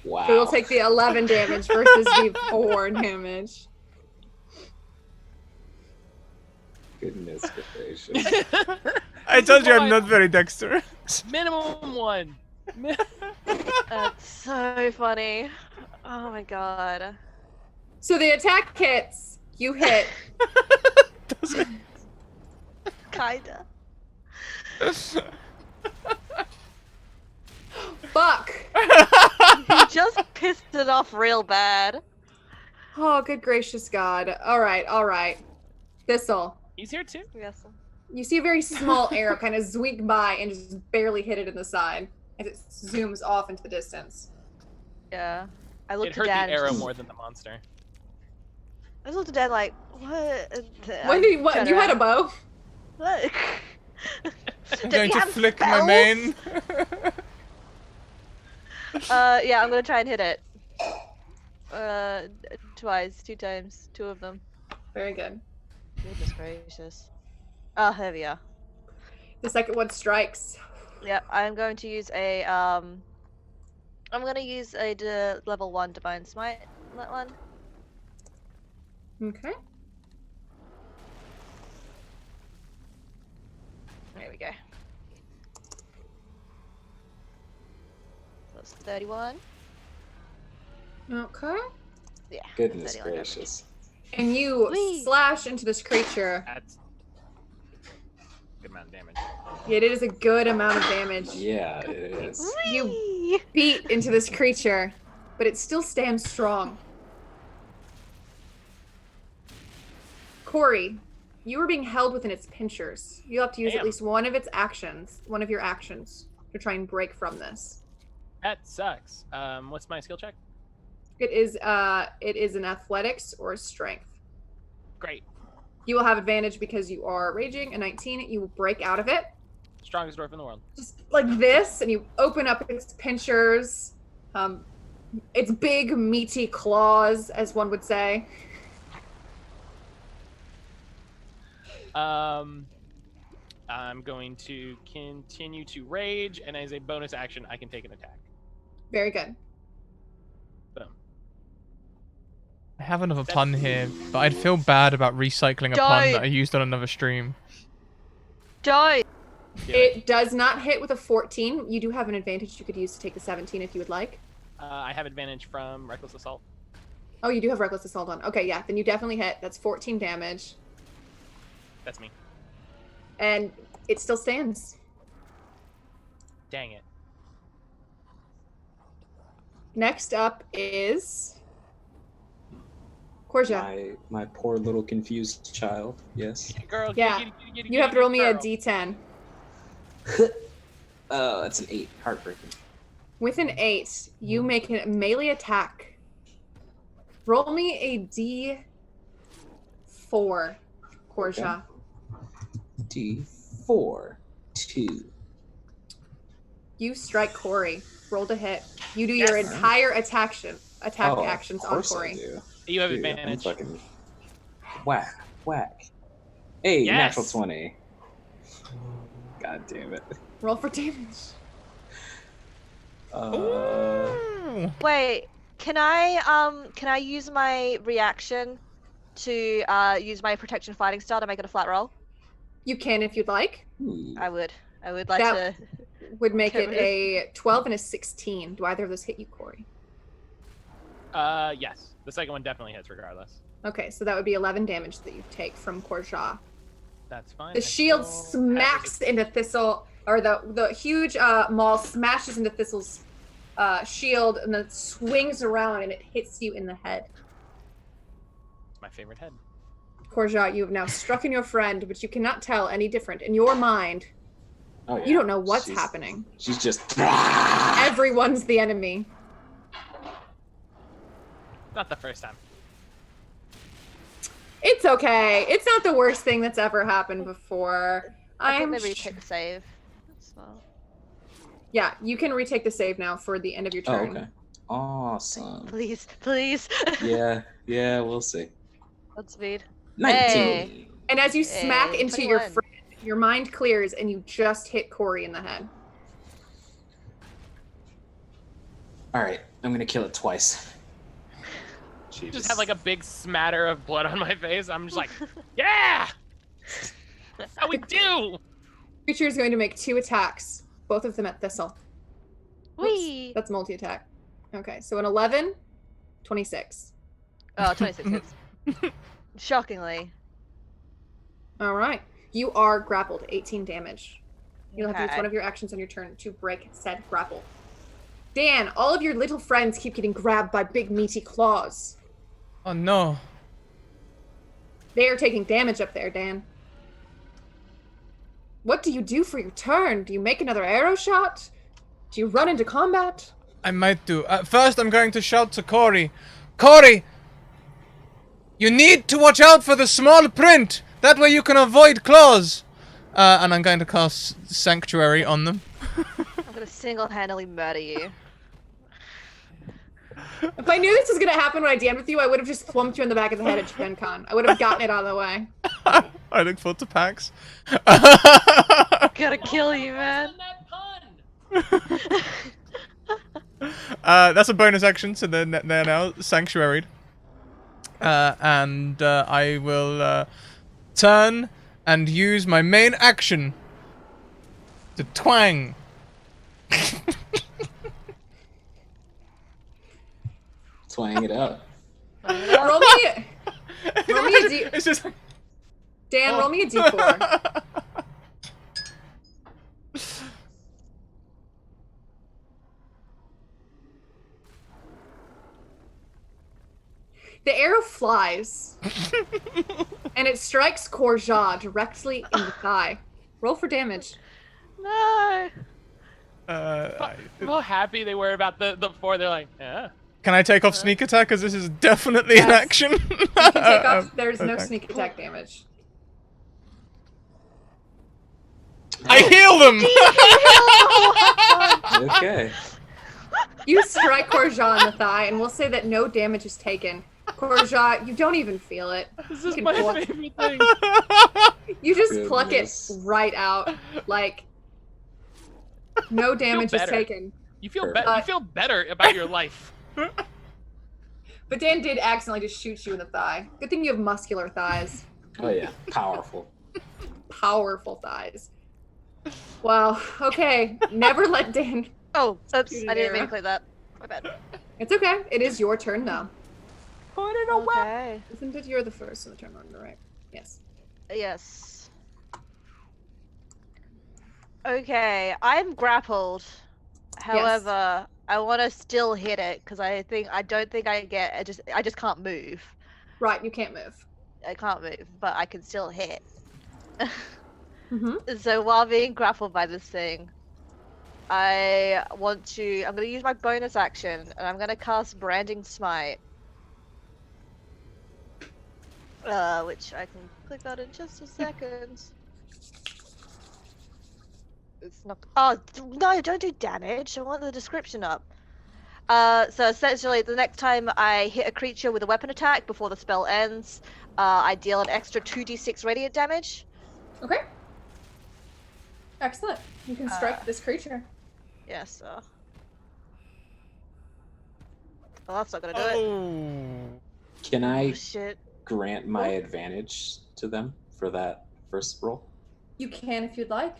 Wow. we will take the 11 damage versus the 4 damage. Goodness gracious. I told you I'm not very dexterous. Minimum 1. That's so funny. Oh my god. So the attack hits. You hit. Kinda. Fuck. You just pissed it off real bad. Oh, good gracious God. All right. Thistle. He's here too. Yes. You see a very small arrow kind of zweek by and just barely hit it in the side as it zooms off into the distance. Yeah. I It looked hurt at the Dan. arrow more than the monster. I just looked at Dan like, what? When did what? You had a bow? What? I'm Don't going you to have flick my spells? mane. Yeah, I'm gonna try and hit it. Twice, 2 times, 2 of them. Very good. Goodness gracious. Oh, there we are. The second one strikes. Yep, I'm going to use a level 1 divine smite on that one. Okay. There we go. That's 31. Okay. Yeah. Goodness 31 damage. gracious. And you Whee! slash into this creature. That's a good amount of damage. It is a good amount of damage. Yeah, it is. You- Whee! Beat into this creature, but it still stands strong. Corey, you are being held within its pinchers. You have to use at Damn. least one of your actions, to try and break from this. That sucks. What's my skill check? It is an athletics or a strength. Great. You will have advantage because you are raging. A 19, you will break out of it. Strongest dwarf in the world. Just like this, and you open up its pinchers. Its big, meaty claws, as one would say. I'm going to continue to rage, and as a bonus action, I can take an attack. Very good. Boom. I have another pun here, but I'd feel bad about recycling a pun Don't. that I used on another stream. Die! It does not hit with a 14. You do have an advantage you could use to take the 17 if you would like. I have advantage from reckless assault. Oh, you do have reckless assault on. Okay, yeah, then you definitely hit. That's 14 damage. That's me. And it still stands. Dang it. Next up is Korja. My poor little confused child. Yes. Girl, Yeah. You have to roll me a d10. Oh, that's an 8. Heartbreaking. With an 8, you make a melee attack. Roll me a d4, Korja. Okay. D4. 2. You strike Corey. Roll to hit. You do your entire attack actions on Corey. You have Dude, advantage. I'm fucking whack. Hey, Yes. natural 20. God damn it. Roll for damage. Ooh. Wait, can I use my reaction to use my protection fighting style to make it a flat roll? You can if you'd like. Ooh. I would like That to. would make Get it rid of- a 12 and a 16. Do either of those hit you, Corey? Yes. The second one definitely hits regardless. Okay, so that would be 11 damage that you take from Korja. That's fine. The shield smacks into Thistle, or the huge maul smashes into Thistle's shield and then swings around and it hits you in the head. It's my favorite head. Korja, you have now struck in your friend, but you cannot tell any different. In your mind, Oh, yeah. you don't know what's She's- happening. She's just. Everyone's the enemy. Not the first time. It's okay. It's not the worst thing that's ever happened before. I can I'm maybe sh- take the save. As well. Yeah, you can retake the save now for the end of your Oh, turn. okay. Awesome. Please. Yeah, we'll see. Godspeed. 19. And as you smack Hey, into your 21. friend, your mind clears and you just hit Corey in the head. All right, I'm gonna kill it twice. She Just have like a big smatter of blood on my face. I'm just like, yeah! That's how we do! Creature is going to make 2 attacks, both of them at Thistle. Oops, Whee! that's multi-attack. Okay, so an 11, 26. Oh, 26 hits. Shockingly. All right. You are grappled, 18 damage. You'll have to use Okay. one of your actions on your turn to break said grapple. Dan, all of your little friends keep getting grabbed by big meaty claws. Oh no. They are taking damage up there, Dan. What do you do for your turn? Do you make another arrow shot? Do you run into combat? I might do. First, I'm going to shout to Corey. Corey! You need to watch out for the small print! That way you can avoid claws! And I'm going to cast Sanctuary on them. I'm gonna single-handedly murder you. If I knew this was going to happen when I DM'd with you, I would have just thumped you in the back of the head at Gen Con. I would have gotten it out of the way. I look forward to PAX. Gotta kill you, man. That pun! That's a bonus action, so they're now sanctuaried. And I will turn and use my main action to twang. Twang it out. Roll me a D. It's just like, Dan, roll me a D4. The arrow flies, and it strikes Korja directly in the thigh. Roll for damage. No. How happy they were about the 4. They're like, yeah. Can I take off sneak attack? Because this is definitely an Yes. action. You can take off. There's no okay. sneak attack damage. I heal them. Okay. You strike Korja in the thigh, and we'll say that no damage is taken. Korja, you don't even feel it. This You is can my pluck- favorite thing. You just pluck it Goodness. right out. Like, no damage is better. taken. You feel Perfect. you feel better about your life. But Dan did accidentally just shoot you in the thigh. Good thing you have muscular thighs. Oh yeah, powerful. Powerful thighs. Wow. Okay. Never let Dan. Oh, oops. Shoot an I didn't mean arrow. to click that. My bad. It's okay. It is your turn now. Put it away. Okay. Isn't it you're the first in the turn order, right? Yes. Yes. Okay, I'm grappled. However, I want to still hit it because I don't think I get. I just can't move. Right, you can't move. I can't move, but I can still hit. Mm-hmm. So while being grappled by this thing, I'm going to use my bonus action and I'm going to cast Branding Smite. Which I can click on in just a second. It's not. Oh no! Don't do damage. I want the description up. So essentially, the next time I hit a creature with a weapon attack before the spell ends, I deal an extra 2d6 radiant damage. Okay. Excellent. You can strike this creature. Yes. Well, that's not gonna do it. Oh. Can Oh I shit! grant my advantage to them for that first roll? You can if you'd like.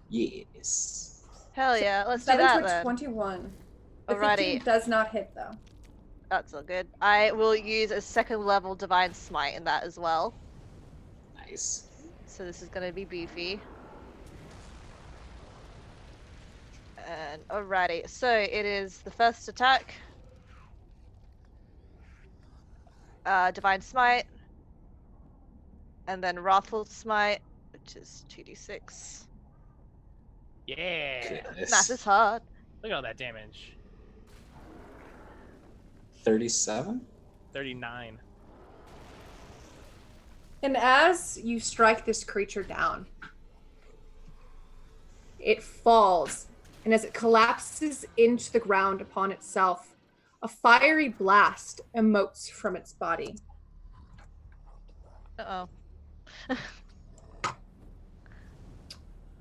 Yes. Hell yeah! Let's do 7 that to a then. 21. The Alrighty. 15 does not hit though. That's all good. I will use a second level Divine Smite in that as well. Nice. So this is gonna be beefy. And alrighty, so it is the first attack. Divine Smite. And then Wrathful Smite, which is 2d6. Yeah. Goodness. Math is hard. Look at all that damage. 37? 39. And as you strike this creature down, it falls, and as it collapses into the ground upon itself, a fiery blast emotes from its body. Uh-oh.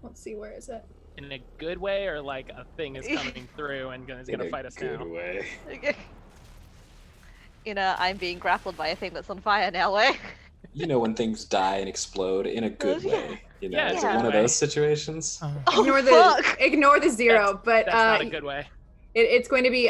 Let's see, where is it? In a good way, or like a thing is coming through and is In gonna a fight us good now? way. Okay. I'm being grappled by a thing that's on fire now, way. You know when things die and explode in a good Oh, yeah. way. You know, Yeah, is in it a one of way. those situations? Oh, Ignore the zero, but That's not a good way. it's going to be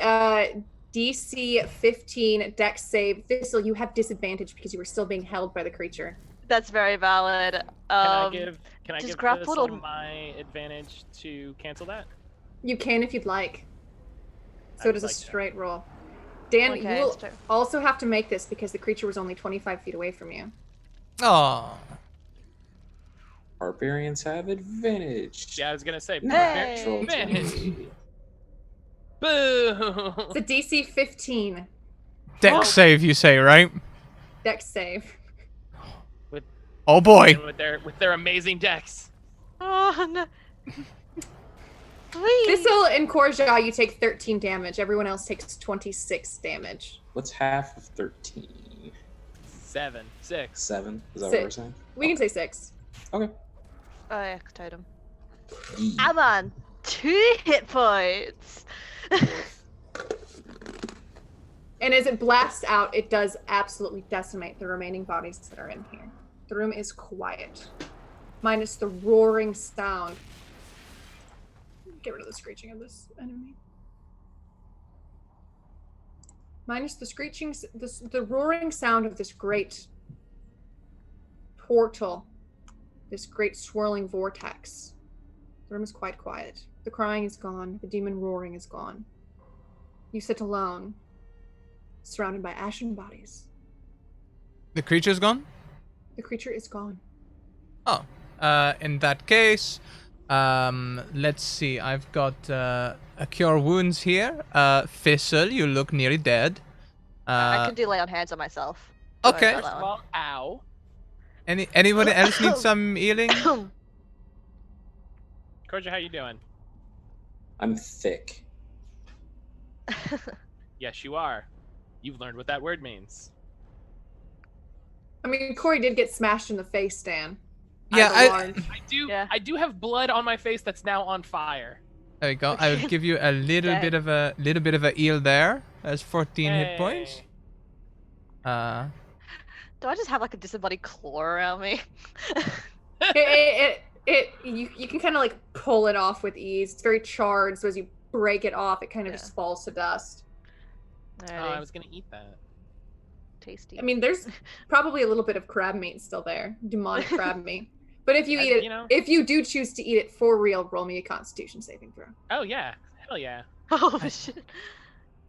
DC 15 Dex save. Thistle, you have disadvantage because you were still being held by the creature. That's very valid. Can I does give grappled this or- my advantage to cancel that? You can if you'd like. I So would does a like that. straight roll. Dan, Okay, you will straight- also have to make this because the creature was only 25 feet away from you. Oh. Barbarians have advantage. Yeah, I was gonna say. Natural Advantage. 20. Boo! It's a DC 15 Dex save, you say, right? Dex save. Oh boy. with their amazing decks. Oh no. Please. Thistle and Korja, you take 13 damage. Everyone else takes 26 damage. What's half of 13? 7, 6. 7? Is that what Six. we're saying? We can say 6. Okay. Oh yeah, totem. Yee. I'm on 2 hit points. And as it blasts out, it does absolutely decimate the remaining bodies that are in here. The room is quiet, minus the roaring sound. Get rid of the screeching of this enemy. Minus the screeching, the roaring sound of this great portal, this great swirling vortex. The room is quite quiet. The crying is gone. The demon roaring is gone. You sit alone, surrounded by ashen bodies. The creature's gone? The creature is gone. Oh. In that case, let's see. I've got a cure wounds here. Thistle, you look nearly dead. I can do lay on hands on myself. Don't worry Okay. about that one. Well, ow. Anybody else need some healing? Korja, how you doing? I'm thick. Yes, you are. You've learned what that word means. I mean, Corey did get smashed in the face, Dan. Yeah, By the large. Yeah. I do have blood on my face that's now on fire. There you go. I will give you a little bit of a heal there. That's 14 hit points. Hey. Do I just have like a disembodied claw around me? You can kind of like pull it off with ease. It's very charred, so as you break it off, it kind of Yeah. just falls to dust. Oh, I was gonna eat that. Tasty. I mean, there's probably a little bit of crab meat still there, demonic crab meat. But if you eat it, you know. if you do choose to eat it for real, roll me a Constitution saving throw. Oh yeah, hell yeah. Oh shit.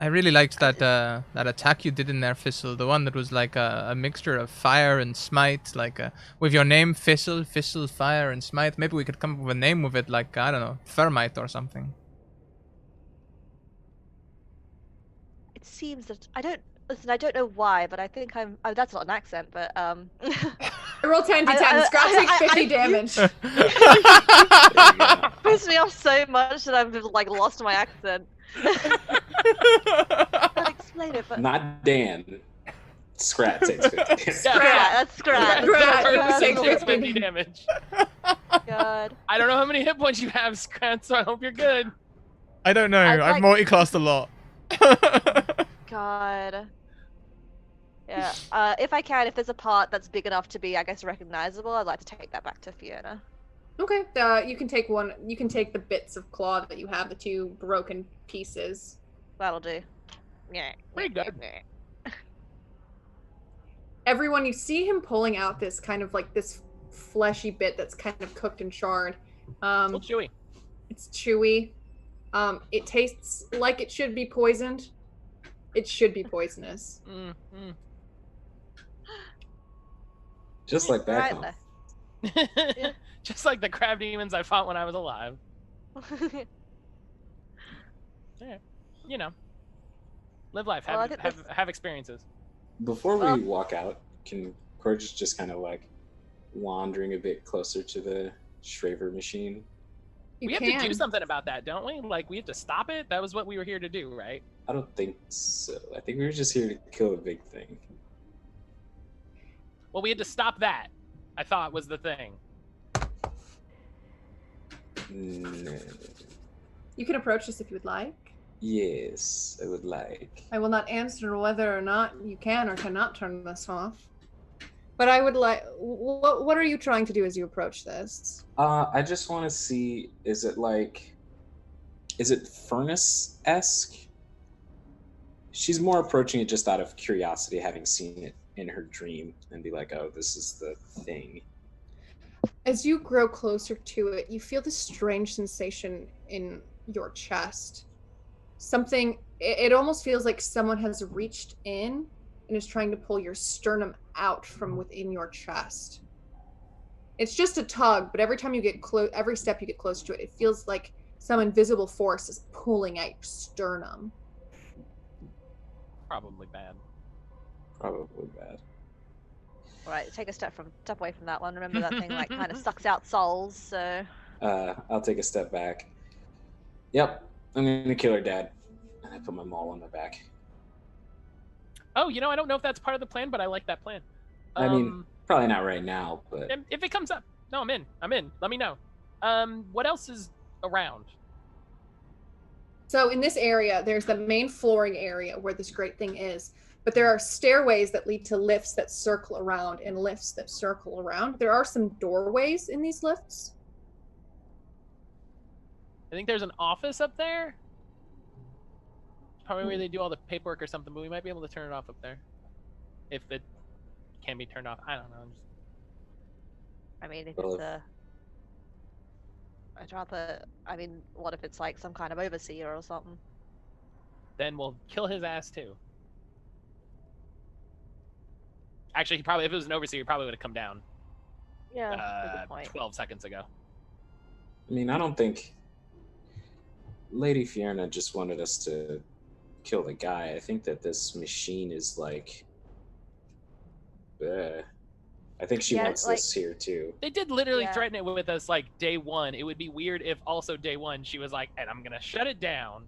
I really liked that that attack you did in there, Fizzle. The one that was like a mixture of fire and smite, like with your name, Fizzle, fire and smite. Maybe we could come up with a name with it, like I don't know, Thermite or something. It seems that I don't listen. I don't know why, but I think I'm. Oh, that's not an accent, but I roll 10 d10. I- Scott I- takes 50 I- damage. pissed me off so much that I've just like lost my accent. Can't explain it, but Not Dan. Scrat takes 50. Yeah, that's Scrat. Scrat Takes takes 50 damage. God. I don't know how many hit points you have, Scrat, so I hope you're good. I don't know. I'd I've like- multi-classed a lot. God. Yeah. If I can, if there's a part that's big enough to be, I guess, recognizable, I'd like to take that back to Fiona. Okay, you can take one. You can take the bits of claw that you have, the 2 broken pieces. That'll do. Yeah. Pretty good. Everyone, you see him pulling out this kind of like this fleshy bit that's kind of cooked and charred. Well, chewy. It's chewy. It tastes like it should be poisoned. It should be poisonous. Just like back home. Yeah. Just like the crab demons I fought when I was alive. Yeah. You know. Live life. Well, I Have, think have experiences. Before we Well- walk out, can Corge just kind of like wandering a bit closer to the Shriver machine? You We have can. to do something about that, don't we? Like, we have to stop it? That was what we were here to do, right? I don't think so. I think we were just here to kill the big thing. Well, we had to stop that, I thought was the thing. No. You can approach this if you would like. Yes, I would like. I will not answer whether or not you can or cannot turn this off. But I would like. What are you trying to do as you approach this? I just want to see, is it furnace-esque? She's more approaching it just out of curiosity, having seen it in her dream, and be like, oh, this is the thing. As you grow closer to it, you feel this strange sensation in your chest. Something, it almost feels like someone has reached in and is trying to pull your sternum out from within your chest. It's just a tug, but every time you get close, every step you get closer to it, it feels like some invisible force is pulling at your sternum. Probably bad. Probably bad. Right, take a step away from that one. Remember that thing like kind of sucks out souls, so I'll take a step back. Yep, I'm gonna kill her dad. And I put my maul on my back. Oh, you know, I don't know if that's part of the plan, but I like that plan. I mean, probably not right now, but If it comes up. No, I'm in. Let me know. What else is around? So in this area, there's the main flooring area where this great thing is. But there are stairways that lead to lifts that circle around and lifts that circle around. There are some doorways in these lifts. I think there's an office up there. Probably where they do all the paperwork or something, but we might be able to turn it off up there. If it can be turned off. I don't know. I mean, if Well, it's I'd rather. I mean, what if it's like some kind of overseer or something? Then we'll kill his ass too. Actually, he probably, if it was an overseer, he probably would have come down Yeah, that's a good point. 12 seconds ago. I mean, I don't think Lady Fiona just wanted us to kill the guy. I think that this machine is like, I think she Yeah, wants like- this here too. They did literally Yeah. threaten it with us like day one. It would be weird if also day one she was like, and I'm gonna shut it down.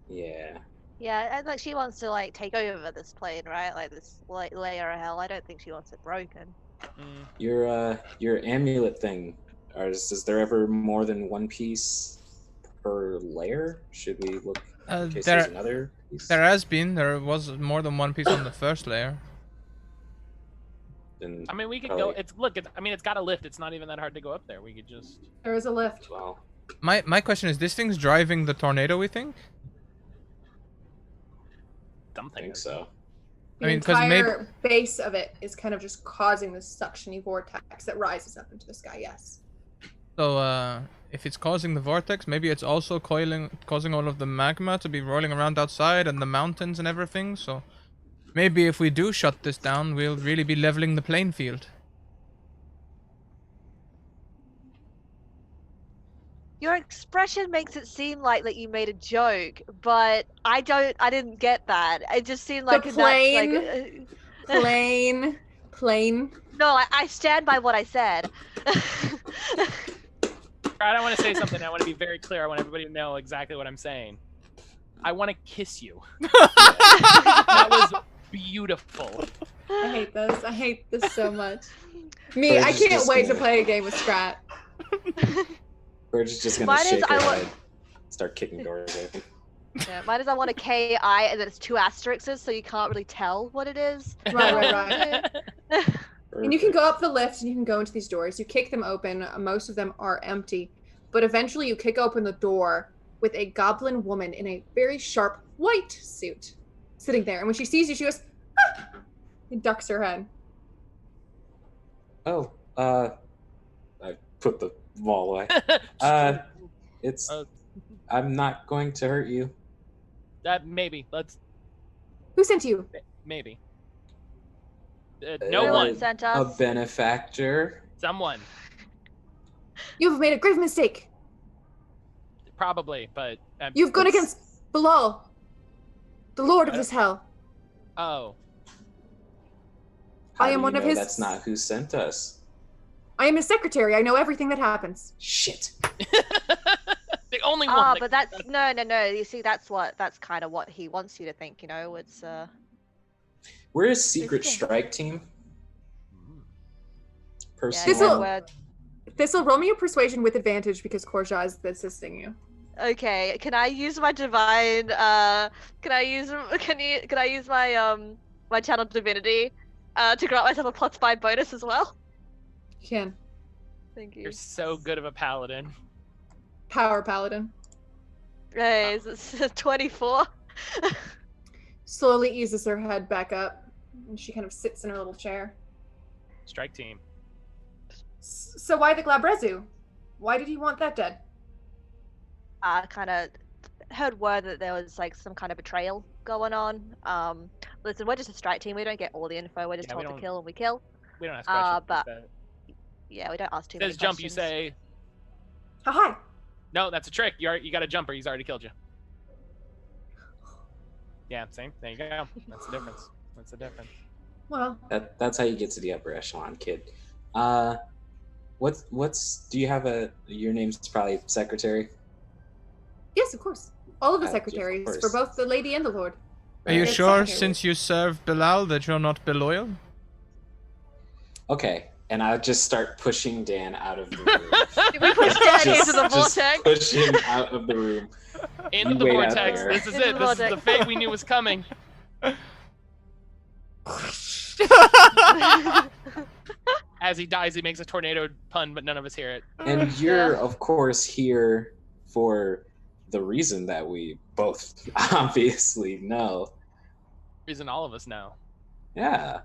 Yeah. Yeah, and like she wants to like take over this plane, right? Like this like layer of hell. I don't think she wants it broken. Your amulet thing. Is there ever more than one piece per layer? Should we look in case there's another piece? There was more than one piece on the first layer. Then, I mean, we could probably- go. It's got a lift. It's not even that hard to go up there. We could just. There is a lift. well, My question is, this thing's driving the tornado, we think? I Something. think so. The I mean, 'cause entire base of it is kind of just causing this suctiony vortex that rises up into the sky. Yes. So, if it's causing the vortex, maybe it's also causing all of the magma to be rolling around outside and the mountains and everything. So, maybe if we do shut this down, we'll really be leveling the playing field. Your expression makes it seem like that you made a joke, but I didn't get that. It just seemed like Plain. No, I stand by what I said. I want to say something. I want to be very clear. I want everybody to know exactly what I'm saying. I want to kiss you. That was beautiful. I hate this. I hate this so much. I can't wait to play a game with Scrat. We're just gonna Mine is shake our head, start kicking doors open. Yeah, mine is I want a KI and then it's 2 asterisks, so you can't really tell what it is. Right. And you can go up the lift and you can go into these doors. You kick them open. Most of them are empty. But eventually you kick open the door with a goblin woman in a very sharp white suit sitting there. And when she sees you, she goes, ah! And ducks her head. Oh, I put the ball away. I'm not going to hurt you. Maybe. Who sent you? Maybe. No one sent A us. benefactor. Someone. You have made a grave mistake. Probably, but You've gone against Bilal, the lord of this hell. Oh. How I am do one you of know his. That's not who sent us. I am his secretary. I know everything that happens. Shit. The only one. Ah, but that's no. You see, that's kind of what he wants you to think. You know, it's We're a secret Okay. strike team. yeah, Personal. This'll roll me a persuasion with advantage because Korja is assisting you. Okay, can I use my divine? Can I use my my channel divinity, to grant myself a +5 bonus as well? You can. Thank you. You're so good of a paladin. Power paladin. Hey, it's 24. Slowly eases her head back up, and she kind of sits in her little chair. Strike team. So why the Glabrezu? Why did he want that dead? I kind of heard word that there was like some kind of betrayal going on. Listen, we're just a strike team. We don't get all the info. We're just Yeah, we told to don't- kill and we kill. We don't ask questions. but- like that. Yeah, we don't ask too many Says jump, you questions. say, How high? no, that's a trick. You got a jumper. He's already killed you. Yeah, same. There you go. That's the difference. That's the difference. Well, That's how you get to the upper echelon, kid. Do you have your name's probably secretary? yes, of course. All of the Of secretaries course. for both the lady and the lord. Are you It's sure, secretary. since you serve Bilal, that you're not Beloyal? Okay, and I'll just start pushing Dan out of the room. We push Dan Just- into the just vortex. push him out of the room. Into You the wait out vortex. there. This is Into it. the This is the vortex. fate we knew was coming. As he dies, he makes a tornado pun, but none of us hear it. And you're, Yeah. of course, here for the reason that we both obviously know. Reason all of us know. Yeah.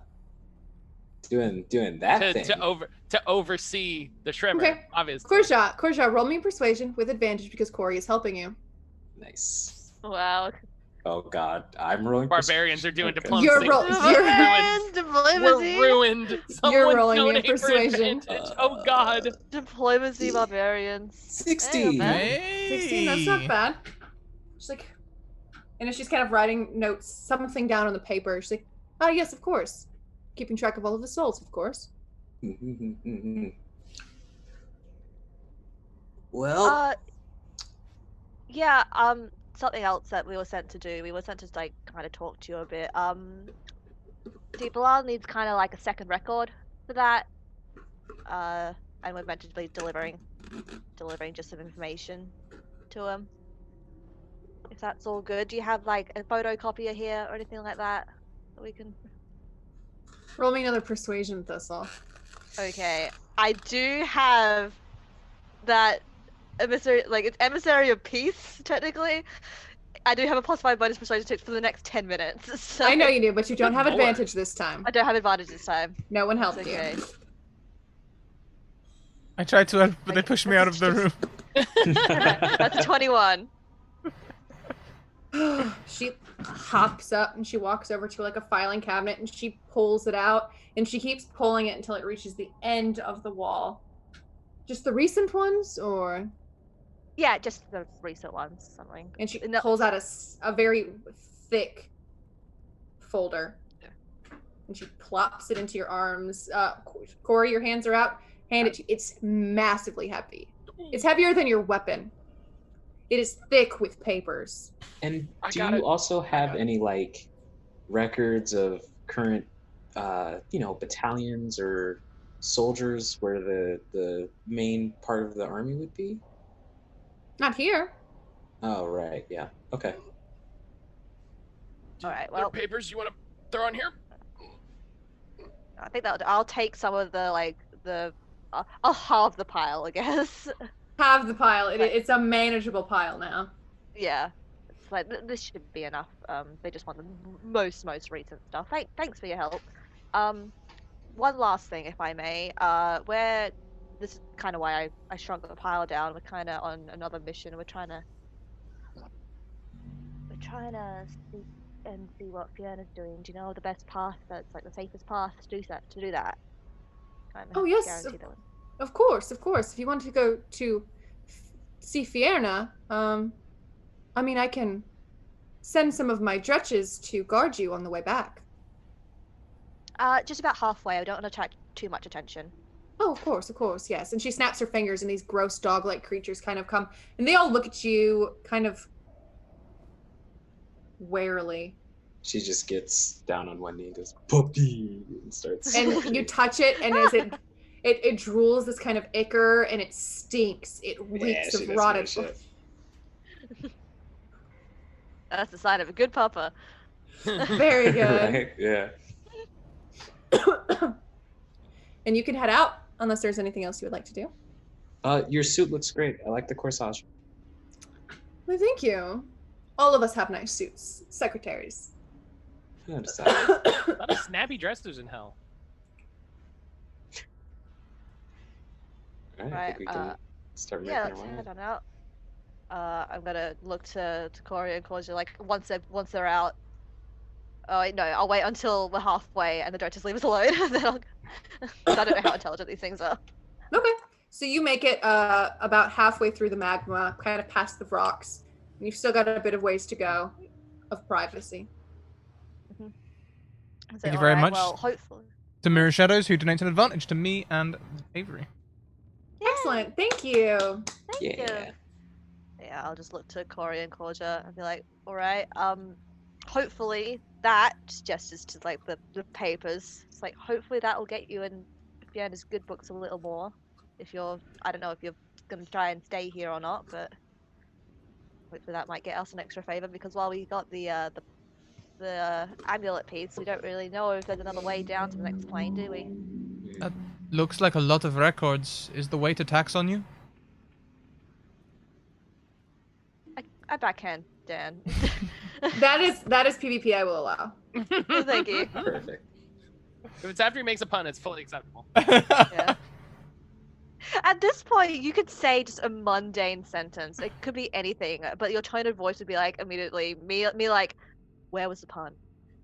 Doing that thing. To oversee the Shriver, Okay. obviously. Korja, roll me persuasion with advantage because Corey is helping you. Nice. Wow. Oh God, I'm rolling. Barbarians are doing Okay. diplomacy. You're Diplomacy. We're ruined. Someone rolling me a donate for persuasion. advantage. Oh God. Diplomacy barbarians. 60. Hey, 16, that's not bad. She's like, and as she's kind of writing notes, something down on the paper, she's like, ah, yes, of course. Keeping track of all of the souls, of course. Well, Yeah, something else that we were sent to do. We were sent to like kind of talk to you a bit. Bilal needs kind of like a second record for that. And we're meant to be delivering just some information to him. If that's all good. Do you have like a photocopier here or anything like that we can? Roll me another persuasion, Thistle. Okay, I do have that emissary, like it's emissary of peace technically. I do have a +5 bonus persuasion checks for the next 10 minutes. So I know you do, but you don't have Lord. advantage this time. I don't have advantage this time. No one It's helped okay. I tried to help, but they pushed me out of the room. That's 21. She hops up and she walks over to like a filing cabinet and she pulls it out and she keeps pulling it until it reaches the end of the wall. Just the recent ones, or? Yeah, just the recent ones. Something. And she No. pulls out a very thick folder. And she plops it into your arms. Corey, your hands are out. Hand it to you. It's massively heavy. It's heavier than your weapon. It is thick with papers. And I do got you it. also have got it. any like records of current, battalions or soldiers where the main part of the army would be? Not here. Oh, right. Yeah. Okay. All right. There are Well, papers you want to throw on here? I think that I'll take some of the I'll halve the pile, I guess. Have the pile. Right. It's a manageable pile now. Yeah. It's like this should be enough. They just want the most recent stuff. Thanks for your help. One last thing, if I may. Where this is kind of why I shrunk the pile down. We're kind of on another mission. We're trying to see what Fiona's doing. Do you know the best path? That's like the safest path to do that. Kind of Oh, yes, guarantee that one. Of course. If you want to go to see Fierna, I mean, I can send some of my dretches to guard you on the way back. Just about halfway. I don't want to attract too much attention. Oh, of course, yes. And she snaps her fingers, and these gross dog-like creatures kind of come, and they all look at you kind of warily. She just gets down on one knee and goes, "Puppy," and starts. And you touch it, and as it drools this kind of ichor, and it stinks. It reeks she of does rotted nice shit. That's the sign of a good papa. Very good. Right? Yeah. And you can head out unless there's anything else you would like to do. Your suit looks great. I like the corsage. Well, thank you. All of us have nice suits. Secretaries. I noticed that. A lot of snappy dressers in hell. All right, I Right, think we can start making Yeah, our let's way. head on out. I'm gonna look to Corey and Claudia like once they're out. Oh wait, no, I'll wait until we're halfway and the directors leave us alone. Then I'll. I don't know how intelligent these things are. Okay. So you make it about halfway through the magma, kind of past the rocks. And you've still got a bit of ways to go of privacy. Thank you very much. Well, hopefully. To Mirror Shadows, who donates an advantage to me and Avery. Excellent. Thank you. Thank Yeah. you. Yeah, I'll just look to Corey and Claudia and be like, all right. Hopefully that just gestures to like the papers. It's like hopefully that will get you in Fiona's good books a little more. I don't know if you're gonna try and stay here or not, but hopefully that might get us an extra favor because while we got the amulet piece, we don't really know if there's another way down to the next plane, do we? Looks like a lot of records. Is the weight a tax on you? I backhand Dan. That is PvP I will allow. Thank you. Perfect. If it's after he makes a pun, it's fully acceptable. Yeah. At this point, you could say just a mundane sentence. It could be anything, but your tone of voice would be like immediately me like, where was the pun?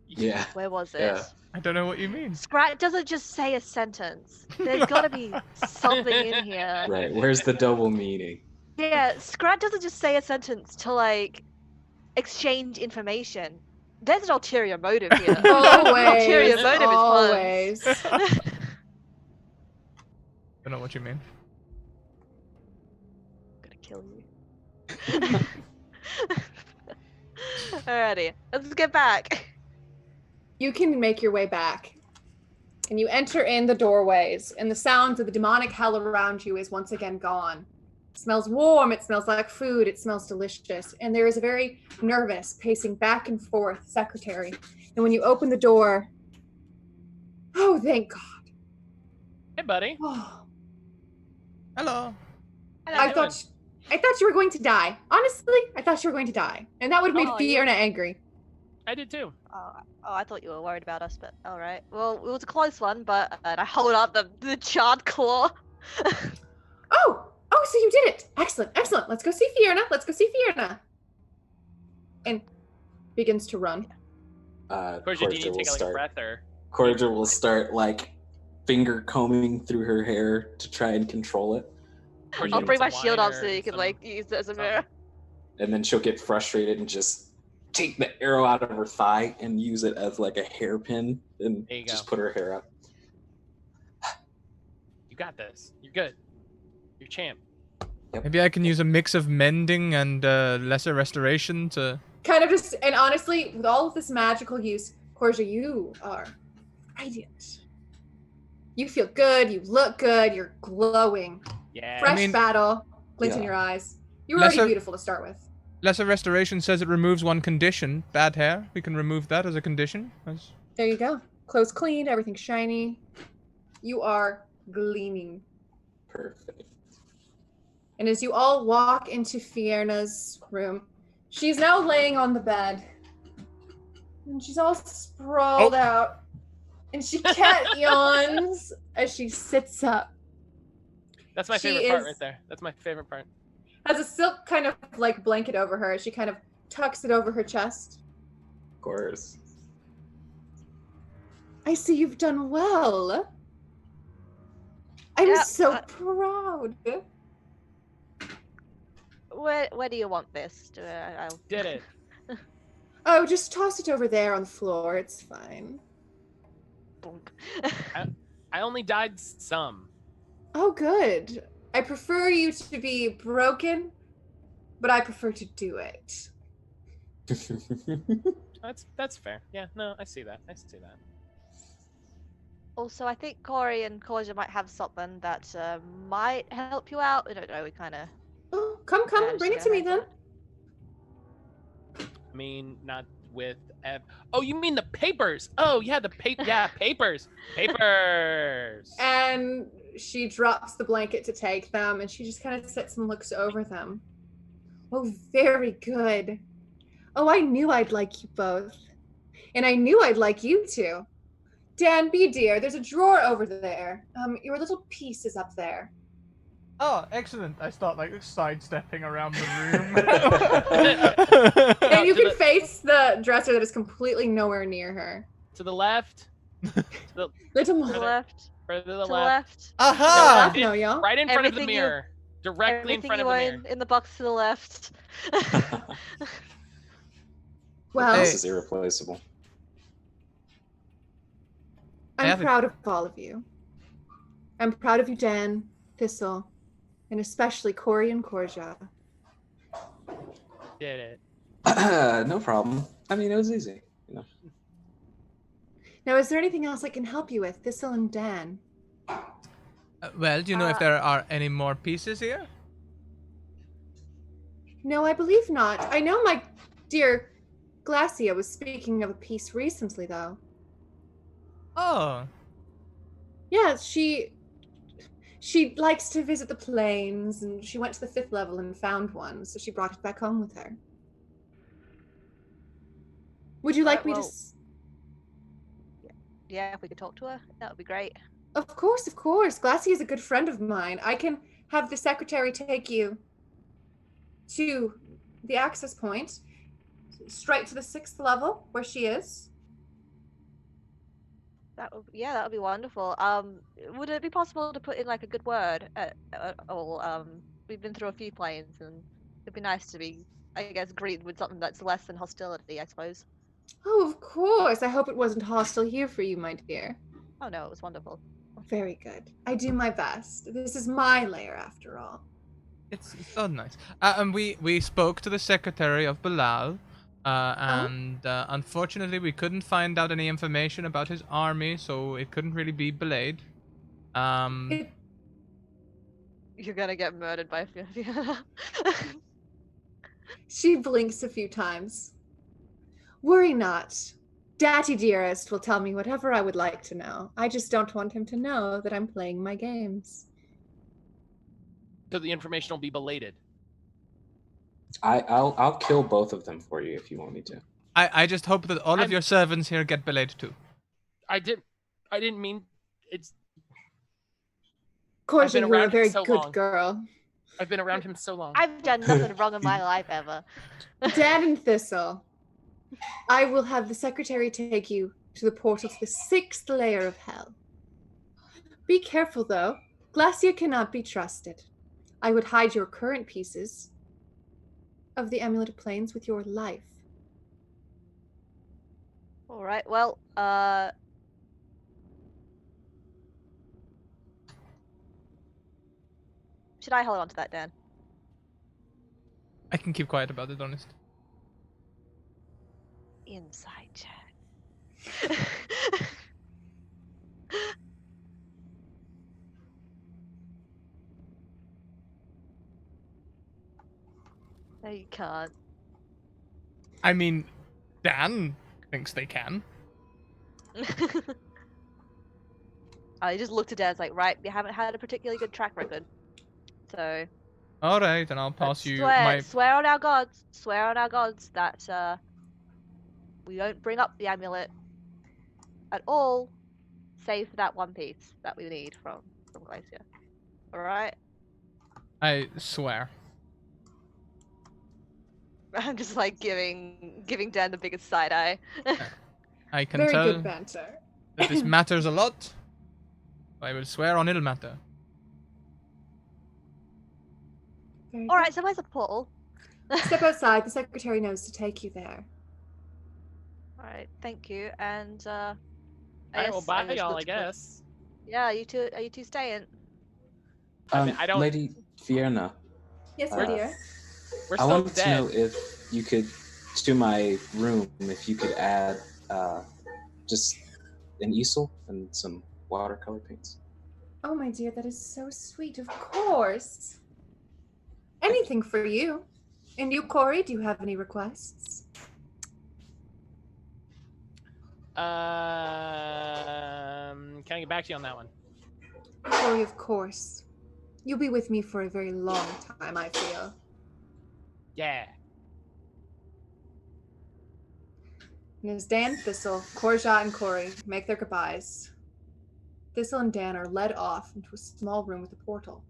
Yeah. Where was it? Yeah. I don't know what you mean. Scrat doesn't just say a sentence. There's got to be something in here. Right. Where's the double meaning? Yeah, Scrat doesn't just say a sentence to like exchange information. There's an ulterior motive here. Ulterior Always. motive Always. is puns. I don't know what you mean. I'm gonna kill you. Alrighty, let's get back. You can make your way back. And you enter in the doorways, and the sounds of the demonic hell around you is once again gone. It smells warm, it smells like food, it smells delicious. And there is a very nervous, pacing back and forth secretary. And when you open the door, oh, thank God. Hey, buddy. Oh, Hello. How I you thought I thought you were going to die. Honestly, I thought you were going to die. And that would have made Oh, Fiona angry. I did too. Oh, I thought you were worried about us, but all right. Well, it was a close one, but and I hold up the charred claw. Oh, so you did it. Excellent, excellent. Let's go see Fiona. Let's go see Fiona. And begins to run. Corja, do you need to take like a breath or? Corja will start like finger combing through her hair to try and control it. Or you I'll need bring some my shield wine up so or you can some- like use it as a something. mirror. And then she'll get frustrated and just take the arrow out of her thigh and use it as like a hairpin and There you just go. put her hair up. You got this. You're good. You're champ. Maybe I can use a mix of mending and lesser restoration to. Kind of just, and honestly, with all of this magical use, Corja, you are radiant. You feel good. You look good. You're glowing. Yeah. Fresh battle, glint in yeah. your eyes. You were already Lesser- beautiful to start with. Lesser restoration says it removes one condition. Bad hair. We can remove that as a condition. There you go. Clothes clean, everything shiny. You are gleaming. Perfect. And as you all walk into Fiona's room, she's now laying on the bed. And she's all sprawled out. And she cat yawns as she sits up. That's my She favorite part is- right there. That's my favorite part. Has a silk kind of like blanket over her. She kind of tucks it over her chest. Of course. I see you've done well. I'm Yeah, so proud. Where do you want this? I'll... Did it. Oh, just toss it over there on the floor. It's fine. Bonk. I only died some. Oh, good. I prefer you to be broken, but I prefer to do it. That's fair. Yeah, no, I see that. I see that. Also, I think Corey and Corja might have something that might help you out. I don't know. We kind of. Oh, come, Yeah, bring it just to go me then. ahead. I mean, not with. Oh, you mean the papers? Oh, yeah, the papers. Papers. And she drops the blanket to take them, and she just kind of sits and looks over them. Oh, very good. Oh, I knew I'd like you both. And I knew I'd like you too. Dan, be dear, there's a drawer over there. Your little piece is up there. Oh, excellent! I start like sidestepping around the room. And you to can the- face the dresser that is completely nowhere near her. To the left. To the Little To the more. left. further to To the the left. left. Aha! No, y'all. Right in front of the Everything you- mirror. Directly in Everything front of you the mirror. own in the box to the left. Well, This is irreplaceable. I'm have a- proud of all of you. I'm proud of you, Dan, Thistle, and especially Corey and Corja. Did it. No problem. I mean, it was easy. You know. Now, is there anything else I can help you with, Thistle and Dan? Well, do you know if there are any more pieces here? No, I believe not. I know my dear Glacia was speaking of a piece recently, though. Oh, Yeah, she likes to visit the plains, and she went to the 5th level and found one, so she brought it back home with her. Would you like Right, me to? well- Yeah, if we could talk to her, that would be great. Of course, of course. Glacia is a good friend of mine. I can have the secretary take you to the access point, straight to the 6th level where she is. That would be wonderful. Would it be possible to put in like a good word at all? We've been through a few planes, and it'd be nice to be, I guess, greeted with something that's less than hostility, I suppose. Oh, of course. I hope it wasn't hostile here for you, my dear. Oh no, it was wonderful. Very good. I do my best. This is my lair, after all. it's so nice. And we spoke to the secretary of Bilal, and unfortunately we couldn't find out any information about his army, so it couldn't really be belayed. It, You're gonna get murdered by Fiona. she blinks a few times. Worry not. Daddy dearest will tell me whatever I would like to know. I just don't want him to know that I'm playing my games. So the information will be belated. I'll kill both of them for you if you want me to. I just hope that all of your servants here get belayed too. I didn't mean it's. Corja, been you are a around him very so good long. girl. I've been around him so long. I've done nothing wrong in my life ever. Dan and Thistle, I will have the secretary take you to the portal to the 6th layer of hell. Be careful, though. Glacia cannot be trusted. I would hide your current pieces of the Amulet of Planes with your life. All right. Well, should I hold on to that, Dan? I can keep quiet about it, honest. Inside chat. No, you can't. I mean, Dan thinks they can. I just looked at Dan. It's like, right, we haven't had a particularly good track record, so. All right, and I'll pass But you swear, my. swear on our gods. Swear on our gods that we don't bring up the amulet at all, save for that one piece that we need from Glacier. All right. I swear. I'm just like giving Dan the biggest side eye. I can Very tell good banter. that this matters a lot. I will swear on it'll matter. Very All good. right, so where's the portal? Step outside. The secretary knows to take you there. All right, thank you. And All right, well, bye, just y'all. look I to- guess. Yeah, you two. Are you two staying? I don't- Lady Fierna, Yes, my dear. We're I still wanted dead. to know if you could, to my room, if you could add just an easel and some watercolor paints. Oh, my dear, that is so sweet. Of course. Anything for you. And you, Corey, do you have any requests? Can I get back to you on that one? Corey, of course. You'll be with me for a very long time, I feel. Yeah. And as Dan, Thistle, Korja, and Corey make their goodbyes, Thistle and Dan are led off into a small room with a portal,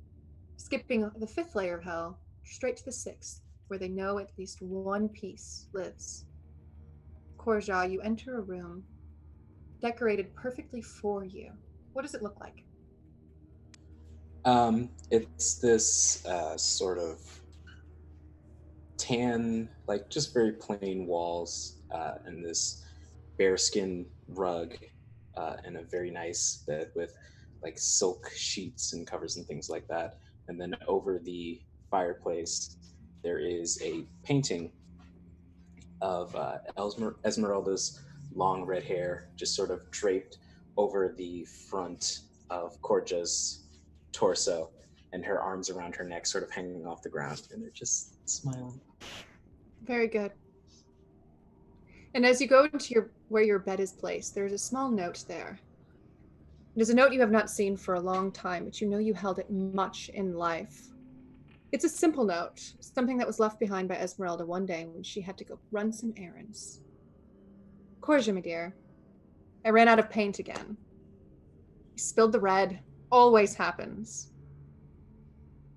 skipping the 5th layer of hell straight to the 6th, where they know at least one piece lives. Korja, you enter a room decorated perfectly for you. What does it look like? It's this sort of tan, like just very plain walls, and this bearskin rug, and a very nice bed with like silk sheets and covers and things like that. And then over the fireplace, there is a painting of Esmeralda's long red hair, just sort of draped over the front of Corja's torso, and her arms around her neck, sort of hanging off the ground, and they're just smiling. Very good. And as you go into where your bed is placed, there's a small note there. It is a note you have not seen for a long time, but you know you held it much in life. It's a simple note, something that was left behind by Esmeralda one day when she had to go run some errands. Corja, my dear, I ran out of paint again. I spilled the red. Always happens.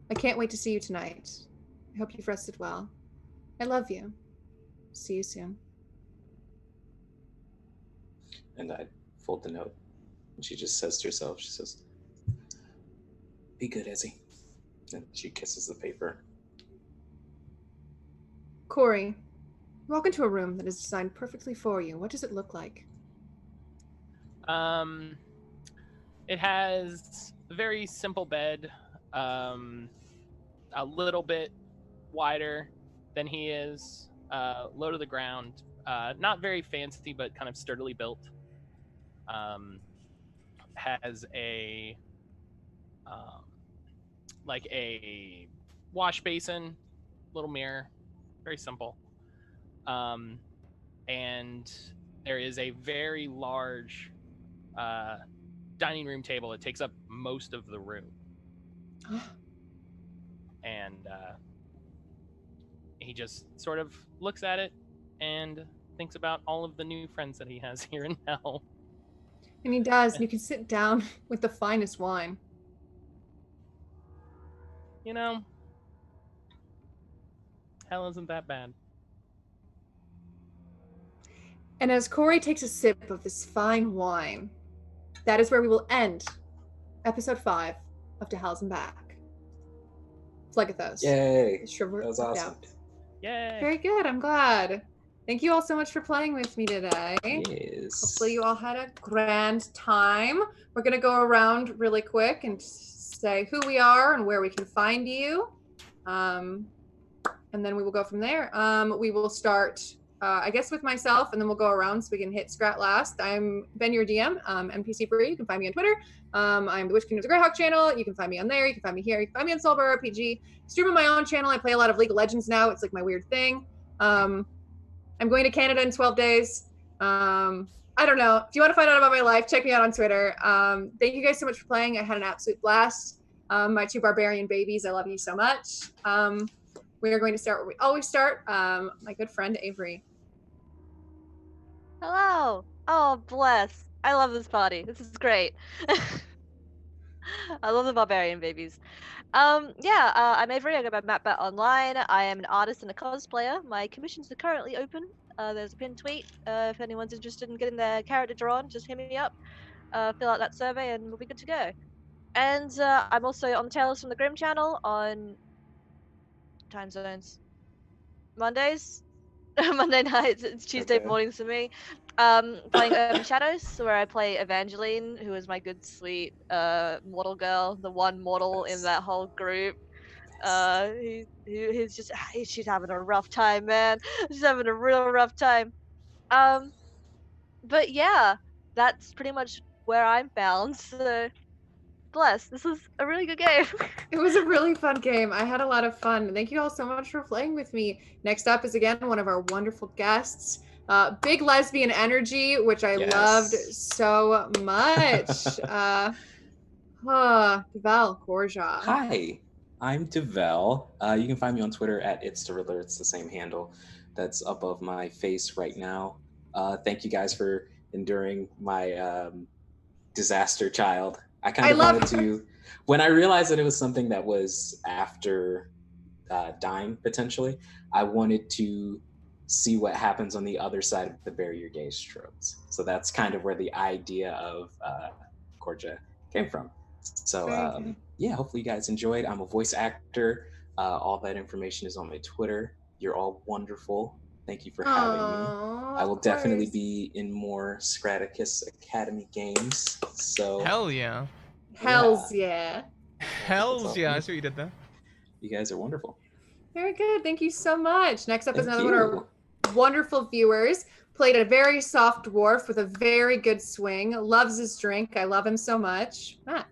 I can't wait to see you tonight. I hope you've rested well. I love you. See you soon. And I fold the note, and she just says to herself, she says, "Be good, Ezzy." And she kisses the paper. Corey, walk into a room that is designed perfectly for you. What does it look like? It has a very simple bed, a little bit wider than he is, low to the ground, not very fancy, but kind of sturdily built. Has a like a wash basin, little mirror, very simple. And there is a very large dining room table. It takes up most of the room. And he just sort of looks at it and thinks about all of the new friends that he has here in hell. And he does. And you can sit down with the finest wine. You know, hell isn't that bad. And as Corey takes a sip of this fine wine, that is where we will end episode 5 of To Hells and Back. Phlegethos. Yay! Shriver That was of awesome. Doubt. Yay! Very good. I'm glad. Thank you all so much for playing with me today. Yes. Hopefully you all had a grand time. We're going to go around really quick and say who we are and where we can find you. And then we will go from there. We will start, I guess, with myself, and then we'll go around so we can hit Scrat last. I'm Ben, your DM, NPC Bree. You can find me on Twitter. I'm the Witch Kingdom's Greyhawk channel. You can find me on there. You can find me here. You can find me on Soulbar RPG. Stream on my own channel. I play a lot of League of Legends now. It's like my weird thing. I'm going to Canada in 12 days. I don't know. If you want to find out about my life, check me out on Twitter. Thank you guys so much for playing. I had an absolute blast. My 2 barbarian babies, I love you so much. We are going to start where we always start. My good friend Avery. Hello. Oh, bless. I love this party. This is great. I love the barbarian babies. I'm Avery. I go by MapBat Online. I am an artist and a cosplayer. My commissions are currently open. There's a pinned tweet. If anyone's interested in getting their character drawn, just hit me up. Fill out that survey and we'll be good to go. And I'm also on the Tales from the Grim channel on time zones. Mondays, Monday nights. It's Tuesday Okay. mornings for me. Playing Urban Shadows, where I play Evangeline, who is my good, sweet mortal girl, the one mortal in that whole group. Who's just she's having a rough time, man. She's having a real rough time. But yeah, that's pretty much where I'm bound. So bless. This was a really good game. It was a really fun game. I had a lot of fun. Thank you all so much for playing with me. Next up is again one of our wonderful guests. Big lesbian energy, which I loved so much. Deval Korja. Hi, I'm Devel. You can find me on Twitter at It's the Riddler. It's the same handle that's above my face right now. Thank you guys for enduring my disaster child. I kind of wanted to, when I realized that it was something that was after dying potentially, I wanted to see what happens on the other side of the barrier gaze tropes. So that's kind of where the idea of Korja came from. So yeah, hopefully you guys enjoyed. I'm a voice actor. All that information is on my Twitter. You're all wonderful. Thank you for having me. I will definitely be in more Scratticus Academy games. So Hell yeah. Hells yeah. Hells yeah. I see what you did there. You guys are wonderful. Very good. Thank you so much. Next up is another one of our wonderful viewers. Played a very soft dwarf with a very good swing. Loves his drink. I love him so much. Matt.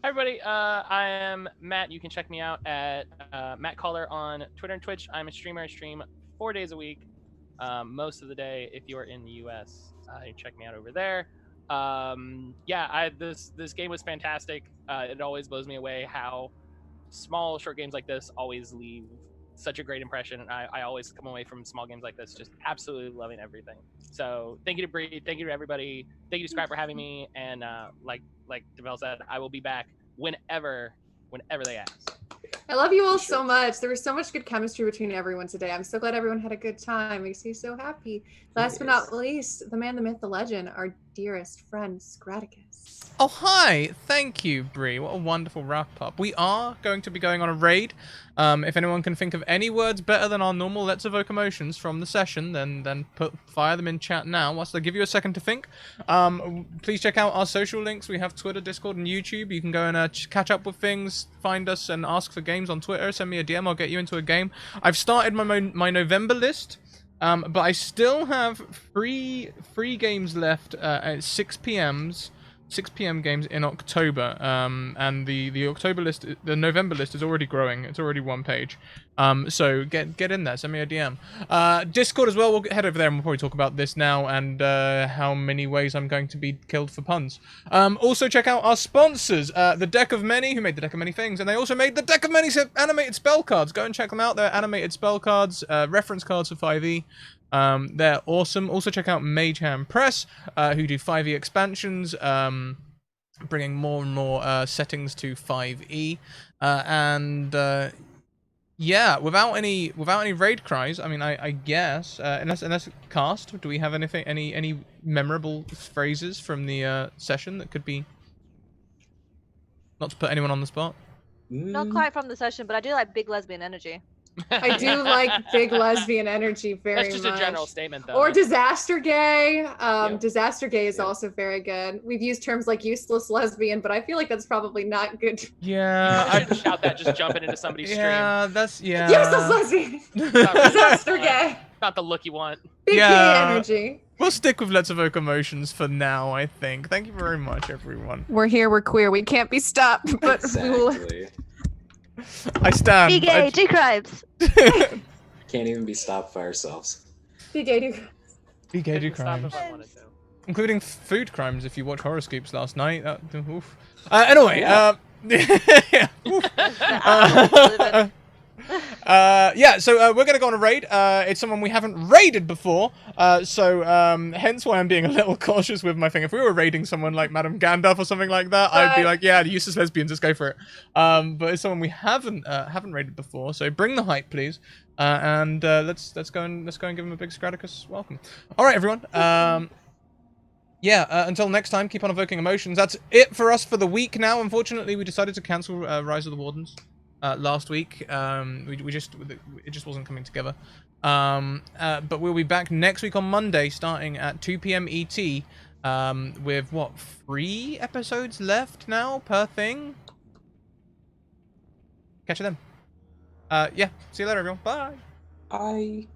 Hi everybody, I am Matt. You can check me out at Matt Caller on Twitter and Twitch. I'm a streamer. I stream 4 days a week, most of the day. If you are in the US, you check me out over there. This game was fantastic. It always blows me away how small short games like this always leave such a great impression. And I always come away from small games like this just absolutely loving everything. So thank you to Bree, thank you to everybody, thank you to Scrap for having me, and like Devel said, I will be back whenever they ask. I love you all so much. There was so much good chemistry between everyone today. I'm so glad everyone had a good time. Makes me so happy. Last but not least, the man, the myth, the legend, our dearest friend, Scratticus. Oh, hi. Thank you, Bree. What a wonderful wrap-up. We are going to be going on a raid. If anyone can think of any words better than our normal Let's Evoke Emotions from the session, then fire them in chat now whilst I give you a second to think. Please check out our social links. We have Twitter, Discord, and YouTube. You can go and catch up with things, find us, and ask for games on Twitter. Send me a DM. I'll get you into a game. I've started my November list. But I still have three games left at 6 p.m. games in October. And the October list, the November list is already growing. It's already one page. So get in there. Send me a DM. Discord as well. We'll head over there and we'll probably talk about this now and how many ways I'm going to be killed for puns. Also check out our sponsors, the Deck of Many, who made the Deck of Many Things, and they also made the Deck of Many animated spell cards. Go and check them out. They're animated spell cards, reference cards for 5e. They're awesome. Also check out Mage Hand Press, who do 5e expansions. Bringing more and more settings to 5e, yeah, without any raid cries, I mean, I guess unless cast, do we have any memorable phrases from the session that could be, not to put anyone on the spot? Not quite from the session, but I do like big lesbian energy. I do like big lesbian energy very much. That's just a general statement, though. Or disaster gay. Yep. Disaster gay is Yep. also very good. We've used terms like useless lesbian, but I feel like that's probably not good. Yeah, I should shout that just jumping into somebody's yeah, that's yeah. Useless lesbian. stream. Disaster gay. Not the look you want. Big Yeah. gay energy. We'll stick with Let's Evoke Emotions for now, I think. Thank you very much, everyone. We're here, we're queer, we can't be stopped, but Exactly. I stand. Be gay, do crimes. Can't even be stopped by ourselves. be gay, do Be gay, do Couldn't stop crimes. if I wanted to. Including food crimes if you watch horoscopes last night. Oof. Anyway, Yeah. yeah. Oof. Yeah, so we're gonna go on a raid. It's someone we haven't raided before, so hence why I'm being a little cautious with my thing. If we were raiding someone like Madame Gandalf or something like that, I'd be like, yeah, the useless lesbians, let's go for it. But it's someone we haven't raided before, so bring the hype, please. And let's go and give him a big Scratticus welcome. All right, everyone. Yeah, until next time, keep on evoking emotions. That's it for us for the week now. Unfortunately, we decided to cancel Rise of the Wardens last week. It just wasn't coming together. But we'll be back next week on Monday, starting at 2 p.m. ET, with what, 3 episodes left now per thing? Catch you then. Yeah, see you later, everyone. Bye. I